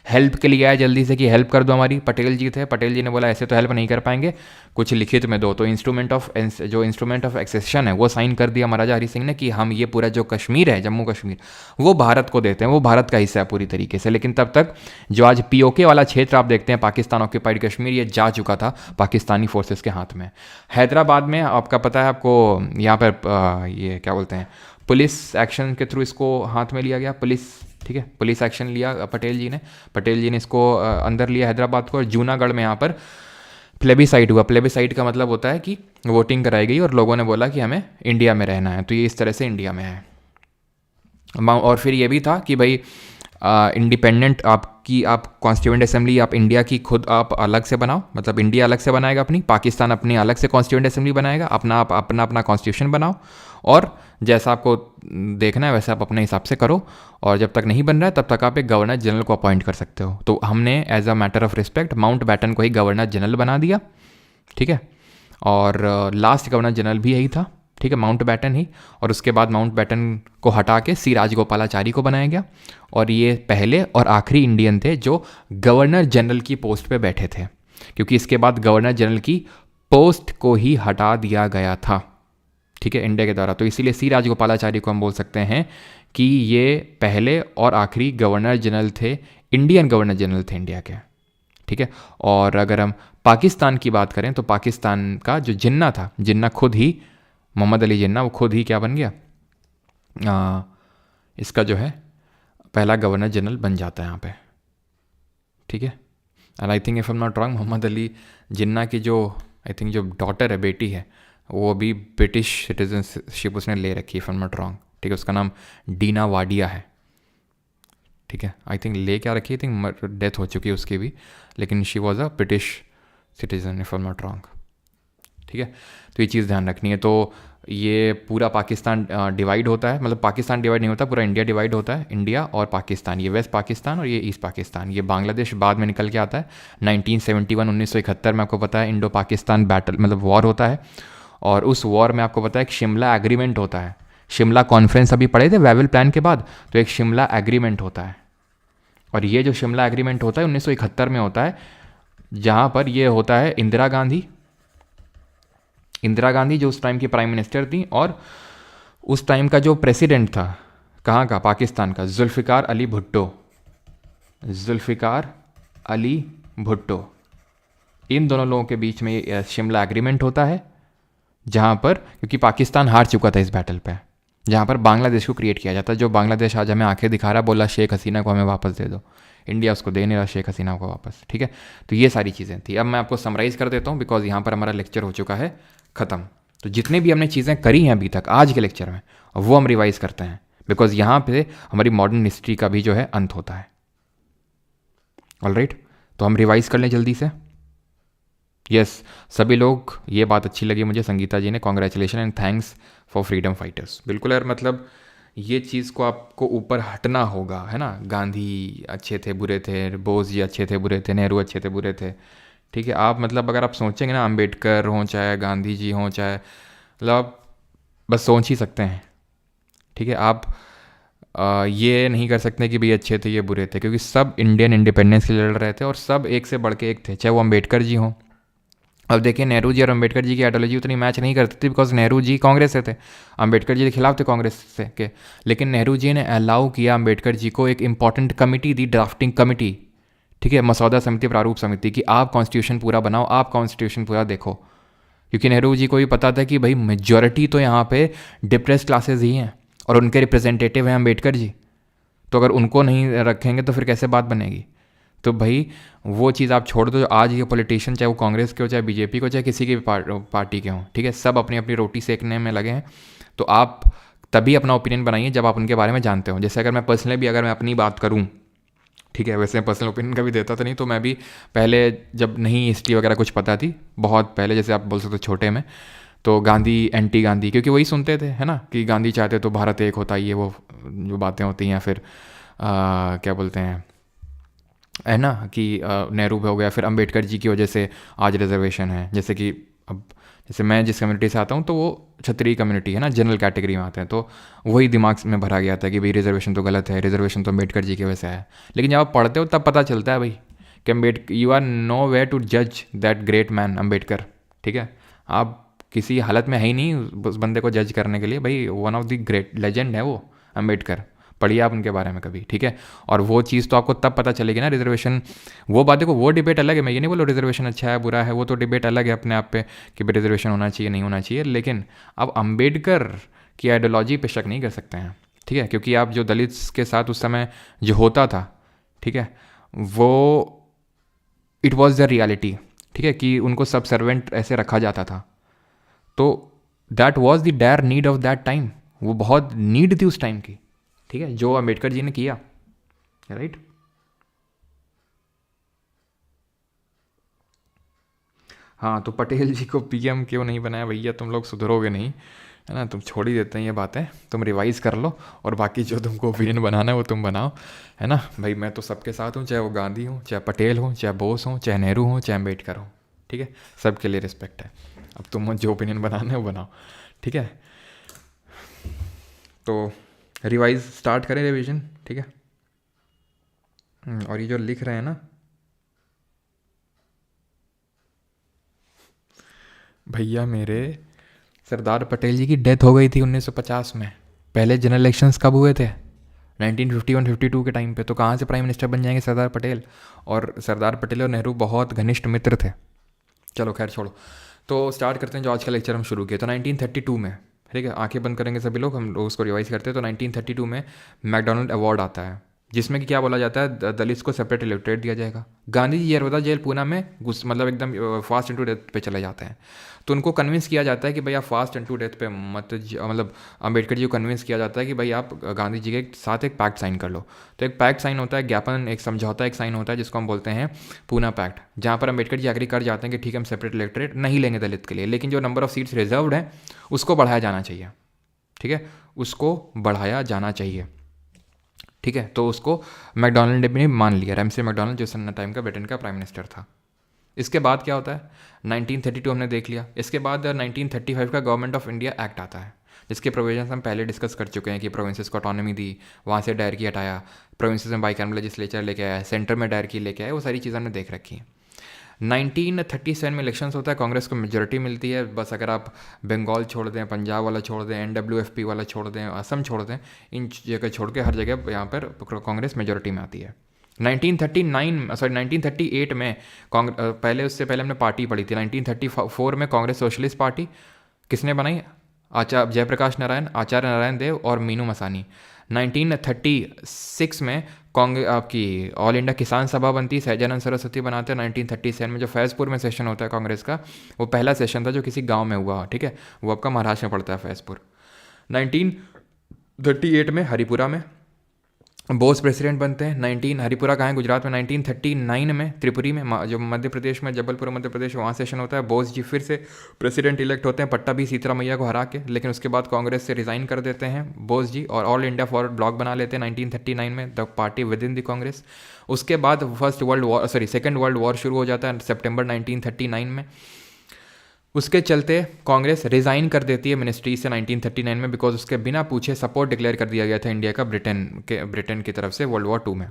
हेल्प के लिए आए जल्दी से कि हेल्प कर दो हमारी। पटेल जी थे, पटेल जी ने बोला ऐसे तो हेल्प नहीं कर पाएंगे, कुछ लिखित में दो। तो इंस्ट्रूमेंट ऑफ एक्सेशन है वो साइन कर दिया महाराजा हरी सिंह ने कि हम ये पूरा जो कश्मीर है, जम्मू कश्मीर, वो भारत को देते हैं, वो भारत का हिस्सा है पूरी तरीके से। लेकिन तब तक जो आज POK वाला क्षेत्र आप देखते हैं, पाकिस्तान ऑक्यूपाइड कश्मीर, ये जा चुका था पाकिस्तानी फोर्सेस के हाथ में। हैदराबाद में आपका पता है आपको, यहाँ पर ये क्या बोलते हैं, पुलिस एक्शन के थ्रू इसको हाथ में लिया गया, पुलिस, ठीक है, पुलिस एक्शन लिया पटेल जी ने इसको अंदर लिया हैदराबाद को। और जूनागढ़ में यहाँ पर प्लेबिसाइट हुआ। प्लेबिसाइट का मतलब होता है कि वोटिंग कराई गई और लोगों ने बोला कि हमें इंडिया में रहना है, तो ये इस तरह से इंडिया में है। और फिर ये भी था कि भाई इंडिपेंडेंट आप कॉन्स्टिट्यूएंट असेंबली आप इंडिया की खुद आप अलग से बनाओ, मतलब इंडिया अलग से बनाएगा अपनी, पाकिस्तान अपनी अलग से कॉन्स्टिट्यूएंट असेंबली बनाएगा, अपना कॉन्स्टिट्यूशन बनाओ, और जैसा आपको देखना है वैसा आप अपने हिसाब से करो, और जब तक नहीं बन रहा है तब तक आप एक गवर्नर जनरल को अपॉइंट कर सकते हो। तो हमने as a matter of respect Mountbatten को ही गवर्नर जनरल बना दिया, ठीक है। और लास्ट गवर्नर जनरल भी यही था, ठीक है, माउंट बैटन ही। और उसके बाद माउंट बैटन को हटा के C राजगोपालाचारी को बनाया गया, और ये पहले और आखिरी इंडियन थे जो गवर्नर जनरल की पोस्ट पे बैठे थे, क्योंकि इसके बाद गवर्नर जनरल की पोस्ट को ही हटा दिया गया था, ठीक है, इंडिया के द्वारा। तो इसीलिए C राजगोपालाचारी को हम बोल सकते हैं कि ये पहले और आखिरी गवर्नर जनरल थे, इंडियन गवर्नर जनरल थे इंडिया के, ठीक है। और अगर हम पाकिस्तान की बात करें तो पाकिस्तान का जो जिन्ना था, जिन्ना खुद ही, मोहम्मद अली जिन्ना, वो खुद ही क्या बन गया, इसका जो है पहला गवर्नर जनरल बन जाता है यहाँ पे, ठीक है। And I think if I am not wrong, Mohammad Ali Jinnah की जो आई थिंक जो डॉटर है, बेटी है, वो भी ब्रिटिश सिटीजनशिप उसने ले रखी है, if I am not wrong, ठीक है। उसका नाम डीना वाडिया है, ठीक है। आई थिंक ले क्या रखी, आई थिंक डेथ हो चुकी है उसकी भी, लेकिन she was a British citizen, if I am not wrong, ठीक है। तो ये चीज़ ध्यान रखनी है। तो ये पूरा पाकिस्तान डिवाइड होता है, मतलब पाकिस्तान डिवाइड नहीं होता, पूरा इंडिया डिवाइड होता है, इंडिया और पाकिस्तान, ये वेस्ट पाकिस्तान और ये ईस्ट पाकिस्तान। ये बांग्लादेश बाद में निकल के आता है 1971, 1971 में, आपको पता है इंडो पाकिस्तान बैटल मतलब वॉर होता है, और उस वॉर में आपको पता है एक शिमला एग्रीमेंट होता है। शिमला कॉन्फ्रेंस अभी पढ़े थे वेवल प्लान के बाद, तो एक शिमला एग्रीमेंट होता है, और ये जो शिमला एग्रीमेंट होता है 1971 में होता है, जहाँ पर ये होता है इंदिरा गांधी जो उस टाइम की प्राइम मिनिस्टर थी, और उस टाइम का जो प्रेसिडेंट था, कहाँ का, पाकिस्तान का, जुल्फ़िकार अली भुट्टो, इन दोनों लोगों के बीच में ये शिमला एग्रीमेंट होता है, जहाँ पर, क्योंकि पाकिस्तान हार चुका था इस बैटल पे, जहाँ पर बांग्लादेश को क्रिएट किया जाता है, जो बांग्लादेश आज हमें आंखें दिखा रहा है, बोला शेख हसीना को हमें वापस दे दो, इंडिया उसको दे नहीं रहा शेख हसीना को वापस, ठीक है। तो ये सारी चीज़ें थी। अब मैं आपको समराइज़ कर देता हूँ, बिकॉज यहाँ पर हमारा लेक्चर हो चुका है ख़त्म। तो जितने भी हमने चीज़ें करी हैं अभी तक आज के लेक्चर में, वो हम रिवाइज़ करते हैं, बिकॉज यहाँ पे हमारी मॉडर्न हिस्ट्री का भी जो है अंत होता है। ऑलराइट, तो हम रिवाइज़ कर लें जल्दी से। यस, सभी लोग, ये बात अच्छी लगी मुझे संगीता जी ने, congratulation and thanks for freedom fighters. बिल्कुल यार, मतलब ये चीज़ को आपको ऊपर हटना होगा, है ना। गांधी अच्छे थे बुरे थे, बोस जी अच्छे थे बुरे थे, नेहरू अच्छे थे बुरे थे, ठीक है। आप मतलब अगर आप सोचेंगे ना, अम्बेडकर हों चाहे गांधी जी हों, चाहे मतलब आप बस सोच ही सकते हैं, ठीक है। आप ये नहीं कर सकते कि भाई अच्छे थे ये बुरे थे, क्योंकि सब इंडियन इंडिपेंडेंस के लिए लड़ रहे थे, और सब एक से बढ़ के एक थे, चाहे वो अम्बेडकर जी हों। अब देखिए, नेहरू जी और अम्बेडकर जी की आइडियोलॉजी उतनी मैच नहीं करती थी, बिकॉज नेहरू जी कांग्रेस से थे, अम्बेडकर जी के खिलाफ थे कांग्रेस से के, लेकिन नेहरू जी ने अलाउ किया अम्बेडकर जी को, एक इंपॉर्टेंट कमिटी दी, ड्राफ्टिंग कमिटी, ठीक है, मसौदा समिति, प्रारूप समिति, कि आप कॉन्स्टिट्यूशन पूरा बनाओ, आप कॉन्स्टिट्यूशन पूरा देखो, क्योंकि नेहरू जी को भी पता था कि भाई मेजॉरिटी तो यहाँ पे डिप्रेस क्लासेज ही हैं, और उनके रिप्रेजेंटेटिव हैं अम्बेडकर जी, तो अगर उनको नहीं रखेंगे तो फिर कैसे बात बनेगी। तो भाई वो चीज़ आप छोड़ दो, जो आज ये पॉलिटिशियन, चाहे वो कांग्रेस के हो, चाहे बीजेपी को, चाहे किसी की भी पार्टी के हों, ठीक है, सब अपनी अपनी रोटी सेकने में लगे हैं। तो आप तभी अपना ओपिनियन बनाइए जब आप उनके बारे में जानते हो। जैसे अगर मैं पर्सनली भी अगर मैं अपनी बात करूँ, ठीक है, वैसे मैं पर्सनल ओपिनियन कभी देता तो नहीं, तो मैं भी पहले जब नहीं हिस्ट्री वगैरह कुछ पता थी, बहुत पहले, जैसे आप बोल सकते हो छोटे में, तो गांधी एंटी गांधी, क्योंकि वही सुनते थे, है ना, कि गांधी चाहते तो भारत एक होता, ये वो जो बातें होती हैं, फिर क्या बोलते हैं, है ना, कि नेहरू हो गया, फिर अंबेडकर जी की वजह से आज रिजर्वेशन है। जैसे कि अब जैसे मैं जिस कम्युनिटी से आता हूँ, तो वो क्षत्रिय कम्युनिटी है ना, जनरल कैटेगरी में आते हैं, तो वही दिमाग में भरा गया था कि भाई रिजर्वेशन तो गलत है, रिजर्वेशन तो अंबेडकर जी की वजह से है। लेकिन जब आप पढ़ते हो तब पता चलता है भाई कि Ambedkar, you are nowhere to जज दैट ग्रेट मैन अम्बेडकर, ठीक है। आप किसी हालत में है ही नहीं उस बंदे को जज करने के लिए, भाई one of the great legend है वो अम्बेडकर, पढ़िए आप उनके बारे में कभी, ठीक है। और वो चीज़ तो आपको तब पता चलेगी ना, रिजर्वेशन, वो बात देखो, वो डिबेट अलग है, मैं ये नहीं बोलूँ रिजर्वेशन अच्छा है बुरा है, वो तो डिबेट अलग है अपने आप पे कि भाई रिजर्वेशन होना चाहिए नहीं होना चाहिए, लेकिन आप अम्बेडकर की आइडियोलॉजी पे शक नहीं कर सकते हैं, ठीक है, क्योंकि आप जो दलित के साथ उस समय जो होता था, ठीक है, वो इट वॉज द रियलिटी, ठीक है, कि उनको सब सर्वेंट ऐसे रखा जाता था, तो that was the dire need of that time, वो बहुत नीड थी उस टाइम की, ठीक है, जो अम्बेडकर जी ने किया, राइट। हाँ, तो पटेल जी को पीएम क्यों नहीं बनाया भैया, तुम लोग सुधरोगे नहीं, है ना, तुम छोड़ ही देते हैं ये बातें, तुम रिवाइज कर लो, और बाकी जो तुमको ओपिनियन बनाना है वो तुम बनाओ, है ना भाई। मैं तो सबके साथ हूँ, चाहे वो गांधी हो, चाहे पटेल हो, चाहे बोस हो, चाहे नेहरू हो, चाहे अम्बेडकर हो, ठीक है, सबके लिए रिस्पेक्ट है। अब तुम जो ओपिनियन बनाना है वो बनाओ, ठीक है। तो रिवाइज स्टार्ट करें, रिवीजन, ठीक है। और ये जो लिख रहे हैं ना भैया मेरे, सरदार पटेल जी की डेथ हो गई थी 1950 में। पहले जनरल इलेक्शंस कब हुए थे? 1951-52 के टाइम पे। तो कहाँ से प्राइम मिनिस्टर बन जाएंगे सरदार पटेल, और सरदार पटेल और नेहरू बहुत घनिष्ठ मित्र थे। चलो खैर छोड़ो, तो स्टार्ट करते हैं जो आज का लेक्चर हम शुरू किए। तो 1932 में, ठीक है, आंखें बंद करेंगे सभी लोग, हम लोग उसको रिवाइज करते हैं। तो 1932 में मैकडोनल्ड अवार्ड आता है, जिसमें कि क्या बोला जाता है, दलित को सेपरेट इलेक्टोरेट दिया जाएगा। गांधी जी यरवदा जेल पूना में मतलब एकदम फास्ट इनटू डेथ पे चले जाते हैं। तो उनको कन्विंस किया जाता है कि भाई आप फास्ट इनटू डेथ पे मत मतलब अम्बेडकर जी को कन्विंस किया जाता है कि भाई आप गांधी जी के साथ एक पैक्ट साइन कर लो। तो एक पैक्ट साइन होता है, ज्ञापन, एक समझौता, एक साइन होता है, जिसको हम बोलते हैं पूना पैक्ट, जहाँ पर अम्बेडकर जी एग्री कर जाते हैं कि ठीक है हम सेपरेट इलेक्टोरेट नहीं लेंगे दलित के लिए, लेकिन जो नंबर ऑफ सीट्स रिजर्व्ड है उसको बढ़ाया जाना चाहिए। ठीक है, उसको बढ़ाया जाना चाहिए। ठीक है, तो उसको मैकडोनल्ड ने मान लिया, रैमसे मैकडोनल्ड, जो उस टाइम का ब्रिटेन का प्राइम मिनिस्टर था। इसके बाद क्या होता है, 1932 हमने देख लिया। इसके बाद 1935 का गवर्नमेंट ऑफ इंडिया एक्ट आता है, जिसके प्रोविजंस हम पहले डिस्कस कर चुके हैं कि प्रोविंसेस को ऑटोनॉमी दी, वहाँ से डायरकी हटाया, प्रोविंसेस में बाइकैमरल लेजिस्लेचर लेके आया, सेंटर में डायरकी लेके आया, वो सारी चीज़ें हमने देख रखी हैं। 1937 में इलेक्शंस होता है, कांग्रेस को मेजोरिटी मिलती है। बस अगर आप बंगाल छोड़ दें, पंजाब वाला छोड़ दें, NWFP वाला छोड़ दें, असम छोड़ दें, इन जगह छोड़ के हर जगह यहाँ पर कांग्रेस मेजोरिटी में आती है। 1938 में उससे पहले हमने पार्टी पढ़ी थी। 1934 में कांग्रेस सोशलिस्ट पार्टी किसने बनाई, जयप्रकाश नारायण, आचार्य नारायण देव और मीनू मसानी। 1936 में कांग्रेस आपकी ऑल इंडिया किसान सभा बनती, सहजानंद सरस्वती बनाते हैं। 1937 में जो फैज़पुर में सेशन होता है कांग्रेस का, वो पहला सेशन था जो किसी गांव में हुआ। ठीक है, वो आपका महाराष्ट्र में पड़ता है फैज़पुर। 1938 में हरिपुरा में बोस प्रेसिडेंट बनते हैं। हरिपुरा कहाँ है, गुजरात में। 1939 में त्रिपुरी में, जो मध्य प्रदेश में, जबलपुर मध्य प्रदेश, वहाँ सेशन होता है। बोस जी फिर से प्रेसिडेंट इलेक्ट होते हैं, पट्टाभी सीतरा मैया को हरा के, लेकिन उसके बाद कांग्रेस से रिज़ाइन कर देते हैं बोस जी और ऑल इंडिया फॉरवर्ड ब्लॉक बना लेते हैं 1939 में, the party with in the Congress. उसके बाद सेकेंड वर्ल्ड वॉर शुरू हो जाता है सितंबर 1939 में। उसके चलते कांग्रेस रिज़ाइन कर देती है मिनिस्ट्री से 1939 में, बिकॉज उसके बिना पूछे सपोर्ट डिक्लेयर कर दिया गया था इंडिया का ब्रिटेन की तरफ से वर्ल्ड वॉर 2 में।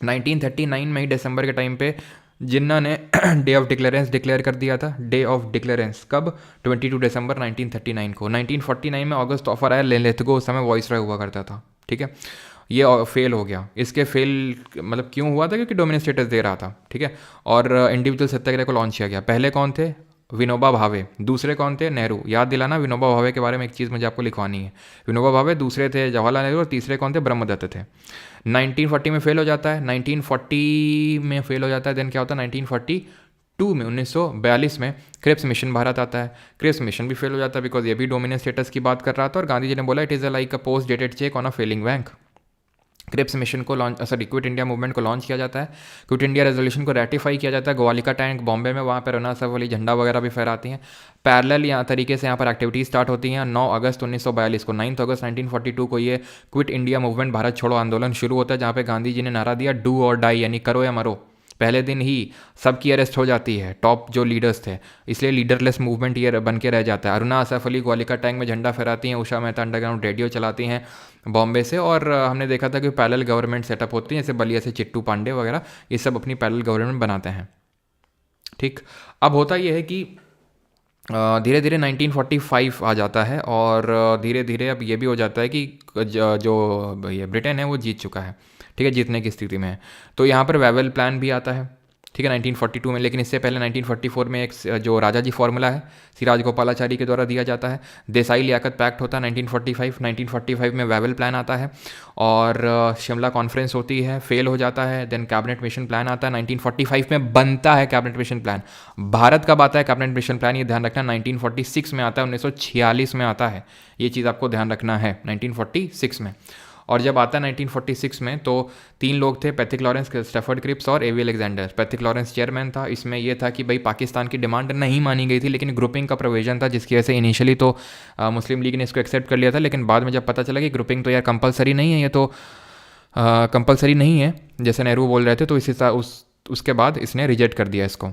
1939 में ही दिसंबर के टाइम पे जिन्ना ने डे ऑफ डिक्लेरेंस डिक्लेयर कर दिया था। डे ऑफ डिक्लेरेंस कब, 22 दिसंबर 1939 को। 1949 में ऑगस्ट ऑफर आया लेथगो, उस समय वॉइस रॉय हुआ करता था। ठीक है, ये फेल हो गया। इसके फेल मतलब क्यों हुआ था, क्योंकि डोमिनेट स्टेटस दे रहा था। ठीक है, और इंडिविजुअल सत्याग्रह को लॉन्च किया गया। पहले कौन थे, विनोबा भावे। दूसरे कौन थे, नेहरू। याद दिलाना, विनोबा भावे के बारे में एक चीज़ मुझे आपको लिखवानी है। विनोबा भावे, दूसरे थे जवाहरलाल नेहरू, और तीसरे कौन थे, ब्रह्मदत्त थे। 1940 में फेल हो जाता है। 1940 में फेल हो जाता है, देन क्या होता है, 1942 में 1942 में क्रिप्स मिशन भारत आता है। क्रिप्स मिशन भी फेल हो जाता है, बिकॉज ये भी डोमिनेंट स्टेटस की बात कर रहा था, और गांधी जी ने बोला it is like a post dated cheque on a failing bank. Cripps mission को क्विट इंडिया मूवमेंट को लॉन्च किया जाता है। क्विट इंडिया रेजोल्यूशन को रेटिफाई किया जाता है। गोवालिका टैंक बॉम्बे में, वहाँ पर रना सब वाली झंडा वगैरह भी फहराती हैं। पैरेलल यहाँ तरीके से यहाँ पर एक्टिविटीज स्टार्ट होती हैं। 9 अगस्त 1942 को, 9 अगस्त 1942 को ये क्विट इंडिया मूवमेंट, भारत छोड़ो आंदोलन शुरू होता है, जहाँ पे गांधी जी ने नारा दिया डू और डाई, यानी करो या मरो। पहले दिन ही सबकी अरेस्ट हो जाती है, टॉप जो लीडर्स थे, इसलिए लीडरलेस मूवमेंट ये बन के रह जाता है। अरुणा असफ अली ग्वालिका टैंक में झंडा फहराती हैं, उषा मेहता अंडरग्राउंड रेडियो चलाती हैं बॉम्बे से, और हमने देखा था कि पैरेलल गवर्नमेंट सेटअप होती है, जैसे बलिया से चिट्टू पांडे वगैरह, ये सब अपनी पैरेलल गवर्नमेंट बनाते हैं। ठीक, अब होता यह है कि धीरे धीरे 1945 आ जाता है, और धीरे धीरे अब ये भी हो जाता है कि जो ये ब्रिटेन है वो जीत चुका है। ठीक है, जीतने की स्थिति में है। तो यहाँ पर वेवेल प्लान भी आता है। ठीक है, 1942 में। लेकिन इससे पहले 1944 में एक जो राजा जी फॉर्मूला है, सिराज गोपालाचारी के द्वारा दिया जाता है। देसाई लियाकत पैक्ट होता है 1945 में वेवेल प्लान आता है, और शिमला कॉन्फ्रेंस होती है, फेल हो जाता है। देन कैबिनेट मिशन प्लान आता है, 1945 में बनता है कैबिनेट मिशन प्लान। भारत कब आता है कैबिनेट मिशन प्लान, ये ध्यान रखना, 1946 में आता है, 1946 में आता है, ये चीज़ आपको ध्यान रखना है, 1946 में। और जब आता है 1946 में, तो 3 लोग थे, पैथिक लॉरेंस, स्टैफर्ड क्रिप्स और एवी अलेक्जेंडर। पैथिक लॉरेंस चेयरमैन था। इसमें यह था कि भाई पाकिस्तान की डिमांड नहीं मानी गई थी, लेकिन ग्रुपिंग का प्रोविजन था, जिसकी वजह से इनिशियली तो मुस्लिम लीग ने इसको एक्सेप्ट कर लिया था, लेकिन बाद में जब पता चला कि ग्रुपिंग तो यार कंपलसरी नहीं है, ये तो कंपलसरी नहीं है जैसे नेहरू बोल रहे थे, तो उसके बाद इसने रिजेक्ट कर दिया इसको।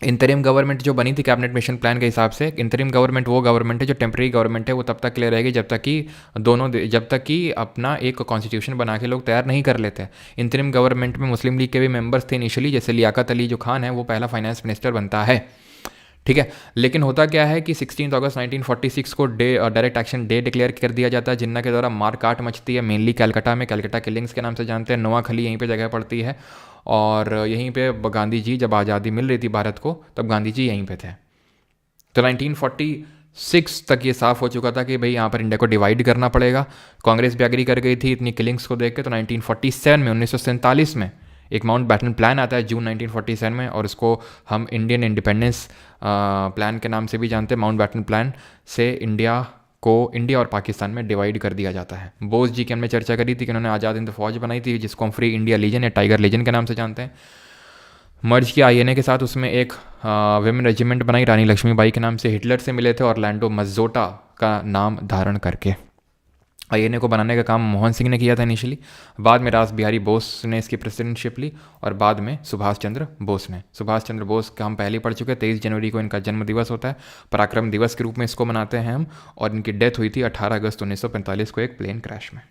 इंतरिम गवर्नमेंट जो बनी थी कैबिनेट मिशन प्लान के हिसाब से, इंतरिम गवर्नमेंट वो गवर्नमेंट है जो टेम्प्रेरी गवर्नमेंट है, वो तब तक के लिए रहेगी जब तक कि अपना एक कॉन्स्टिट्यूशन बना के लोग तैयार नहीं कर लेते। इंतरिम गवर्नमेंट में मुस्लिम लीग के भी मेंबर्स थे इनिशियली, जैसे लियाकत अली जो खान है वो पहला फाइनेंस मिनिस्टर बनता है। ठीक है। लेकिन होता क्या है कि 16 अगस्त 1946 को डायरेक्ट एक्शन डे डिक्लेयर कर दिया जाता है, जिन्ना के द्वारा मारकाट मचती है मेनली कलकत्ता में, कलकत्ता किलिंग्स के नाम से जानते हैं। नोआखली यहीं पे जगह पड़ती है और यहीं पे गांधी जी, जब आज़ादी मिल रही थी भारत को, तब गांधी जी यहीं पे थे। तो 1946 तक ये साफ हो चुका था कि भाई यहाँ पर इंडिया को डिवाइड करना पड़ेगा। कांग्रेस भी एग्री कर गई थी इतनी किलिंग्स को देख के। तो 1947 में 1947 में एक माउंट बैटन प्लान आता है जून 1947 में, और इसको हम इंडियन इंडिपेंडेंस प्लान के नाम से भी जानते हैं। माउंट बैटन प्लान से इंडिया और पाकिस्तान में डिवाइड कर दिया जाता है। बोस जी की हमने चर्चा करी थी कि उन्होंने आज़ाद हिंद फौज बनाई थी, जिसको हम फ्री इंडिया लीजन या टाइगर लीजन के नाम से जानते हैं। मर्ज किया आईएनए के साथ, उसमें एक विमेन रेजिमेंट बनाई रानी लक्ष्मीबाई के नाम से। हिटलर से मिले थे ऑरलैंडो मज्जोटा का नाम धारण करके। आईएनए को बनाने का काम मोहन सिंह ने किया था इनिशियली, बाद में रास बिहारी बोस ने इसकी प्रेसिडेंटशिप ली, और बाद में सुभाष चंद्र बोस ने। सुभाष चंद्र बोस का हम पहले ही पढ़ चुके हैं। 23 जनवरी को इनका जन्म दिवस होता है, पराक्रम दिवस के रूप में इसको मनाते हैं हम। और इनकी डेथ हुई थी 18 अगस्त 1945 को एक प्लेन क्रैश में।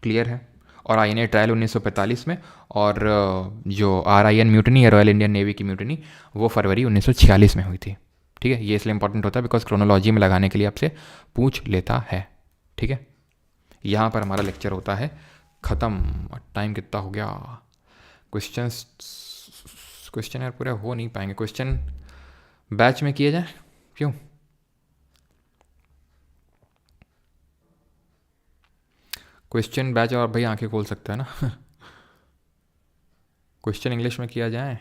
क्लियर है। और आईएनए ट्रायल 1945 में, और जो आरआईएन म्यूटनी है, रॉयल इंडियन नेवी की म्यूटनी, वो फरवरी 1946 में हुई थी। ठीक है, ये इसलिए इंपॉर्टेंट होता है बिकॉज क्रोनोलॉजी में लगाने के लिए आपसे पूछ लेता है। ठीक है, यहाँ पर हमारा लेक्चर होता है ख़त्म। टाइम कितना हो गया? क्वेश्चन यार पूरे हो नहीं पाएंगे। क्वेश्चन बैच में किए जाए, क्यों? क्वेश्चन बैच, और भाई आंखें खोल सकता है ना। क्वेश्चन इंग्लिश में किया जाए।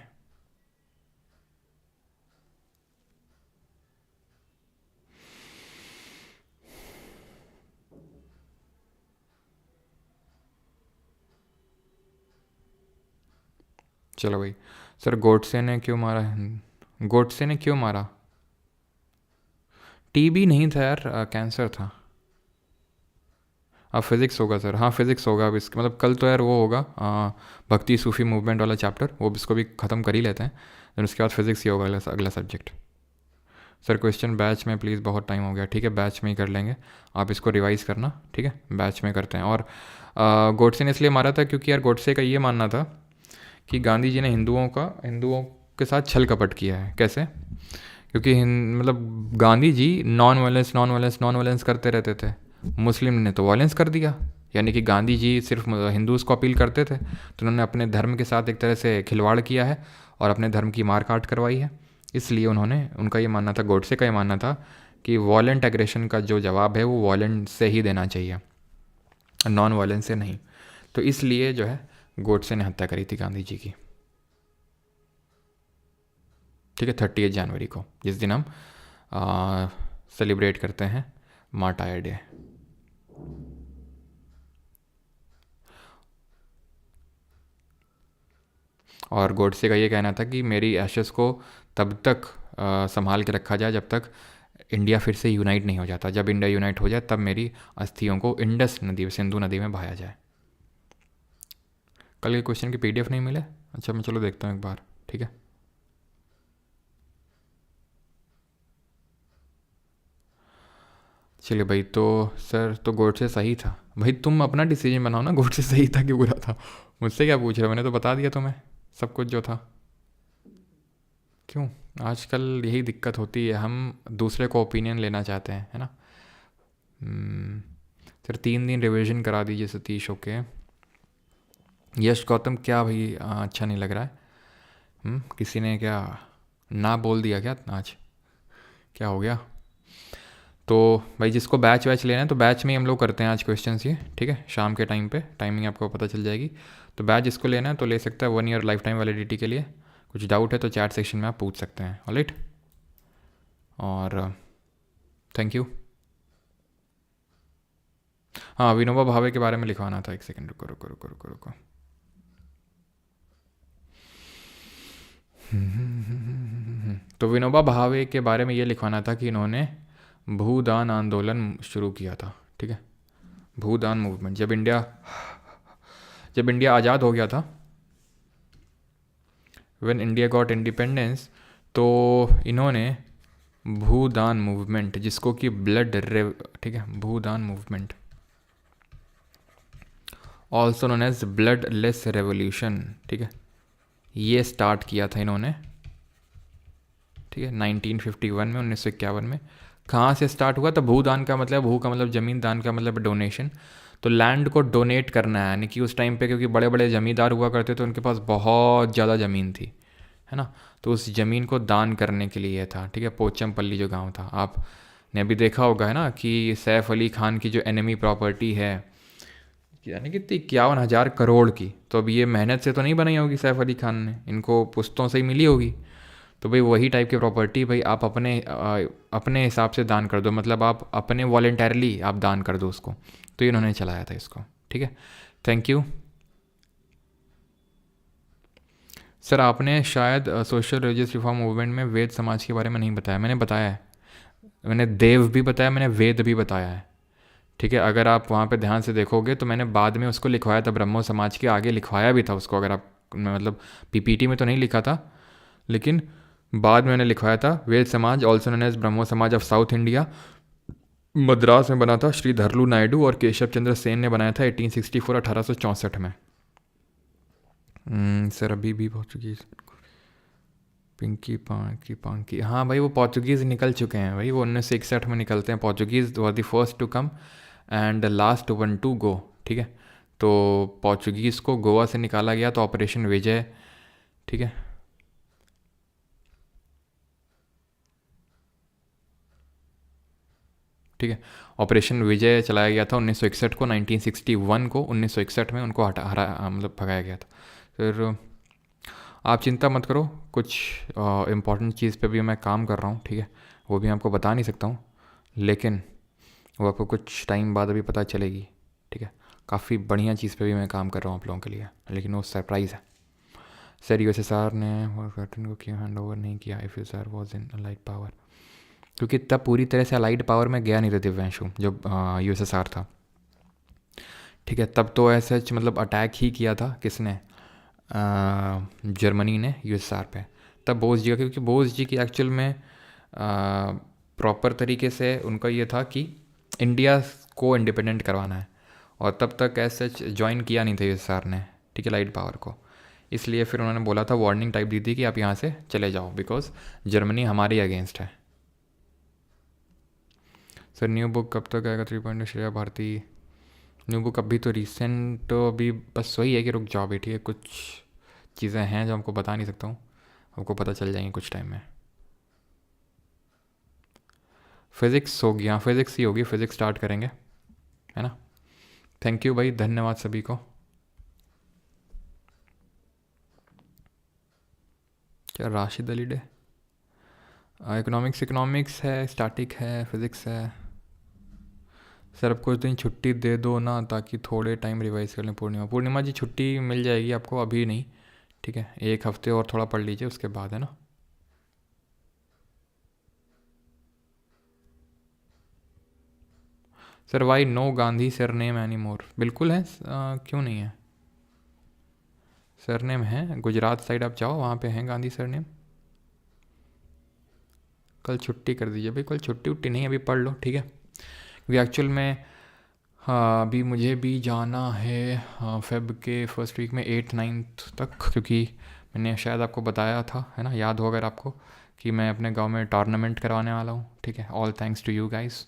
चलो भाई, सर गोडसे ने क्यों मारा? गोडसे ने क्यों मारा? टीबी नहीं था यार, कैंसर था। अब फिज़िक्स होगा सर, हाँ फिज़िक्स होगा। अब इसका मतलब कल तो यार वो होगा भक्ति सूफी मूवमेंट वाला चैप्टर, वो इसको भी ख़त्म कर ही लेते हैं, फिर उसके बाद फिज़िक्स ही होगा अगला सब्जेक्ट। सर क्वेश्चन बैच में प्लीज़, बहुत टाइम हो गया। ठीक है, बैच में ही कर लेंगे, आप इसको रिवाइज़ करना। ठीक है, बैच में करते हैं। और गोडसे ने इसलिए मारा था क्योंकि यार गोडसे का ये मानना था कि गांधी जी ने हिंदुओं के साथ छल कपट किया है। कैसे? क्योंकि मतलब गांधी जी नॉन वायलेंस करते रहते थे, मुस्लिम ने तो वायलेंस कर दिया। यानी कि गांधी जी सिर्फ हिंदूज़ को अपील करते थे, तो उन्होंने अपने धर्म के साथ एक तरह से खिलवाड़ किया है और अपने धर्म की मार काट करवाई है। इसलिए उनका ये मानना था, गोडसे का ये मानना था कि वॉयलेंट एग्रेशन का जो जवाब है वो वॉयलेंट से ही देना चाहिए, नॉन वायलेंस से नहीं। तो इसलिए जो है गोडसे ने हत्या करी थी गांधी जी की। ठीक है, 30 जनवरी को, जिस दिन हम सेलिब्रेट करते हैं मार्टायर डे। और गोडसे का ये कहना था कि मेरी एशेस को तब तक संभाल के रखा जाए जब तक इंडिया फिर से यूनाइट नहीं हो जाता। जब इंडिया यूनाइट हो जाए तब मेरी अस्थियों को इंडस नदी, सिंधु नदी में बहाया जाए। कल के क्वेश्चन की पीडीएफ नहीं मिले? अच्छा, मैं चलो देखता हूँ एक बार। ठीक है, चलिए भाई। तो सर तो गोडसे सही था भाई, तुम अपना डिसीजन बनाओ ना, गोडसे सही था कि बुरा था। मुझसे क्या पूछ रहे हो? मैंने तो बता दिया तुम्हें सब कुछ जो था। क्यों? आजकल यही दिक्कत होती है, हम दूसरे को ओपिनियन लेना चाहते हैं, है ना। सर 3 दिन रिवीजन करा दीजिए सतीश। ओके। यश गौतम, क्या भाई अच्छा नहीं लग रहा है? किसी ने क्या ना बोल दिया क्या आज? क्या हो गया? तो भाई जिसको बैच लेना है तो बैच में ही हम लोग करते हैं आज क्वेश्चन ये। ठीक है, शाम के टाइम पे टाइमिंग आपको पता चल जाएगी। तो बैच जिसको लेना है तो ले सकता है 1 ईयर लाइफ टाइम वैलिडिटी के लिए। कुछ डाउट है तो चैट सेक्शन में आप पूछ सकते हैं। ऑलराइट, और थैंक यू। हाँ, विनोबा भावे के बारे में लिखवाना था। एक सेकेंड, रुको रुको रुको रुको रुको। तो विनोबा भावे के बारे में ये लिखवाना था कि इन्होंने भूदान आंदोलन शुरू किया था। ठीक है, भूदान मूवमेंट। जब इंडिया आज़ाद हो गया था, व्हेन इंडिया गॉट इंडिपेंडेंस, तो इन्होंने भूदान मूवमेंट, जिसको कि ठीक है, Bhoodan movement also known as bloodless revolution, ठीक है, ये स्टार्ट किया था इन्होंने। ठीक है, 1951 में, 1951 में। कहाँ से स्टार्ट हुआ? तो भूदान का मतलब, भू का मतलब ज़मीन, दान का मतलब डोनेशन। तो लैंड को डोनेट करना है, यानी कि उस टाइम पे क्योंकि बड़े बड़े ज़मींदार हुआ करते थे, उनके पास बहुत ज़्यादा ज़मीन थी, है ना। तो उस ज़मीन को दान करने के लिए था, ठीक है। पोचमपल्ली जो गांव था, आपने अभी देखा होगा, है ना, कि सैफ अली खान की जो एनिमी प्रॉपर्टी है, यानी कितनी 51,000 करोड़ की, तो अब ये मेहनत से तो नहीं बनाई होगी सैफ अली खान ने, इनको पुश्तों से ही मिली होगी। तो भाई वही टाइप की प्रॉपर्टी भाई आप अपने हिसाब से दान कर दो, मतलब आप अपने वॉलेंटरली आप दान कर दो उसको। तो इन्होंने चलाया था इसको, ठीक है। Thank you sir. आपने शायद सोशल रिलीजियस रिफॉर्म मूवमेंट में वेद समाज के बारे में नहीं बताया। मैंने बताया है, मैंने देव भी बताया, मैंने वेद भी बताया है, ठीक है। अगर आप वहाँ पे ध्यान से देखोगे तो मैंने बाद में उसको लिखवाया था, ब्रह्मो समाज के आगे लिखवाया भी था उसको। अगर आप, मतलब पीपीटी में तो नहीं लिखा था, लेकिन बाद में मैंने लिखवाया था। वेद समाज ऑल्सो नोन एज ब्रह्मो समाज ऑफ साउथ इंडिया, मद्रास में बना था। श्री धरलू नायडू और केशव चंद्र सेन ने बनाया था 1864, 1864 में। सर अभी भी पोर्चुगीज़ पिंकी पांकी पांकी, हाँ भाई वो पोर्चुगीज़ निकल चुके हैं भाई, वो 1961 में निकलते हैं। Portuguese were the first to come and last one to go, ठीक है। तो पोर्चुगीज़ को गोवा से निकाला गया, तो ऑपरेशन विजय, ठीक है। ठीक है, ऑपरेशन विजय चलाया गया था 1961 को, 1961 को, 1961 में उनको मतलब भगाया गया था। फिर आप चिंता मत करो, कुछ इम्पॉर्टेंट चीज़ पे भी मैं काम कर रहा हूँ, ठीक है। वो भी आपको बता नहीं सकता हूँ, लेकिन वो आपको कुछ टाइम बाद अभी पता चलेगी, ठीक है। काफ़ी बढ़िया चीज़ पे भी मैं काम कर रहा हूँ आप लोगों के लिए, लेकिन वो सरप्राइज़ है। सर यूएसएसआर ने कर्टन को क्यों हैंड ओवर नहीं किया if USSR was in allied power? क्योंकि तब पूरी तरह से अलाइड पावर में गया नहीं था दिव्यांशु, जब यूएसएसआर था, ठीक है। तब तो ऐसे मतलब अटैक ही किया था किसने, जर्मनी ने यूएसएसआर पे। तब बोस जी का, क्योंकि बोस जी की एक्चुअल में प्रॉपर तरीके से उनका ये था कि इंडिया को इंडिपेंडेंट करवाना है, और तब तक ऐसे ज्वाइन किया नहीं था यूएसएसआर ने, ठीक है, लाइट पावर को। इसलिए फिर उन्होंने बोला था, वार्निंग टाइप दी थी कि आप यहाँ से चले जाओ, बिकॉज जर्मनी हमारे अगेंस्ट है। सर न्यू बुक कब तक आएगा 3 श्रेया भारती? न्यू बुक अभी तो रिसेंट, तो अभी बस वही है कि रुक जाओ बेटी, कुछ चीज़ें हैं जो हमको बता नहीं सकता हूँ, आपको पता चल जाएंगी कुछ टाइम में। फिज़िक्स होगी, हाँ फिज़िक्स ही होगी, फिज़िक्स स्टार्ट करेंगे, है ना। थैंक यू भाई, धन्यवाद सभी को। क्या राशिद अली डे? इकोनॉमिक्स है, स्टैटिक है, फिज़िक्स है। सर अब कुछ दिन छुट्टी दे दो ना, ताकि थोड़े टाइम रिवाइज कर लें। पूर्णिमा जी छुट्टी मिल जाएगी आपको, अभी नहीं, ठीक है। एक हफ्ते और थोड़ा पढ़ लीजिए, उसके बाद, है ना। Sir why no Gandhi surname anymore? बिल्कुल है, क्यों नहीं है, सर नेम है। गुजरात साइड आप जाओ, वहाँ पे हैं गांधी सर नेम। कल छुट्टी कर दीजिए भाई, कल छुट्टी उट्टी नहीं, अभी पढ़ लो, ठीक है। क्योंकि एक्चुअल में, हाँ अभी मुझे भी जाना है, हाँ फेब के फर्स्ट वीक में 8-9 तक, क्योंकि मैंने शायद आपको बताया था, है ना, याद हो अगर आपको, कि मैं अपने गांव में टूर्नामेंट करवाने वाला हूँ, ठीक है। All thanks to you guys,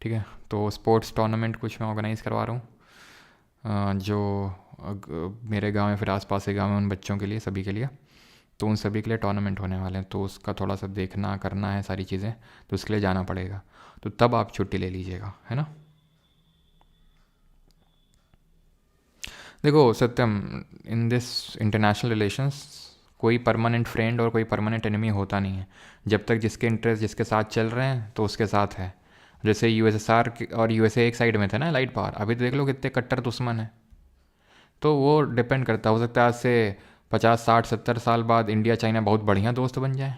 ठीक है। तो स्पोर्ट्स टूर्नामेंट कुछ मैं ऑर्गेनाइज़ करवा रहा हूँ, जो मेरे गांव में, फिर आसपास के गांव में, उन बच्चों के लिए, सभी के लिए। तो उन सभी के लिए टूर्नामेंट होने वाले हैं, तो उसका थोड़ा सा देखना करना है सारी चीज़ें, तो उसके लिए जाना पड़ेगा। तो तब आप छुट्टी ले लीजिएगा, है ना। देखो सत्यम, इन दिस इंटरनेशनल रिलेशंस कोई परमानेंट फ्रेंड और कोई परमानेंट एनिमी होता नहीं है। जब तक जिसके इंटरेस्ट जिसके साथ चल रहे हैं तो उसके साथ है। जैसे यूएसएसआर और यूएसए एक साइड में थे ना, लाइट पावर, अभी तो देख लो कितने कट्टर दुश्मन है। तो वो डिपेंड करता, हो सकता है आज से 50-60-70 साल बाद इंडिया चाइना बहुत बढ़िया दोस्त बन जाए,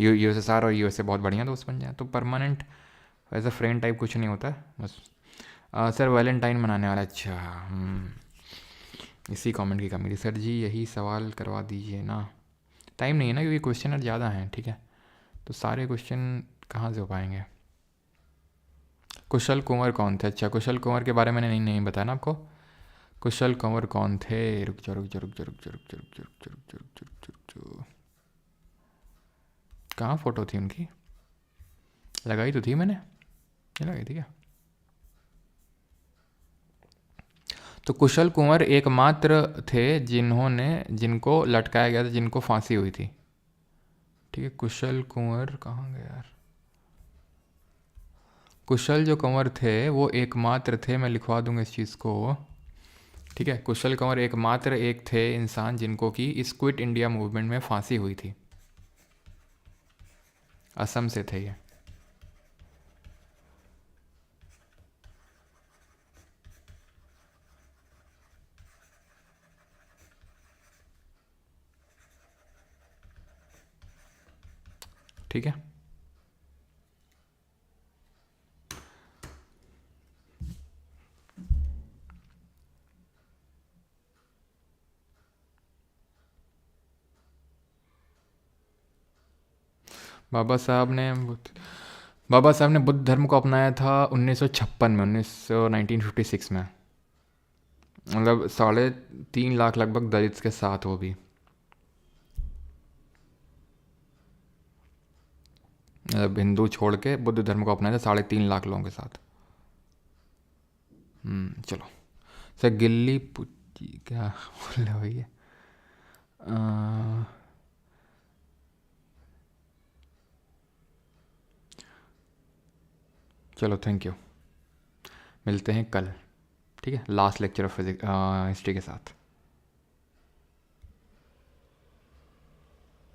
यूएसएसआर और यूएसए बहुत बढ़िया दोस्त बन जाए। तो permanent as a friend type कुछ नहीं होता है, बस। सर वैलेंटाइन मनाने वाला, अच्छा, इसी कमेंट की कमी थी सर जी, यही सवाल करवा दीजिए ना। टाइम नहीं है ना, क्योंकि क्वेश्चन ज़्यादा हैं, ठीक है। तो सारे क्वेश्चन कहाँ से हो पाएंगे। कुशल कुंवर कौन थे? अच्छा, कुशल कुंवर के बारे में नहीं बताया ना आपको। कुशल कंवर कौन थे? रुक जा रुक जा रुक जा रुक जा रुक जा रुक जा रुक जा रुक जा रुक जा रुक जा रुक जा। कहाँ फ़ोटो थी उनकी? लगाई तो थी मैंने, नहीं लगाई थी क्या? तो कुशल कुंवर एकमात्र थे जिनको लटकाया गया था, जिनको फांसी हुई थी। ठीक है, कुशल कुंवर कहाँ गए यार? कुशल जो कंवर थे वो एकमात्र थे, मैं लिखवा दूंगा इस चीज़ को। ठीक है, कुशल कंवर एकमात्र एक थे इंसान जिनको कि इस क्विट इंडिया मूवमेंट में फांसी हुई थी। असम से थे ये। ठीक है, बाबा साहब ने बाबा साहब ने बुद्ध धर्म को अपनाया था 1956 में, 1956 में। मतलब 3.5 लाख लगभग दलित्स के साथ वो भी। मतलब हिंदू छोड़ के बुद्ध धर्म को अपनाया था 3.5 लाख लोगों के साथ। चलो सर, गिल्ली पुच्ची क्या बोल रहे हो भैया? चलो थैंक यू, मिलते हैं कल। ठीक है, last lecture of physics history के साथ।